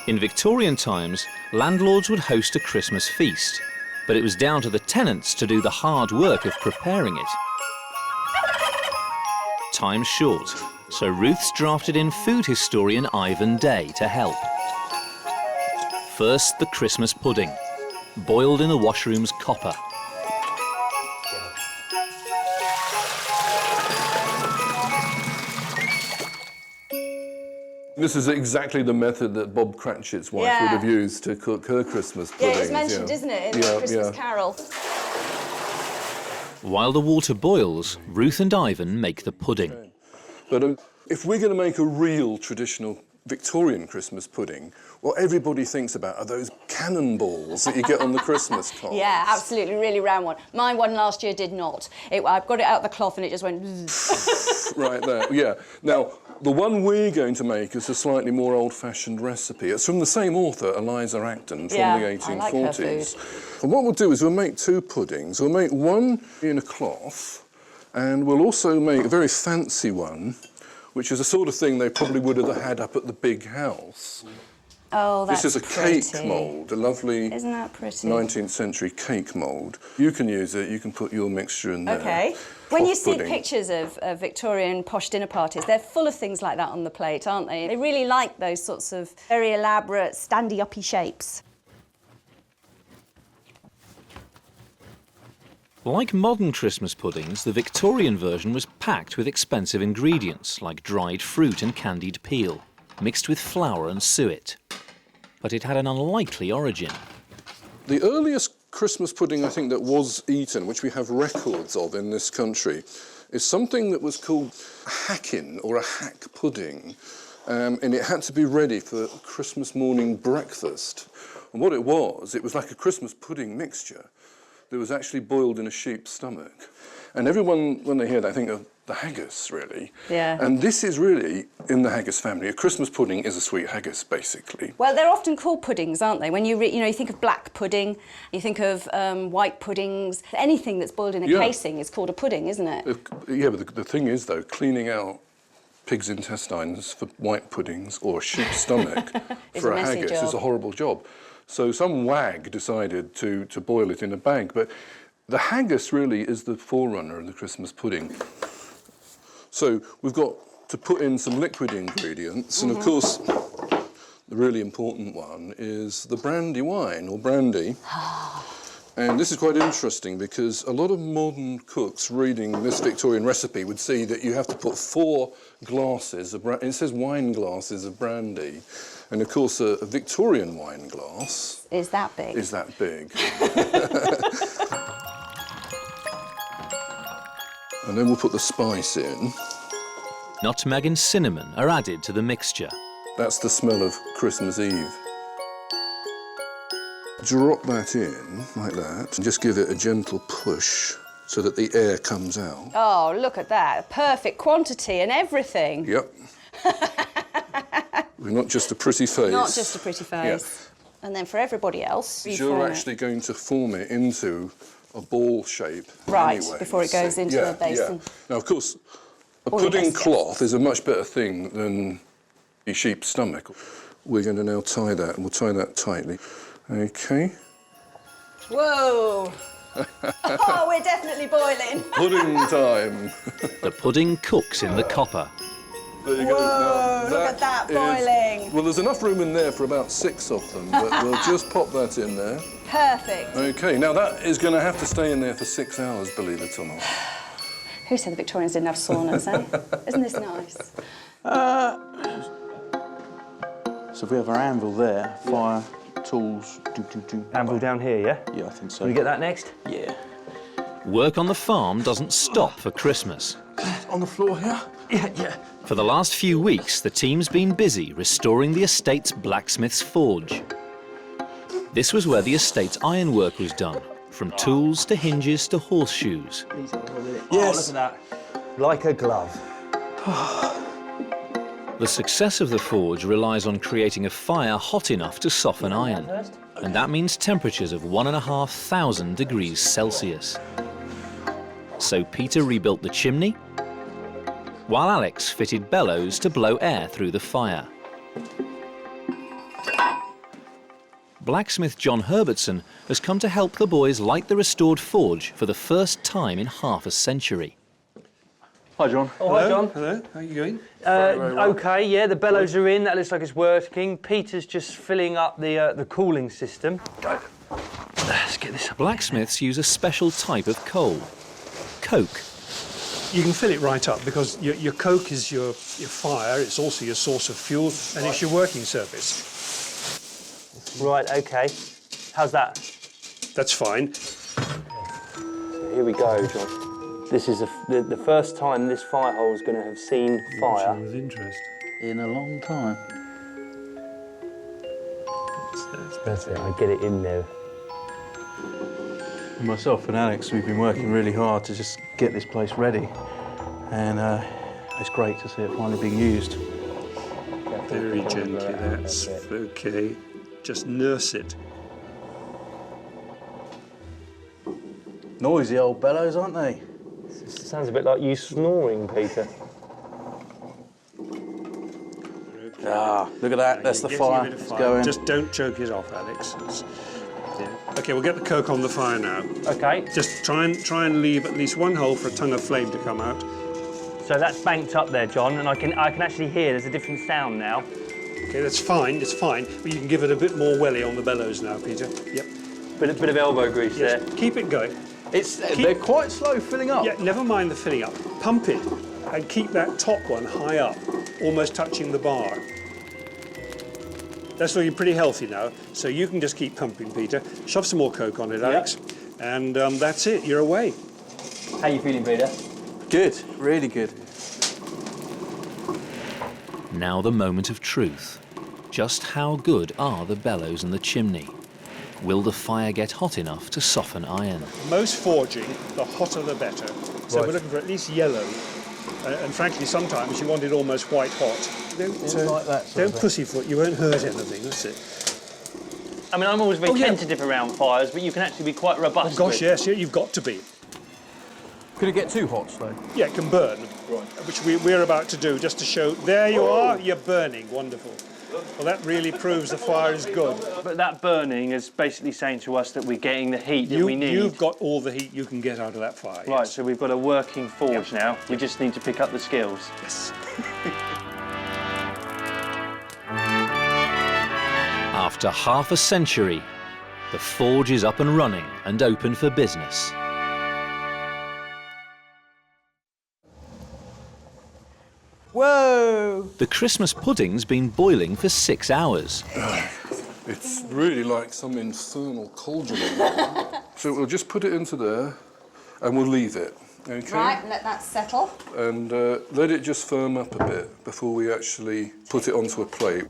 In Victorian times, landlords would host a Christmas feast, but it was down to the tenants to do the hard work of preparing it. Time's short, so Ruth's drafted in food historian Ivan Day to help. First, the Christmas pudding, boiled in the washroom's copper. This is exactly the method that Bob Cratchit's wife would have used to cook her Christmas puddings. Yeah, it's mentioned, isn't it, in the Christmas Carol? While the water boils, Ruth and Ivan make the pudding. Okay. But if we're going to make a real traditional Victorian Christmas pudding, what everybody thinks about are those cannonballs that you get on the Christmas card. Yeah, absolutely, really round one. Mine one last year did not. I've got it out of the cloth and it just went... Right there, yeah. Now, the one we're going to make is a slightly more old-fashioned recipe. It's from the same author, Eliza Acton, from the 1840s. I like her food. And what we'll do is we'll make 2 puddings. We'll make one in a cloth, and we'll also make a very fancy one, which is the sort of thing they probably would have had up at the big house. Oh, that's This is a pretty. cake mould, a lovely Isn't that pretty? 19th century cake mould. You can use it, you can put your mixture in there. OK. When you see pudding. pictures of Victorian posh dinner parties, they're full of things like that on the plate, aren't they? They really like those sorts of very elaborate, standy-uppy shapes. Like modern Christmas puddings, the Victorian version was packed with expensive ingredients like dried fruit and candied peel, mixed with flour and suet. But it had an unlikely origin. The earliest Christmas pudding, I think, that was eaten, which we have records of in this country, is something that was called a hackin or a hack pudding. And it had to be ready for Christmas morning breakfast. And what it was like a Christmas pudding mixture that was actually boiled in a sheep's stomach. And everyone, when they hear that, think of the haggis, really. Yeah. And this is really, in the haggis family, a Christmas pudding is a sweet haggis, basically. Well, they're often called puddings, aren't they? When you think of black pudding, you think of white puddings. Anything that's boiled in a casing is called a pudding, isn't it? Yeah, but the thing is, though, cleaning out pig's intestines for white puddings or a sheep's stomach for a haggis is a horrible job. So some wag decided to boil it in a bag, but the haggis really is the forerunner of the Christmas pudding. So we've got to put in some liquid ingredients, and of course, the really important one is the brandy wine, or brandy. And this is quite interesting because a lot of modern cooks reading this Victorian recipe would see that you have to put 4 glasses of brandy. It says wine glasses of brandy. And of course, a Victorian wine glass is that big. Is that big. And then we'll put the spice in. Nutmeg and cinnamon are added to the mixture. That's the smell of Christmas Eve. Drop that in, like that, and just give it a gentle push so that the air comes out. Oh, look at that. Perfect quantity and everything. Yep. We're not just a pretty face. Not just a pretty face. Yeah. And then for everybody else... You're actually going to form it into a ball shape. Right, anyway, before it goes into the basin. Yeah. Now, of course, a pudding cloth is a much better thing than a sheep's stomach. We're going to now tie that, and we'll tie that tightly. OK. Whoa! Oh, we're definitely boiling. Pudding time. The pudding cooks in the copper. There you Whoa, go. Now, look at that boiling. Well, there's enough room in there for about 6 of them, but we'll just pop that in there. Perfect. OK, now that is going to have to stay in there for 6 hours, believe it or not. Who said the Victorians didn't have saunas, eh? Isn't this nice? So if we have our anvil there, fire, tools, Anvil down here, yeah? Yeah, I think so. Can we get that next? Yeah. Work on the farm doesn't stop for Christmas. On the floor here? Yeah. For the last few weeks, the team's been busy restoring the estate's blacksmith's forge. This was where the estate's ironwork was done, from tools to hinges to horseshoes. Yes. Oh, look at that. Like a glove. The success of the forge relies on creating a fire hot enough to soften iron, and that means temperatures of 1,500 degrees Celsius. So Peter rebuilt the chimney, while Alex fitted bellows to blow air through the fire. Blacksmith John Herbertson has come to help the boys light the restored forge for the first time in half a century. Hi, John. Oh, hi, John. Hello, how are you going? Very well. OK, yeah, the bellows are in. That looks like it's working. Peter's just filling up the cooling system. Let's get this up. Blacksmiths use a special type of coal, coke. You can fill it right up because your coke is your fire, it's also your source of fuel, and it's your working surface. Right, OK. How's that? That's fine. Here we go, John. This is the first time this fire hole is going to have seen fire. With interest. In a long time. That's it, I get it in there. Myself and Alex, we've been working really hard to just get this place ready. And it's great to see it finally being used. Very gently, that's OK. Just nurse it. Noisy old bellows, aren't they? Sounds a bit like you snoring, Peter. Ah, look at that. That's the fire. It's going. Just don't choke it off, Alex. OK, we'll get the coke on the fire now. OK. Just try and leave at least one hole for a tongue of flame to come out. So that's banked up there, John, and I can actually hear there's a different sound now. OK, that's fine, it's fine. But you can give it a bit more welly on the bellows now, Peter. Yep. Bit of elbow grease there. Keep it going. They're quite slow filling up. Yeah, never mind the filling up. Pump it and keep that top one high up, almost touching the bar. That's looking pretty healthy now. So you can just keep pumping, Peter. Shove some more Coke on it, Alex. And that's it, you're away. How you feeling, Peter? Good, really good. Now the moment of truth. Just how good are the bellows and the chimney? Will the fire get hot enough to soften iron? Most forging, the hotter the better. So we're looking for at least yellow. And frankly, sometimes you want it almost white hot. Don't pussyfoot, you won't hurt anything, that's it. I mean, I'm always very tentative around fires, but you can actually be quite robust. Oh gosh, yes, you've got to be. Could it get too hot, though? Yeah, it can burn, which we're about to do, just to show. There you are, you're burning, wonderful. Well, that really proves the fire is good. But that burning is basically saying to us that we're getting the heat that we need. You've got all the heat you can get out of that fire. Right, so we've got a working forge now. We just need to pick up the skills. Yes. After half a century, the forge is up and running and open for business. Whoa! The Christmas pudding's been boiling for 6 hours. It's really like some infernal cauldron in there. So we'll just put it into there and we'll leave it, okay? Right, let that settle. And let it just firm up a bit before we actually put it onto a plate.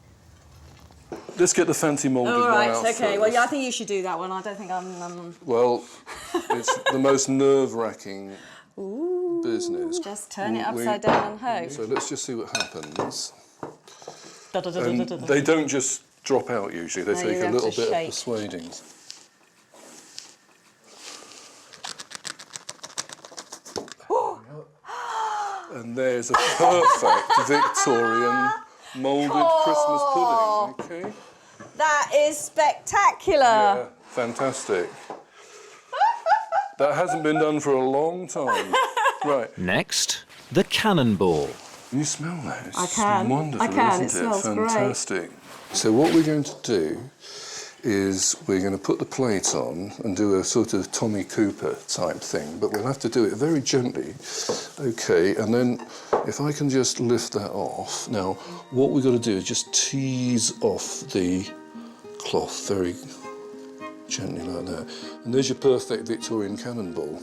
Let's get the fancy moulded one out All right, okay. first. Well, yeah, I think you should do that one. I don't think I'm... Well, it's the most nerve-wracking business. Just turn it upside down and hope. So let's just see what happens. Da, da, da, da, da, da. And they don't just drop out usually, they No, take you a have little to bit shake. of persuading. And there's a perfect Victorian moulded Christmas pudding, okay? That is spectacular. Yeah, fantastic. That hasn't been done for a long time. Right. Next, the cannonball. Can you smell that? It's I can. wonderful, I can. isn't It smells great. Fantastic. So what we're going to do is we're going to put the plate on and do a sort of Tommy Cooper type thing, but we'll have to do it very gently. Okay, and then if I can just lift that off. Now, what we've got to do is just tease off the cloth very gently like that. And there's your perfect Victorian cannonball,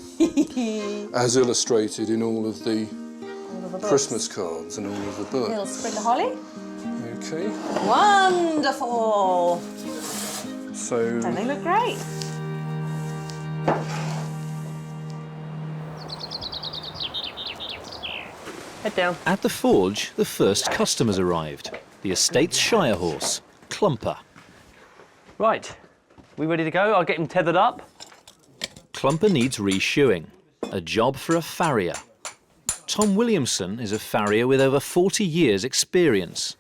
as illustrated in all of the Christmas cards and all of the books. Little sprig of holly. Okay. Wonderful. So. Don't they look great? Head down. At the forge, the first customers arrived. The estate's shire horse, Clumper. Right, we ready to go? I'll get him tethered up. Clumper needs reshoeing, a job for a farrier. Tom Williamson is a farrier with over 40 years' experience.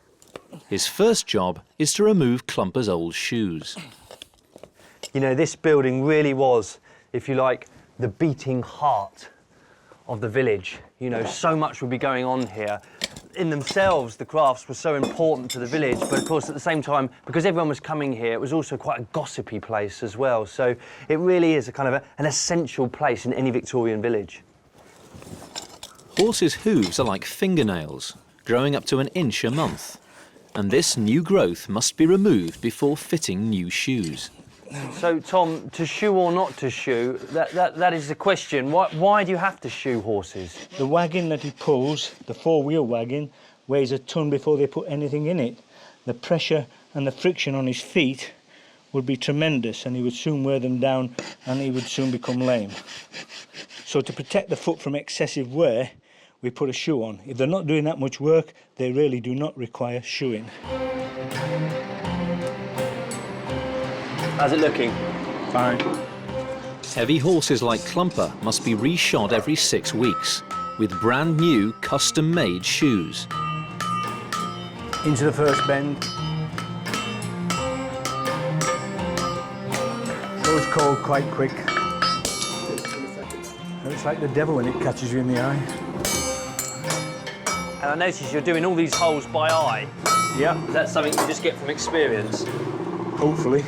His first job is to remove Clumper's old shoes. You know, this building really was, if you like, the beating heart of the village. You know, so much would be going on here. In themselves, the crafts were so important to the village, but of course, at the same time, because everyone was coming here, it was also quite a gossipy place as well. So it really is a kind of an essential place in any Victorian village. Horses' hooves are like fingernails, growing up to 1 inch a month. And this new growth must be removed before fitting new shoes. So, Tom, to shoe or not to shoe, that is the question. Why do you have to shoe horses? The wagon that he pulls, the four-wheel wagon, weighs a ton before they put anything in it. The pressure and the friction on his feet would be tremendous, and he would soon wear them down and he would soon become lame. So to protect the foot from excessive wear, we put a shoe on. If they're not doing that much work, they really do not require shoeing. How's it looking? Fine. Heavy horses like Clumper must be reshod every 6 weeks with brand new custom-made shoes. Into the first bend. Goes cold quite quick. It's like the devil when it catches you in the eye. And I notice you're doing all these holes by eye. Yeah. Is that something you just get from experience? Hopefully.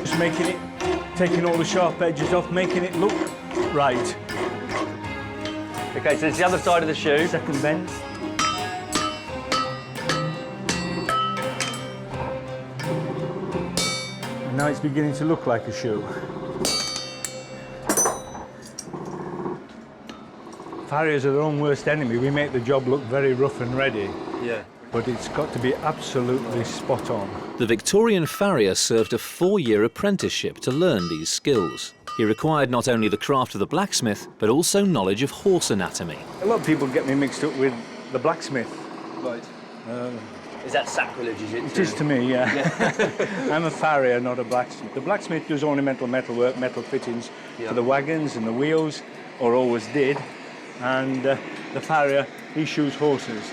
Just making it, taking all the sharp edges off, making it look right. Okay, so it's the other side of the shoe. Second bend. And now it's beginning to look like a shoe. Farriers are their own worst enemy. We make the job look very rough and ready. Yeah. But it's got to be absolutely spot on. The Victorian farrier served a 4-year apprenticeship to learn these skills. He required not only the craft of the blacksmith, but also knowledge of horse anatomy. A lot of people get me mixed up with the blacksmith. Right. Is that sacrilege, is it? It is to me, yeah. I'm a farrier, not a blacksmith. The blacksmith does ornamental metalwork, metal fittings for the wagons and the wheels, or always did. And the farrier, he shoes horses.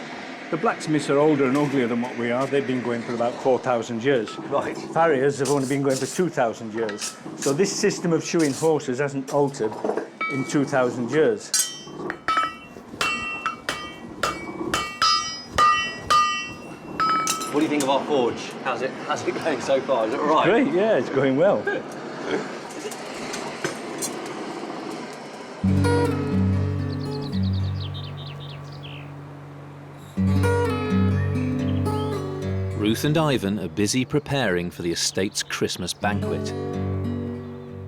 The blacksmiths are older and uglier than what we are. They've been going for about 4,000 years. Right. Farriers have only been going for 2,000 years. So this system of shoeing horses hasn't altered in 2,000 years. What do you think of our forge? How's it going so far? Is it all right? Great, yeah, it's going well. Ruth and Ivan are busy preparing for the estate's Christmas banquet.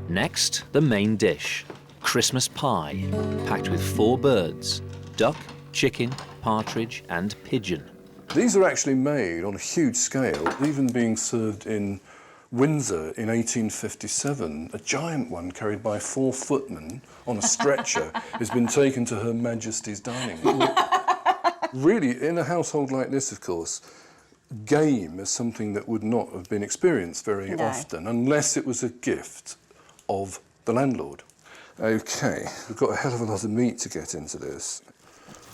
Next, the main dish, Christmas pie, packed with 4 birds, duck, chicken, partridge and pigeon. These are actually made on a huge scale, even being served in Windsor in 1857. A giant one carried by 4 footmen on a stretcher has been taken to Her Majesty's dining room. Really, in a household like this, of course, game is something that would not have been experienced very often, unless it was a gift of the landlord. OK, we've got a hell of a lot of meat to get into this.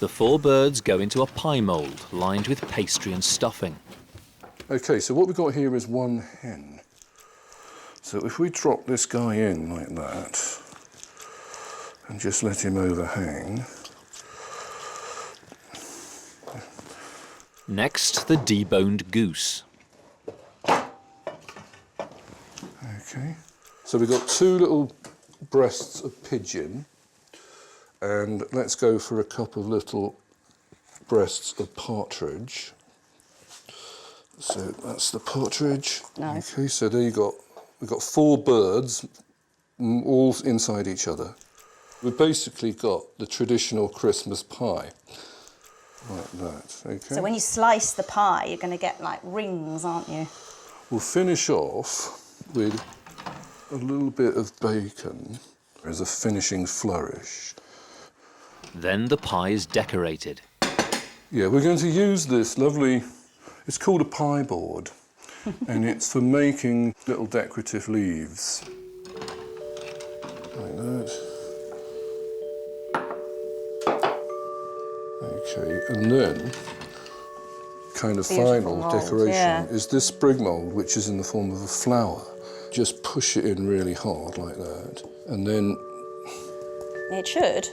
The 4 birds go into a pie mould lined with pastry and stuffing. OK, so what we've got here is 1 hen. So if we drop this guy in like that and just let him overhang. Next, the deboned goose. OK, so we've got 2 little breasts of pigeon, and let's go for a couple of little breasts of partridge. So that's the partridge. Nice. OK, so there we've got 4 birds, all inside each other. We've basically got the traditional Christmas pie, like that. OK. So when you slice the pie, you're going to get like rings, aren't you? We'll finish off with a little bit of bacon as a finishing flourish. Then the pie is decorated. Yeah, we're going to use this lovely, it's called a pie board, and it's for making little decorative leaves. Like that. OK, and then, kind of final mould, decoration is this sprig mould, which is in the form of a flower. Just push it in really hard like that, and then... It should,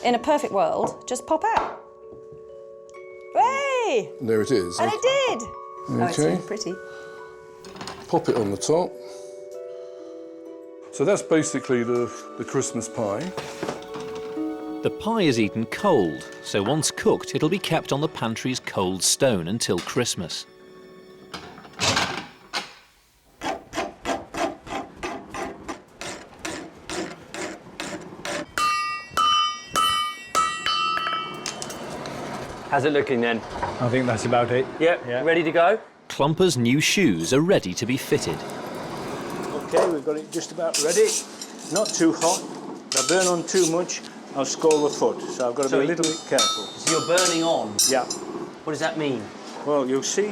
in a perfect world, just pop out. Hey! There it is. And it did! Okay. Oh, it's really pretty. Pop it on the top. So that's basically the Christmas pie. The pie is eaten cold, so once cooked, it'll be kept on the pantry's cold stone until Christmas. How's it looking then? I think that's about it. Yep, ready to go? Clumper's new shoes are ready to be fitted. OK, we've got it just about ready. Not too hot. If I burn on too much, I'll scald the foot, so I've got to be a little bit careful. So you're burning on? Yeah. What does that mean? Well, you'll see,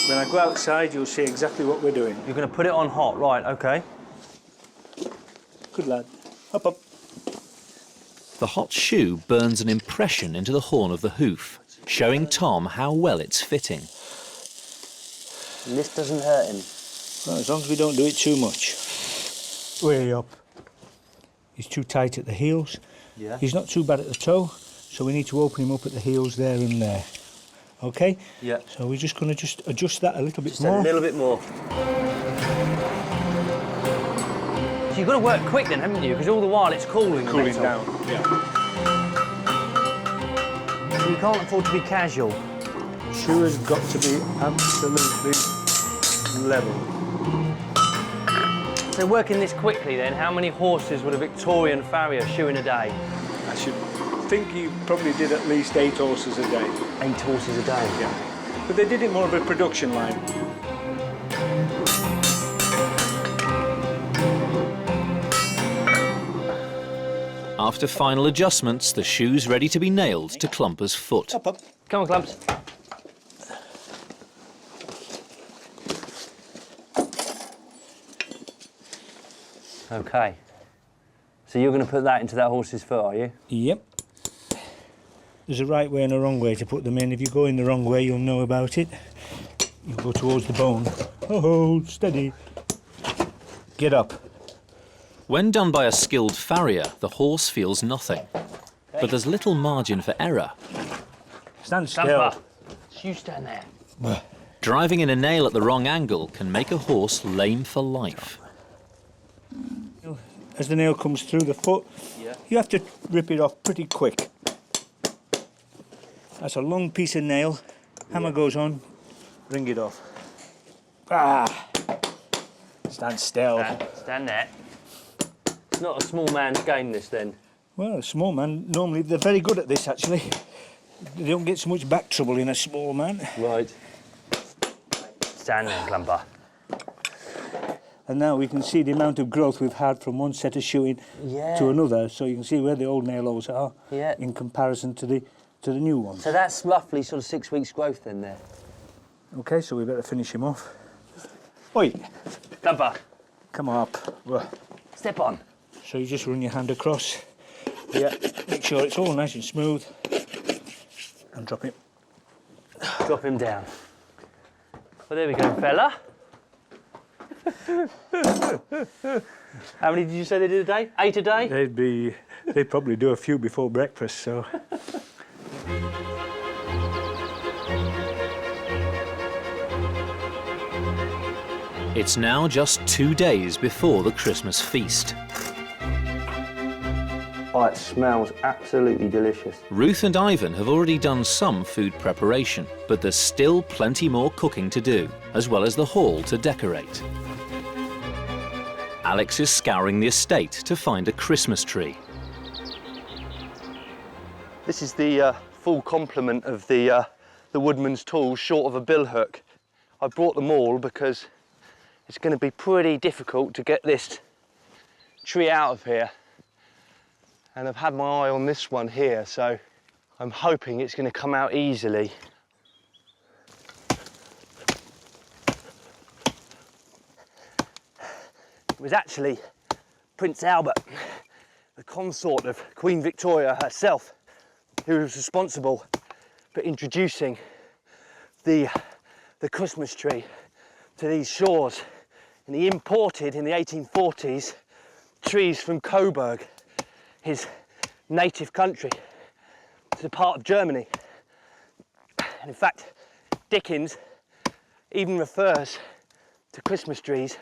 when I go outside, you'll see exactly what we're doing. You're going to put it on hot, right, OK. Good lad. Up, up. The hot shoe burns an impression into the horn of the hoof, showing Tom how well it's fitting. And this doesn't hurt him? Well, as long as we don't do it too much. Way up. He's too tight at the heels. Yeah. He's not too bad at the toe, so we need to open him up at the heels there and there. OK? Yeah. So we're just going to just adjust that a little bit Just more. a little bit more. So you've got to work quick then, haven't you? Because all the while it's cooling. Cooling down, yeah. you can't afford to be casual. Shoe has got to be absolutely level. So working this quickly then, how many horses would a Victorian farrier shoe in a day? I should think he probably did at least 8 horses a day. 8 horses a day? Yeah. But they did it more of a production line. After final adjustments, the shoe's ready to be nailed to Clumper's foot. Up, up. Come on, Clumps. OK. So you're going to put that into that horse's foot, are you? Yep. There's a right way and a wrong way to put them in. If you go in the wrong way, you'll know about it. You go towards the bone. Oh, steady. Get up. When done by a skilled farrier, the horse feels nothing. But there's little margin for error. Stand still. You stand there. Driving in a nail at the wrong angle can make a horse lame for life. As the nail comes through the foot, you have to rip it off pretty quick. That's a long piece of nail. Hammer goes on, wring it off. Ah! Stand still. Stand there. It's not a small man's game, this, then? Well, a small man, normally, they're very good at this, actually. They don't get so much back trouble in a small man. Right. Stand there, Clumper. And now we can see the amount of growth we've had from one set of shoeing to another, so you can see where the old nail holes are in comparison to the new ones. So that's roughly sort of 6 weeks' growth, then, there? OK, so we better finish him off. Oi! Clumper. Come up. Step on. So you just run your hand across. Yeah, make sure it's all nice and smooth. And drop him. Drop him down. Well, there we go, fella. How many did you say they did a day? 8 a day? They'd probably do a few before breakfast, so. It's now just 2 days before the Christmas feast. Oh, it smells absolutely delicious. Ruth and Ivan have already done some food preparation, but there's still plenty more cooking to do, as well as the hall to decorate. Alex is scouring the estate to find a Christmas tree. This is the full complement of the woodman's tools, short of a billhook. I brought them all because it's going to be pretty difficult to get this tree out of here. And I've had my eye on this one here, so I'm hoping it's going to come out easily. It was actually Prince Albert, the consort of Queen Victoria herself, who was responsible for introducing the Christmas tree to these shores. And he imported, in the 1840s, trees from Coburg, his native country, to the part of Germany. And in fact, Dickens even refers to Christmas trees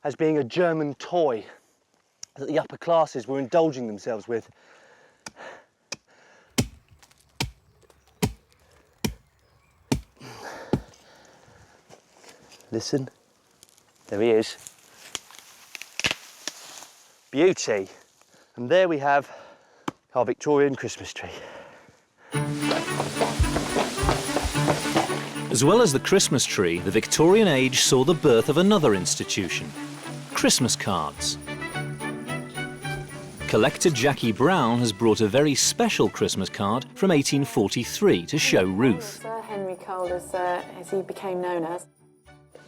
as being a German toy that the upper classes were indulging themselves with. Listen, there he is. Beauty. And there we have our Victorian Christmas tree. As well as the Christmas tree, the Victorian age saw the birth of another institution, Christmas cards. Collector Jackie Brown has brought a very special Christmas card from 1843 to show Ruth. Sir Henry Cole, as he became known as.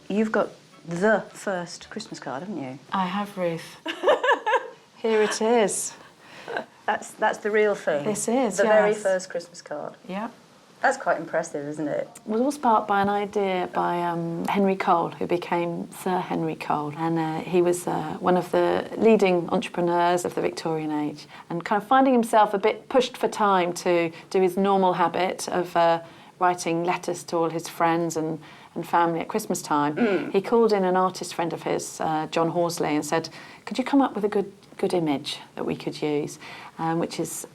You've got the first Christmas card, haven't you? I have, Ruth. Here it is. That's the real thing. This is, the very yes. first Christmas card. Yeah. That's quite impressive, isn't it? It was all sparked by an idea by Henry Cole, who became Sir Henry Cole, and he was one of the leading entrepreneurs of the Victorian age, and kind of finding himself a bit pushed for time to do his normal habit of writing letters to all his friends and and family at Christmas time, he called in an artist friend of his, John Horsley, and said, could you come up with a good image that we could use, which is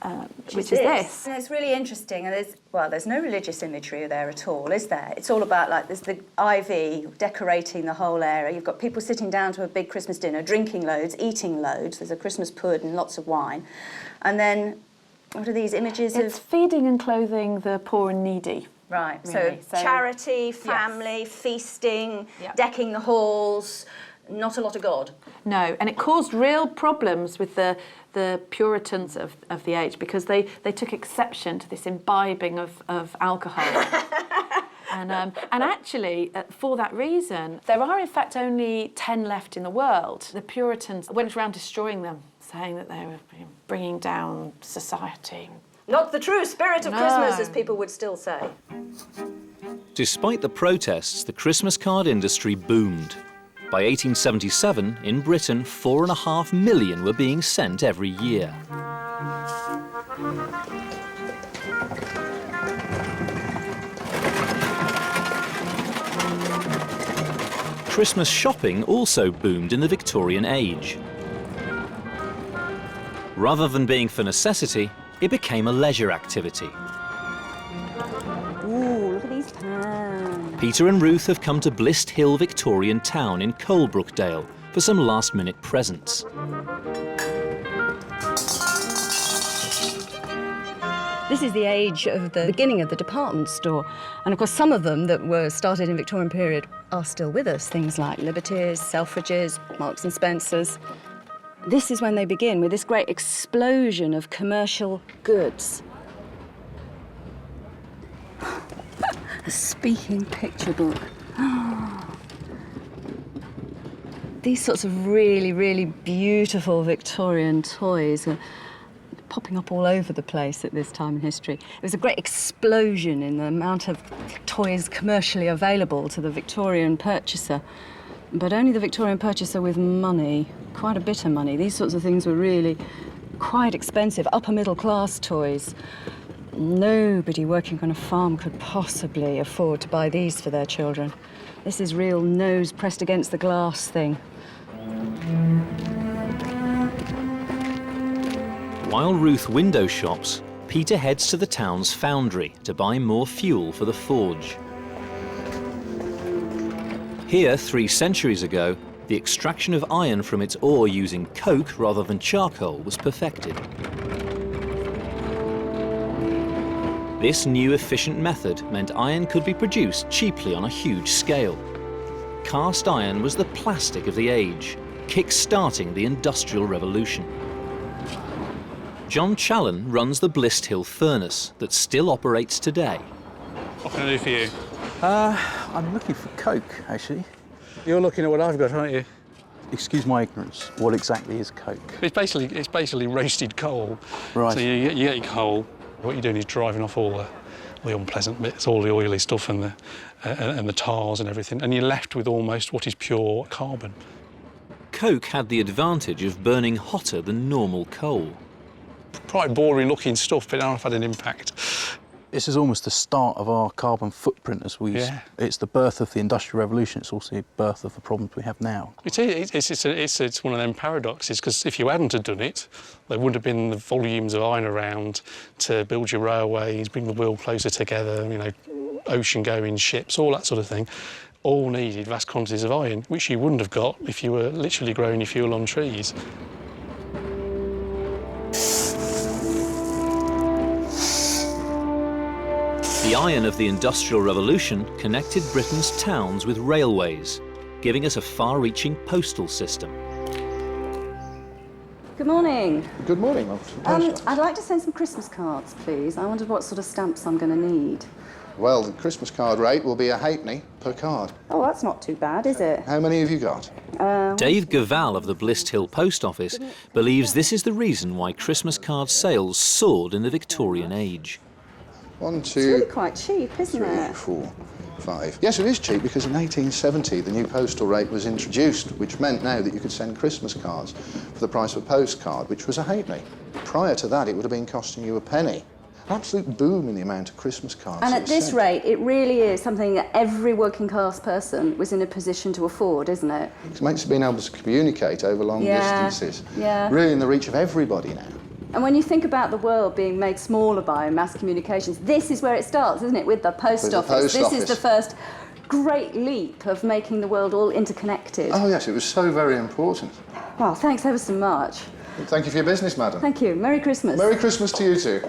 this. And it's really interesting, and there's no religious imagery there at all, is there? It's all about, like, there's the ivy decorating the whole area. You've got people sitting down to a big Christmas dinner, drinking loads, eating loads. There's a Christmas pud and lots of wine. And then, what are these images of... It's feeding and clothing the poor and needy. Right, Really. so charity, family, feasting, decking the halls, not a lot of God. No, and it caused real problems with the Puritans of the age, because they took exception to this imbibing of alcohol. And actually, for that reason, there are in fact only 10 left in the world. The Puritans went around destroying them, saying that they were bringing down society. Not the true spirit of Christmas, as people would still say. Despite the protests, the Christmas card industry boomed. By 1877, in Britain, 4.5 million were being sent every year. Christmas shopping also boomed in the Victorian age. Rather than being for necessity, it became a leisure activity. Ooh, look at these pans. Peter and Ruth have come to Blist Hill Victorian Town in Colebrookdale for some last-minute presents. This is the age of the beginning of the department store. And of course, some of them that were started in Victorian period are still with us. Things like Liberty's, Selfridges, Marks and Spencer's. This is when they begin, with this great explosion of commercial goods. A speaking picture book. These sorts of really, really beautiful Victorian toys are popping up all over the place at this time in history. There was a great explosion in the amount of toys commercially available to the Victorian purchaser. But only the Victorian purchaser with money, quite a bit of money. These sorts of things were really quite expensive, upper middle class toys. Nobody working on a farm could possibly afford to buy these for their children. This is real nose pressed against the glass thing. While Ruth window shops, Peter heads to the town's foundry to buy more fuel for the forge. Here, 3 centuries ago, the extraction of iron from its ore using coke rather than charcoal was perfected. This new efficient method meant iron could be produced cheaply on a huge scale. Cast iron was the plastic of the age, kick-starting the Industrial Revolution. John Challen runs the Blist Hill furnace that still operates today. What can I do for you? I'm looking for coke, actually. You're looking at what I've got, aren't you? Excuse my ignorance. What exactly is coke? It's basically roasted coal. Right. So you get your coal. What you're doing is driving off all the unpleasant bits, all the oily stuff and the tars and everything, and you're left with almost what is pure carbon. Coke had the advantage of burning hotter than normal coal. Quite boring-looking stuff, but now I've had an impact. This is almost the start of our carbon footprint as we... Yeah. It's the birth of the Industrial Revolution. It's also the birth of the problems we have now. It's one of them paradoxes, because if you hadn't have done it, there wouldn't have been the volumes of iron around to build your railways, bring the world closer together, you know, ocean-going ships, all that sort of thing. All needed vast quantities of iron, which you wouldn't have got if you were literally growing your fuel on trees. The iron of the Industrial Revolution connected Britain's towns with railways, giving us a far-reaching postal system. Good morning. Good morning, Mum. I'd like to send some Christmas cards, please. I wondered what sort of stamps I'm going to need. Well, the Christmas card rate will be a halfpenny per card. Oh, that's not too bad, is it? How many have you got? Dave Gaval of the Blist Hill Post Office believes this is the reason why Christmas card sales soared in the Victorian age. 1, 2, It's really quite cheap, isn't 3, it? 4, 5. Yes, it is cheap because in 1870 the new postal rate was introduced, which meant now that you could send Christmas cards for the price of a postcard, which was a halfpenny. Prior to that, it would have been costing you a penny. absolute boom in the amount of Christmas cards. And that at was this sent. rate, it really is something that every working class person was in a position to afford, isn't it? It makes being able to communicate over long distances really in the reach of everybody now. And when you think about the world being made smaller by mass communications, this is where it starts, isn't it, with the post office. This is the first great leap of making the world all interconnected. Oh yes, it was so very important. Well, thanks ever so much. Thank you for your business, madam. Thank you. Merry Christmas. Merry Christmas to you too.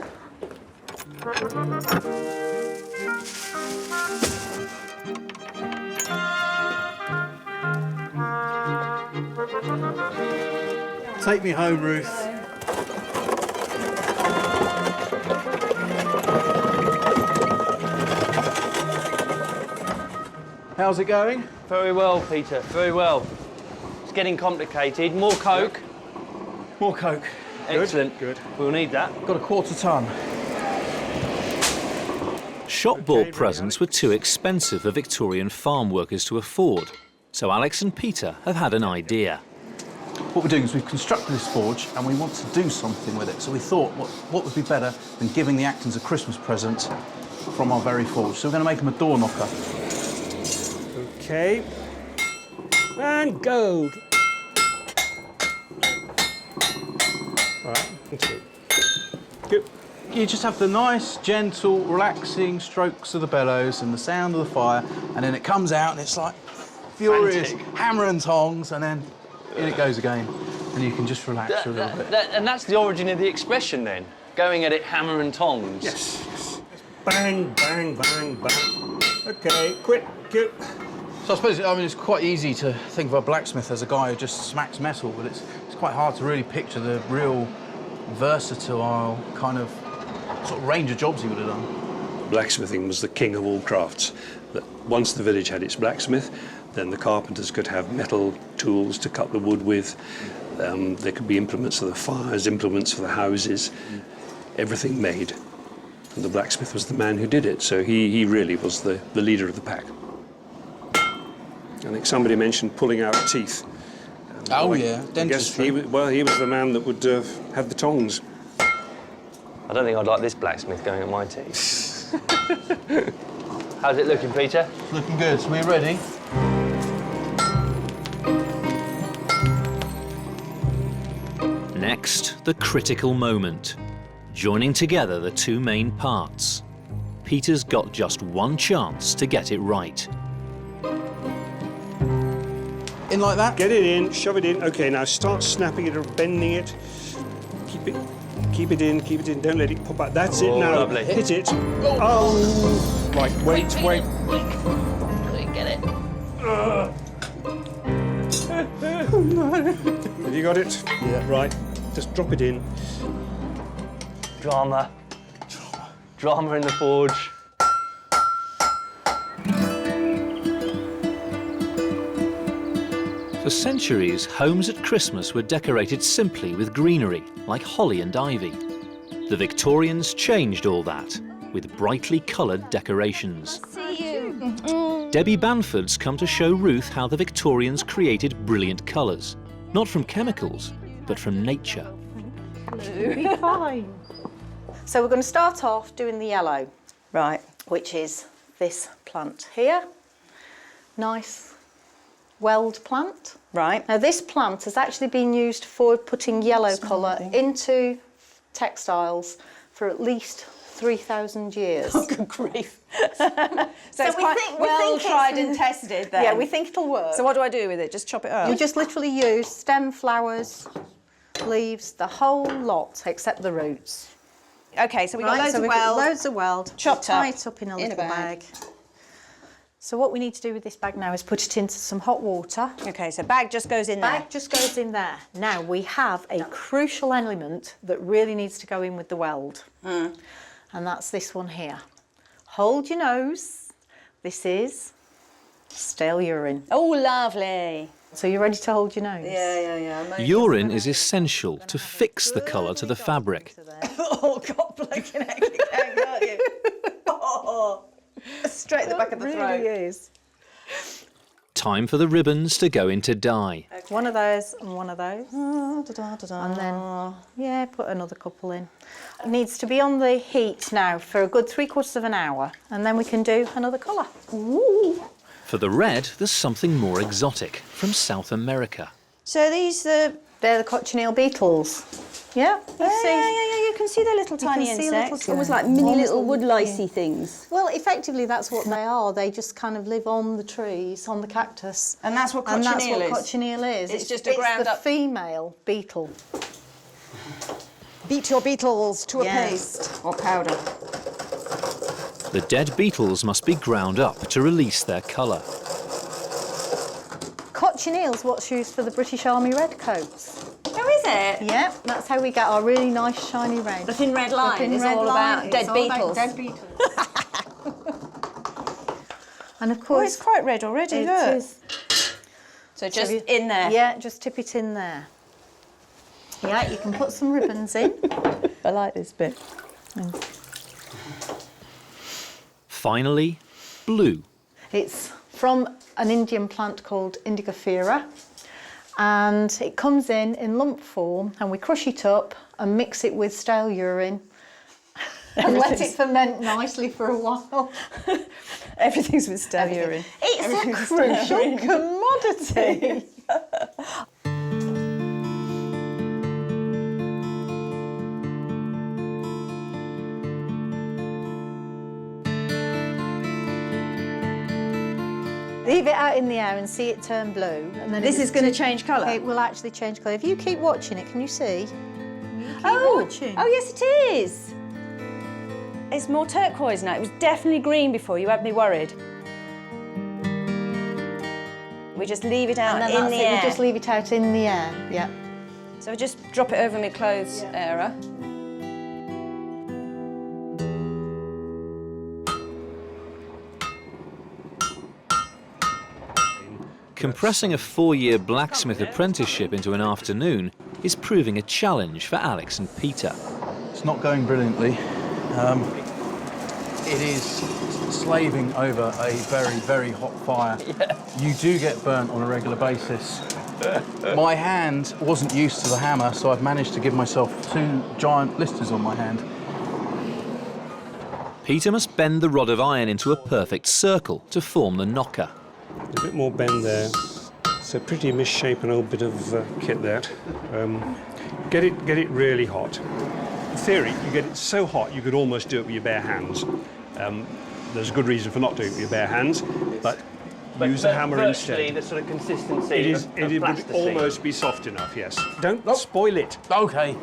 Take me home, Ruth. How's it going? Very well, Peter, very well. It's getting complicated. More Coke. More Coke. Excellent. Good. We'll need that. Got a quarter tonne. Shop-bought presents were too expensive for Victorian farm workers to afford, so Alex and Peter have had an idea. What we're doing is we've constructed this forge and we want to do something with it. So we thought, what would be better than giving the Actons a Christmas present from our very forge? So we're going to make them a door knocker. Okay. And go. All right, that's it. Good. You just have the nice, gentle, relaxing strokes of the bellows and the sound of the fire, and then it comes out and it's like furious hammer and tongs, and then in it goes again, and you can just relax for a little bit. And that's the origin of the expression then, going at it hammer and tongs. Yes, yes. Bang, bang, bang, bang. Okay, quick, go. So I suppose, it's quite easy to think of a blacksmith as a guy who just smacks metal, but it's quite hard to really picture the real versatile kind of sort of range of jobs he would have done. Blacksmithing was the king of all crafts. That once the village had its blacksmith, then the carpenters could have metal tools to cut the wood with. There could be implements for the fires, implements for the houses, everything made. And the blacksmith was the man who did it, so he really was the leader of the pack. I think somebody mentioned pulling out teeth. Oh yeah, dentistry. I guess he was the man that would have the tongs. I don't think I'd like this blacksmith going at my teeth. How's it looking, Peter? Looking good. So we're ready. Next, the critical moment. Joining together the two main parts. Peter's got just one chance to get it right. In like that? Get it in, shove it in. Okay, now start snapping it or bending it. Keep it in, don't let it pop out. That's it now. Lovely. Hit it. Oh! Right, wait. Get it. Have you got it? Yeah. Right, just drop it in. Drama in the forge. For centuries, homes at Christmas were decorated simply with greenery, like holly and ivy. The Victorians changed all that with brightly coloured decorations. See you. Debbie Banford's come to show Ruth how the Victorians created brilliant colours, not from chemicals, but from nature. You'll be fine. So we're going to start off doing the yellow, right, which is this plant here. Nice weld plant. Right. Now this plant has actually been used for putting yellow colour into textiles for at least 3,000 years. Oh, good grief. So it's quite well tried and tested then. Yeah, we think it'll work. So what do I do with it? Just chop it up? You just literally use stem, flowers, leaves, the whole lot, except the roots. Okay, so we've got loads of we've weld. got loads of weld. Chopped tie up it up in a in a little bag. bag. So what we need to do with this bag now is put it into some hot water. Okay, so bag just goes in there. Bag just goes in there. Now we have a crucial element that really needs to go in with the weld. And that's this one here. Hold your nose. This is stale urine. Oh, lovely. So you're ready to hold your nose? Yeah. Urine is essential to fix the colour to the fabric. Oh, God, blinking heck, you can, can't you? Oh, straight at the back of the throat. It really is. Time for the ribbons to go into dye. One of those and one of those. And then, yeah, put another couple in. It needs to be on the heat now for a good 3/4 of an hour, and then we can do another colour. Ooh. For the red, there's something more exotic from South America. So they're the cochineal beetles. Yeah, you can see the little tiny insects, almost like mini little wood licey things. Well, effectively, that's what they are. They just kind of live on the trees, on the cactus. And that's what cochineal is? Cochineal is. It's just a ground up... female beetle. Beat your beetles to a paste. Or powder. The dead beetles must be ground up to release their colour. Cochineal's what's used for the British Army redcoats. Oh, is it? Yeah, that's how we get our really nice shiny red. The thin red line is all about dead beetles. Dead beetles. And of course... Oh, it's quite red already, it look. Is. So just in there? Yeah, just tip it in there. Yeah, you can put some ribbons in. I like this bit. Finally, blue. It's from an Indian plant called Indigofera, and it comes in lump form, and we crush it up and mix it with stale urine and let it ferment nicely for a while. Everything's with stale urine. It's a crucial commodity. Leave it out in the air and see it turn blue. And then this is going to change colour? It will actually change colour. If you keep watching it, can you see? Watching. Oh, yes, it is. It's more turquoise now. It was definitely green before. You had me worried. We just leave it out in the air. We just leave it out in the air, yeah. So I just drop it over my clothes area. Compressing a 4-year blacksmith apprenticeship into an afternoon is proving a challenge for Alex and Peter. It's not going brilliantly. It is slaving over a very, very hot fire. Yeah. You do get burnt on a regular basis. My hand wasn't used to the hammer, so I've managed to give myself 2 giant blisters on my hand. Peter must bend the rod of iron into a perfect circle to form the knocker. A bit more bend there. It's a pretty misshapen old bit of kit, that. Get it really hot. In theory, you get it so hot you could almost do it with your bare hands. There's a good reason for not doing it with your bare hands, but use a hammer instead. The sort of consistency it would almost be soft enough, yes. Don't spoil it. OK.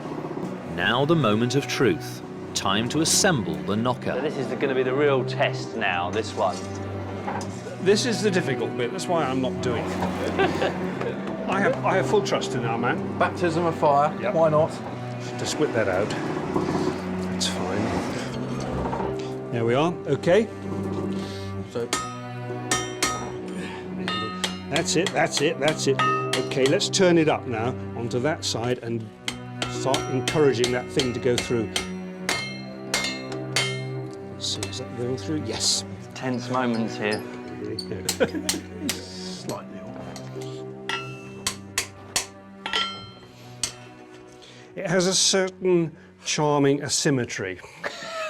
Now the moment of truth. Time to assemble the knocker. So this is going to be the real test now, this one. This is the difficult bit, that's why I'm not doing it. I have full trust in our man. Baptism of fire, yep. Why not? Just whip that out. That's fine. There we are, OK. So. That's it. OK, let's turn it up now onto that side and start encouraging that thing to go through. Let's see, is that going through? Yes. Tense moments here. Slightly off. It has a certain charming asymmetry,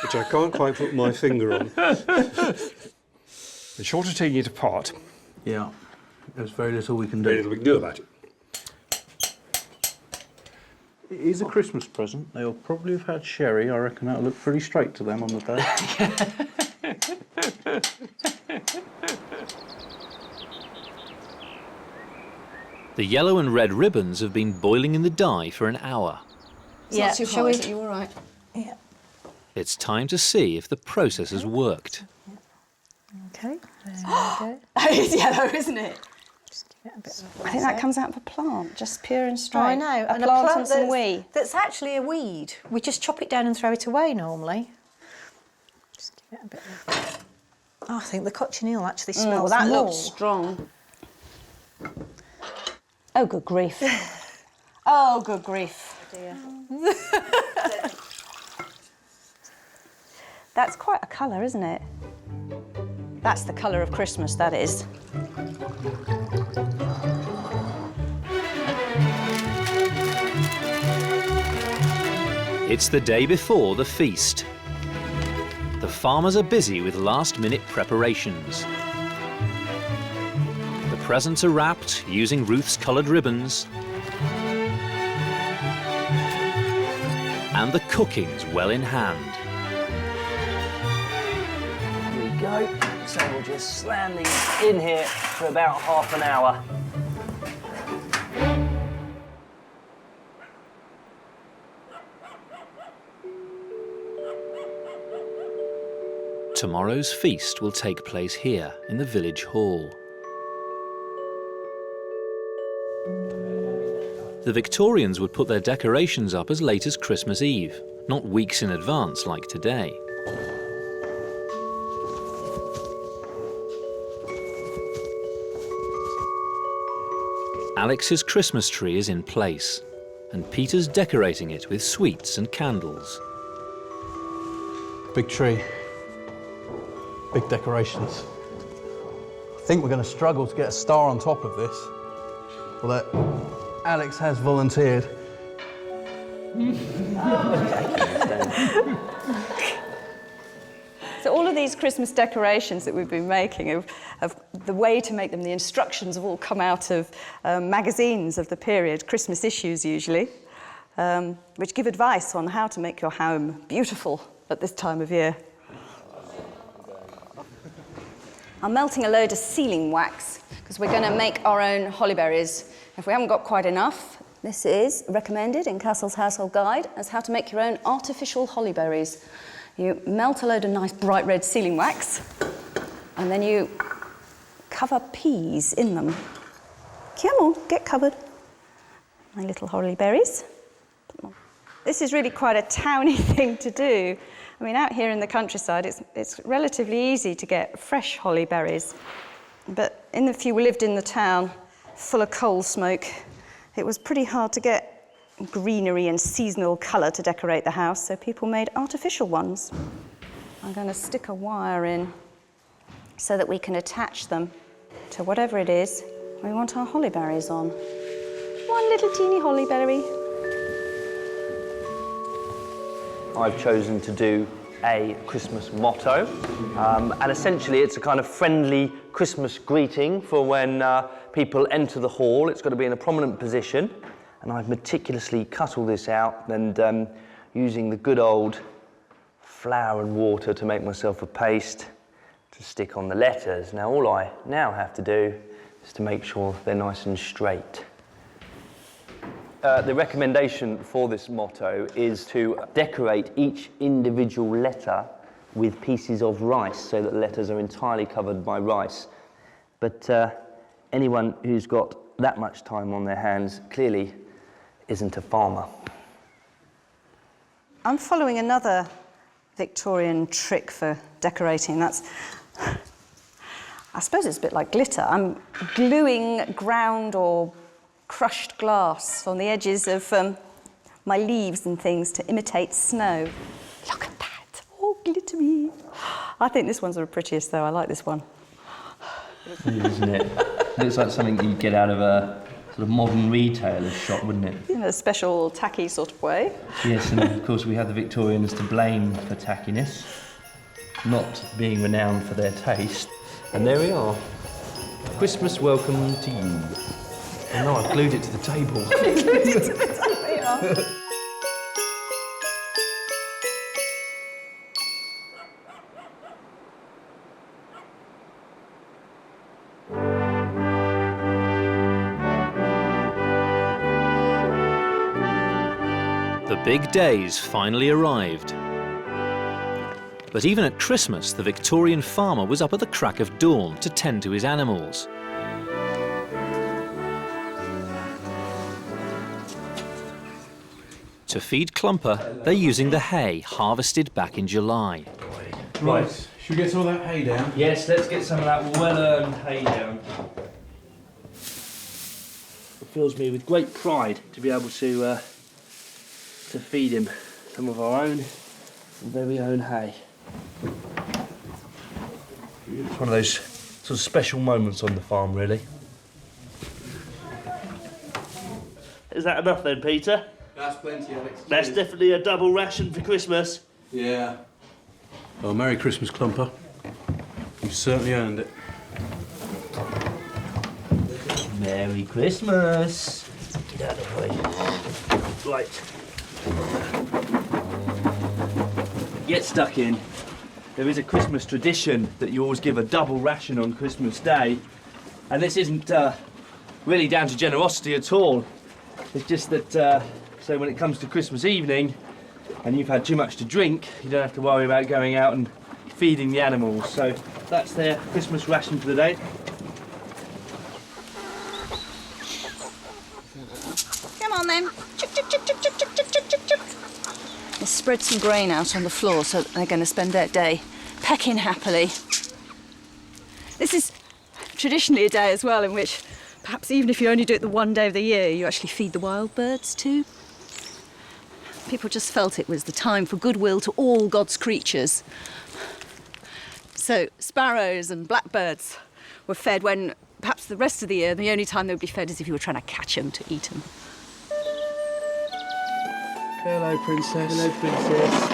which I can't quite put my finger on. But short of taking it apart. Yeah, there's very little we can do. Very little we can do about it. It is a Christmas present. They'll probably have had sherry. I reckon that'll look pretty straight to them on the day. The yellow and red ribbons have been boiling in the dye for an hour. It's not too hot, is it? You all right? Yeah. It's time to see if the process has worked. OK, there we go. It is yellow, isn't it? Just give it a bit of I think that comes out of a plant, just pure and straight. I know. A plant and some wee. That's actually a weed. We just chop it down and throw it away normally. Just give it a bit of... Oh, I think the cochineal actually smells that more. looks strong. Oh, good grief. Oh, good grief. Oh, dear. That's quite a colour, isn't it? That's the colour of Christmas, that is. It's the day before the feast. The farmers are busy with last-minute preparations. The presents are wrapped using Ruth's coloured ribbons. And the cooking's well in hand. Here we go. So we'll just slam these in here for about half an hour. Tomorrow's feast will take place here in the village hall. The Victorians would put their decorations up as late as Christmas Eve, not weeks in advance like today. Alex's Christmas tree is in place, and Peter's decorating it with sweets and candles. Big tree. Big decorations. I think we're going to struggle to get a star on top of this. Although Alex has volunteered. So all of these Christmas decorations that we've been making, of the way to make them, the instructions have all come out of magazines of the period, Christmas issues usually, which give advice on how to make your home beautiful at this time of year. I'm melting a load of sealing wax because we're going to make our own holly berries. If we haven't got quite enough, this is recommended in Castle's Household Guide as how to make your own artificial holly berries. You melt a load of nice bright red sealing wax and then you cover peas in them. Come on, get covered. My little holly berries. This is really quite a towny thing to do. I mean, out here in the countryside, it's relatively easy to get fresh holly berries. But if you lived in the town full of coal smoke, it was pretty hard to get greenery and seasonal colour to decorate the house, so people made artificial ones. I'm going to stick a wire in so that we can attach them to whatever it is we want our holly berries on. One little teeny holly berry. I've chosen to do a Christmas motto, and essentially it's a kind of friendly Christmas greeting for when people enter the hall. It's got to be in a prominent position, and I've meticulously cut all this out and using the good old flour and water to make myself a paste to stick on the letters. Now all I now have to do is to make sure they're nice and straight. The recommendation for this motto is to decorate each individual letter with pieces of rice so that the letters are entirely covered by rice. But anyone who's got that much time on their hands clearly isn't a farmer. I'm following another Victorian trick for decorating. That's, I suppose it's a bit like glitter. I'm gluing ground or crushed glass on the edges of my leaves and things to imitate snow. Look at that, all glittery. I think this one's the prettiest though, I like this one. Isn't it? Looks like something you'd get out of a sort of modern retailer's shop, wouldn't it? In a special tacky sort of way. Yes, and of course we have the Victorians to blame for tackiness, not being renowned for their taste. And there we are. Christmas welcome to you. Oh no, I've glued it to the table. The big days finally arrived. But even at Christmas, the Victorian farmer was up at the crack of dawn to tend to his animals. To feed Clumper, they're using the hay harvested back in July. Right, should we get some of that hay down? Yes, let's get some of that well-earned hay down. It fills me with great pride to be able to feed him some of our own very own hay. It's one of those sort of special moments on the farm, really. Is that enough then, Peter? That's plenty, Alex. That's definitely a double ration for Christmas. Yeah. Well, Merry Christmas, Clumper. You've certainly earned it. Merry Christmas. Get out of the way. Right. Get stuck in. There is a Christmas tradition that you always give a double ration on Christmas Day. And this isn't really down to generosity at all. It's just that, so when it comes to Christmas evening and you've had too much to drink, you don't have to worry about going out and feeding the animals. So that's their Christmas ration for the day. Come on then. Chip, chip, chip, chip, chip, chip, chip, chip, chip, chip. Let's spread some grain out on the floor so that they're going to spend their day pecking happily. This is traditionally a day as well in which, perhaps even if you only do it the one day of the year, you actually feed the wild birds too. People just felt it was the time for goodwill to all God's creatures. So sparrows and blackbirds were fed when perhaps the rest of the year, the only time they would be fed is if you were trying to catch them to eat them. Hello, Princess. Hello, Princess.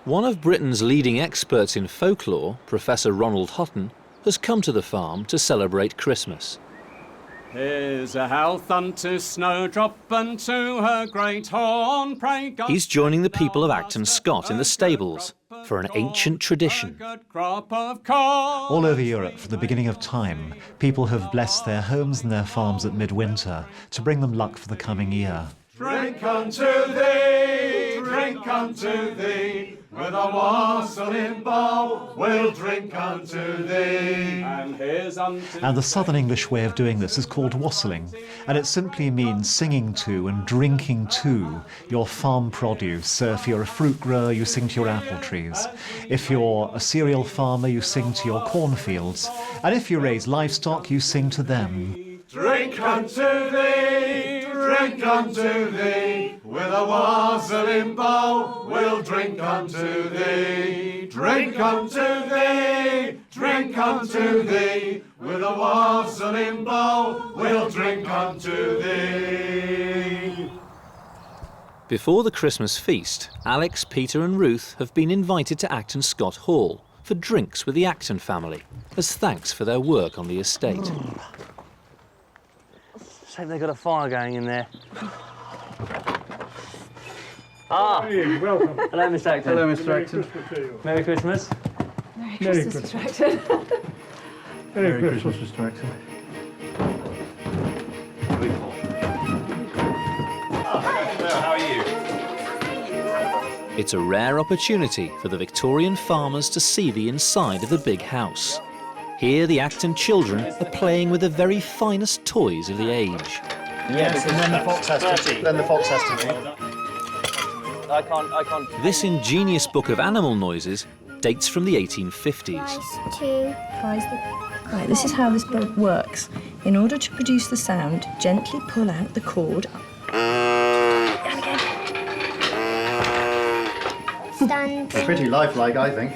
One of Britain's leading experts in folklore, Professor Ronald Houghton, has come to the farm to celebrate Christmas. Here's a health unto Snowdrop and to her great horn, pray God. He's joining the people of Acton Scott in the stables for an ancient tradition. All over Europe, from the beginning of time, people have blessed their homes and their farms at midwinter to bring them luck for the coming year. Drink unto thee, with a wassailing bowl, we'll drink unto thee. And here's unto And the southern English way of doing this is called wassailing, and it simply means singing to and drinking to your farm produce. So if you're a fruit grower, you sing to your apple trees. If you're a cereal farmer, you sing to your cornfields. And if you raise livestock, you sing to them. Drink unto thee, with a wassailing bowl, we'll drink unto thee. Drink unto thee, with a wassailing bowl, we'll drink unto thee. Before the Christmas feast, Alex, Peter and Ruth have been invited to Acton Scott Hall for drinks with the Acton family, as thanks for their work on the estate. Shame they've got a fire going in there. Ah! Welcome. Hello, Mr. Acton. Hello, Mr. Acton. Merry Christmas. Merry Christmas, Mr. Acton. Merry Christmas, Mr. Acton. How are you? It's a rare opportunity for the Victorian farmers to see the inside of the big house. Here the Acton children are playing with the very finest toys of the age. Yes, and then the fox has to. I can't. This ingenious book of animal noises dates from the 1850s. Right, this is how this boat works. In order to produce the sound, gently pull out the cord. They're pretty lifelike, I think.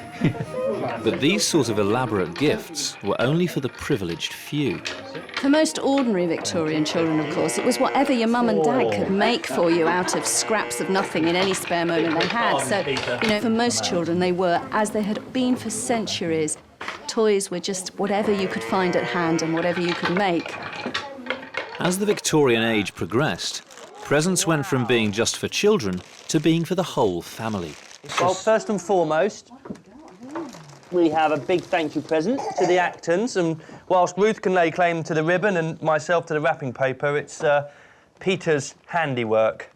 But these sort of elaborate gifts were only for the privileged few. For most ordinary Victorian children, of course, it was whatever your mum and dad could make for you out of scraps of nothing in any spare moment they had. So, you know, for most children, they were, as they had been for centuries, toys were just whatever you could find at hand and whatever you could make. As the Victorian age progressed, presents went from being just for children to being for the whole family. Well, first and foremost, we have a big thank you present to the Actons, and whilst Ruth can lay claim to the ribbon and myself to the wrapping paper, it's Peter's handiwork.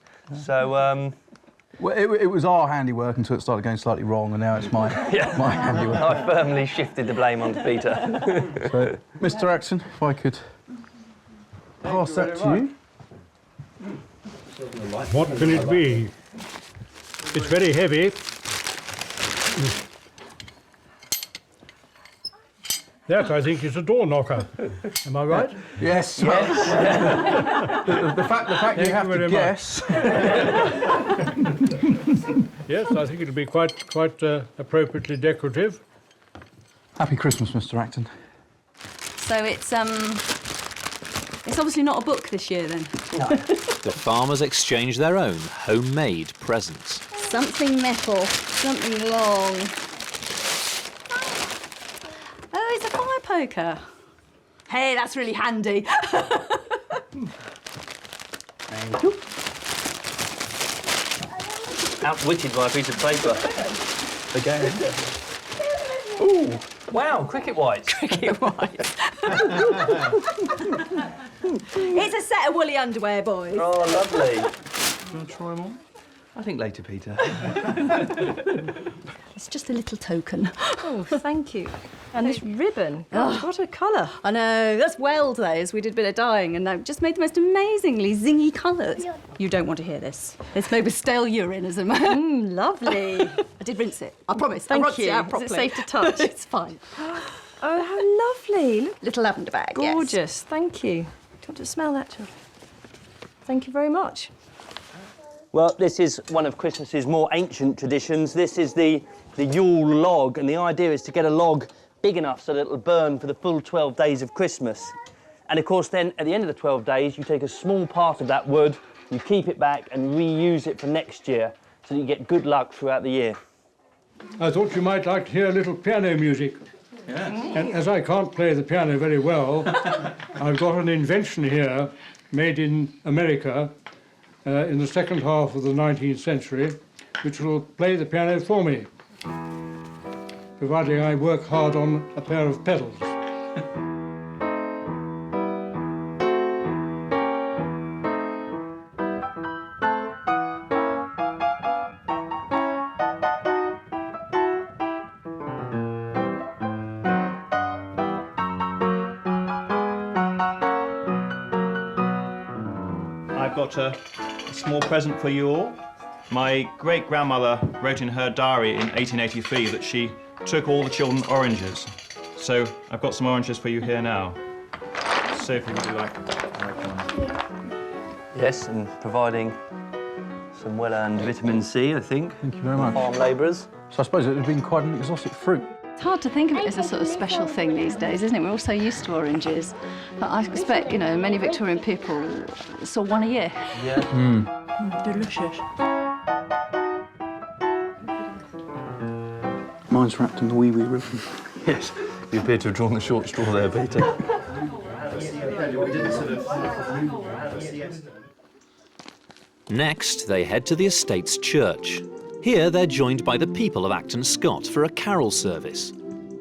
So, Well, it was our handiwork until it started going slightly wrong, and now it's my handiwork. I firmly shifted the blame onto Peter. So, Mr. Acton, if I could pass that to you. What can it be? It's very heavy. That, I think, is a door knocker. Am I right? Yes. Well, the fact you have to guess. Yes, I think it'll be quite appropriately decorative. Happy Christmas, Mr. Acton. So it's obviously not a book this year then. No. The farmers exchange their own homemade presents. Something metal, something long. Oh, it's a fire poker. Hey, that's really handy. Thank you. Outwitted by a piece of paper. Again. Ooh, wow, cricket whites. Cricket whites. It's a set of woolly underwear, boys. Oh, lovely. Do you want to try them on? I think later, Peter. It's just a little token. Oh, thank you. And this ribbon, gosh, what a colour. I know, that's weld those. We did a bit of dyeing and I've just made the most amazingly zingy colours. You don't want to hear this. It's made with stale urine as a man. Lovely. I did rinse it, I promise. Thank I rinsed you. it out Is properly. it safe to touch? It's fine. Oh, how lovely. Look, Little lavender bag, yes. gorgeous. Thank you. Do you want to smell that, children? Thank you very much. Well, this is one of Christmas's more ancient traditions. This is the Yule log, and the idea is to get a log big enough so that it'll burn for the full 12 days of Christmas. And of course then, at the end of the 12 days, you take a small part of that wood, you keep it back and reuse it for next year, so that you get good luck throughout the year. I thought you might like to hear a little piano music. Yes. And as I can't play the piano very well, I've got an invention here made in America in the second half of the 19th century, which will play the piano for me, providing I work hard on a pair of pedals. I've got a small present for you all. My great-grandmother wrote in her diary in 1883 that she took all the children oranges. So I've got some oranges for you here now. Sophie, would you like one? Yes, and providing some well-earned vitamin C, I think. Thank you very much. Farm labourers. So I suppose it would have been quite an exotic fruit. It's hard to think of it as a sort of special thing these days, isn't it? We're all so used to oranges. But I expect, you know, many Victorian people saw one a year. Yeah. Delicious. Mine's wrapped in the wee ribbon. Yes, you appear to have drawn the short straw there, Peter. Next, they head to the estate's church. Here, they're joined by the people of Acton Scott for a carol service,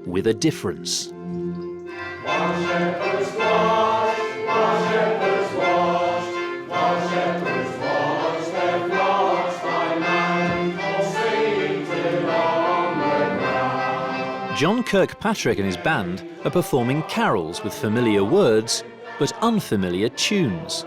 with a difference. One shepherd's washed, one shepherd's washed, one shepherd's washed, their flocks by night, all singing till on the ground. John Kirkpatrick and his band are performing carols with familiar words, but unfamiliar tunes.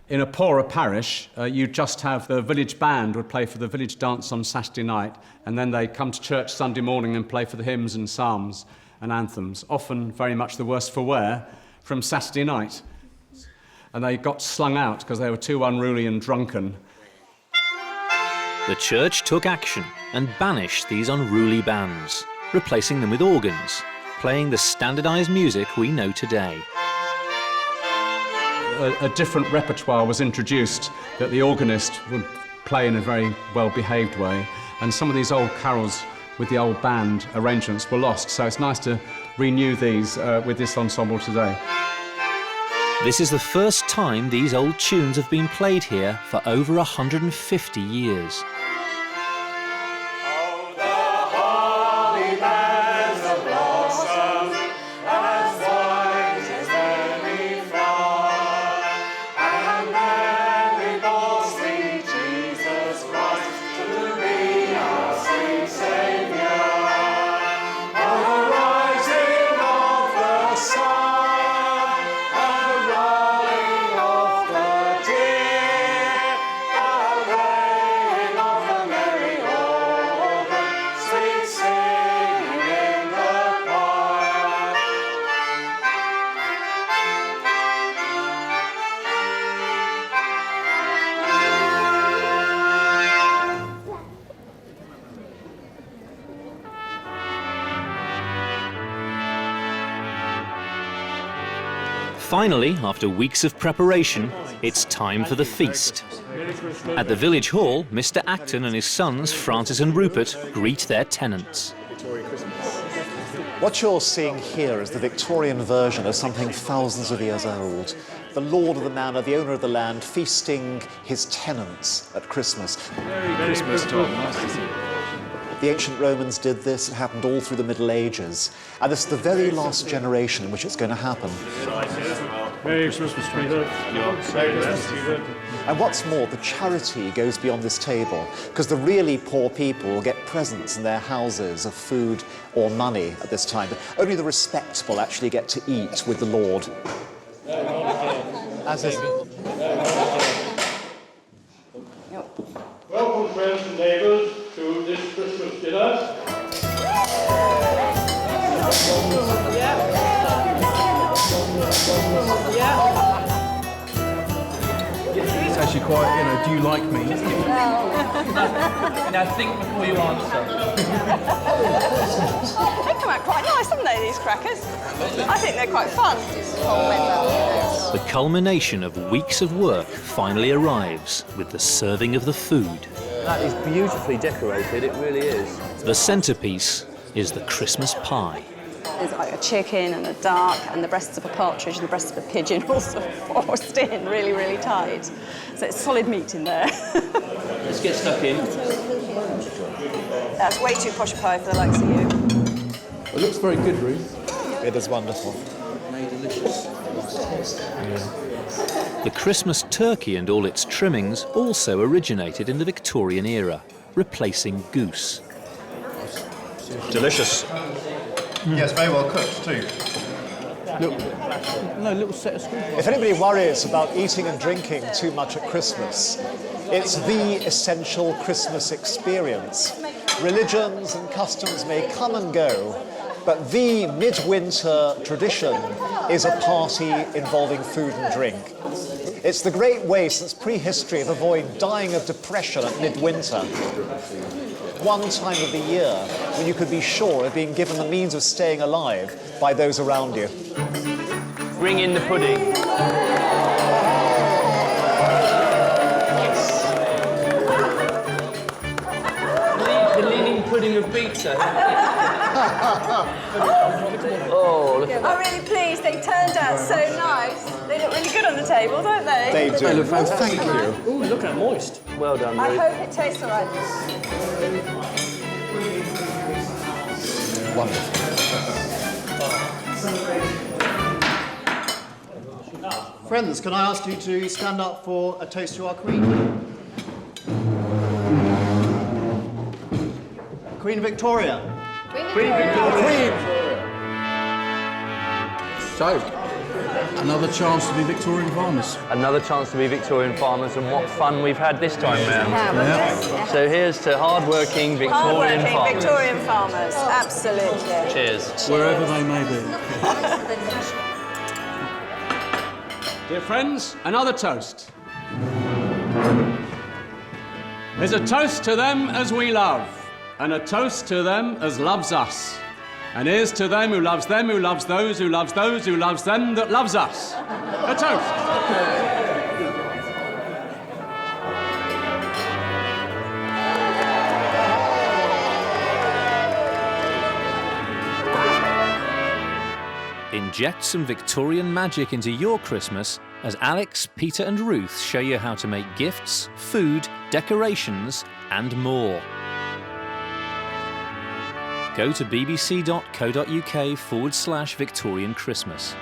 In a poorer parish, you'd just have the village band would play for the village dance on Saturday night, and then they'd come to church Sunday morning and play for the hymns and psalms and anthems, often very much the worse for wear, from Saturday night. And they got slung out because they were too unruly and drunken. The church took action and banished these unruly bands, replacing them with organs, playing the standardised music we know today. A different repertoire was introduced that the organist would play in a very well-behaved way, and some of these old carols with the old band arrangements were lost, so it's nice to renew these with this ensemble today. This is the first time these old tunes have been played here for over 150 years. Finally, after weeks of preparation, it's time for the feast. At the village hall, Mr. Acton and his sons, Francis and Rupert, greet their tenants. What you're seeing here is the Victorian version of something thousands of years old. The lord of the manor, the owner of the land, feasting his tenants at Christmas. Merry Christmas, Tom. Nice to see you. The ancient Romans did this. It happened all through the Middle Ages. And this is the very last generation in which it's going to happen. Merry Christmas, Peter. And what's more, the charity goes beyond this table, because the really poor people will get presents in their houses of food or money at this time. But only the respectable actually get to eat with the Lord. As is... Welcome, friends and neighbours, to this Christmas dinner. It's actually quite, do you like me? Now think before you answer. They come out quite nice, haven't they, these crackers? I think they're quite fun. The culmination of weeks of work finally arrives with the serving of the food. That is beautifully decorated, it really is. The centrepiece is the Christmas pie. There's like a chicken and a duck and the breasts of a partridge and the breasts of a pigeon all sort of forced in really, really tight. So it's solid meat in there. Let's get stuck in. That's way too posh a pie for the likes of you. It looks very good, Ruth. It is wonderful. Made delicious. The Christmas turkey and all its trimmings also originated in the Victorian era, replacing goose. Delicious. Yes, very well cooked too. Little set of screwdrivers. If anybody worries about eating and drinking too much at Christmas, it's the essential Christmas experience. Religions and customs may come and go, but the midwinter tradition is a party involving food and drink. It's the great way since prehistory of avoid dying of depression at midwinter. One time of the year when you could be sure of being given the means of staying alive by those around you. Bring in the pudding. The leaning pudding of pizza. Oh, look at that. I'm really pleased. They turned out so nice. They look really good on the table, don't they? They do. They look fantastic. Thank you. Ooh, look how moist. Well done, I Ruth. hope it tastes all right. Wonderful. Friends, can I ask you to stand up for a toast to our Queen? Queen Victoria. Queen Victoria. So, another chance to be Victorian farmers. Another chance to be Victorian farmers, and what fun we've had this time round. Yeah. So here's to hard-working Victorian farmers. Victorian farmers, absolutely. Cheers. Wherever they may be. Dear friends, another toast. There's a toast to them as we love, and a toast to them as loves us. And here's to them who loves them, who loves those, who loves those, who loves them that loves us. A toast. Inject some Victorian magic into your Christmas as Alex, Peter and Ruth show you how to make gifts, food, decorations and more. Go to bbc.co.uk/Victorian Christmas.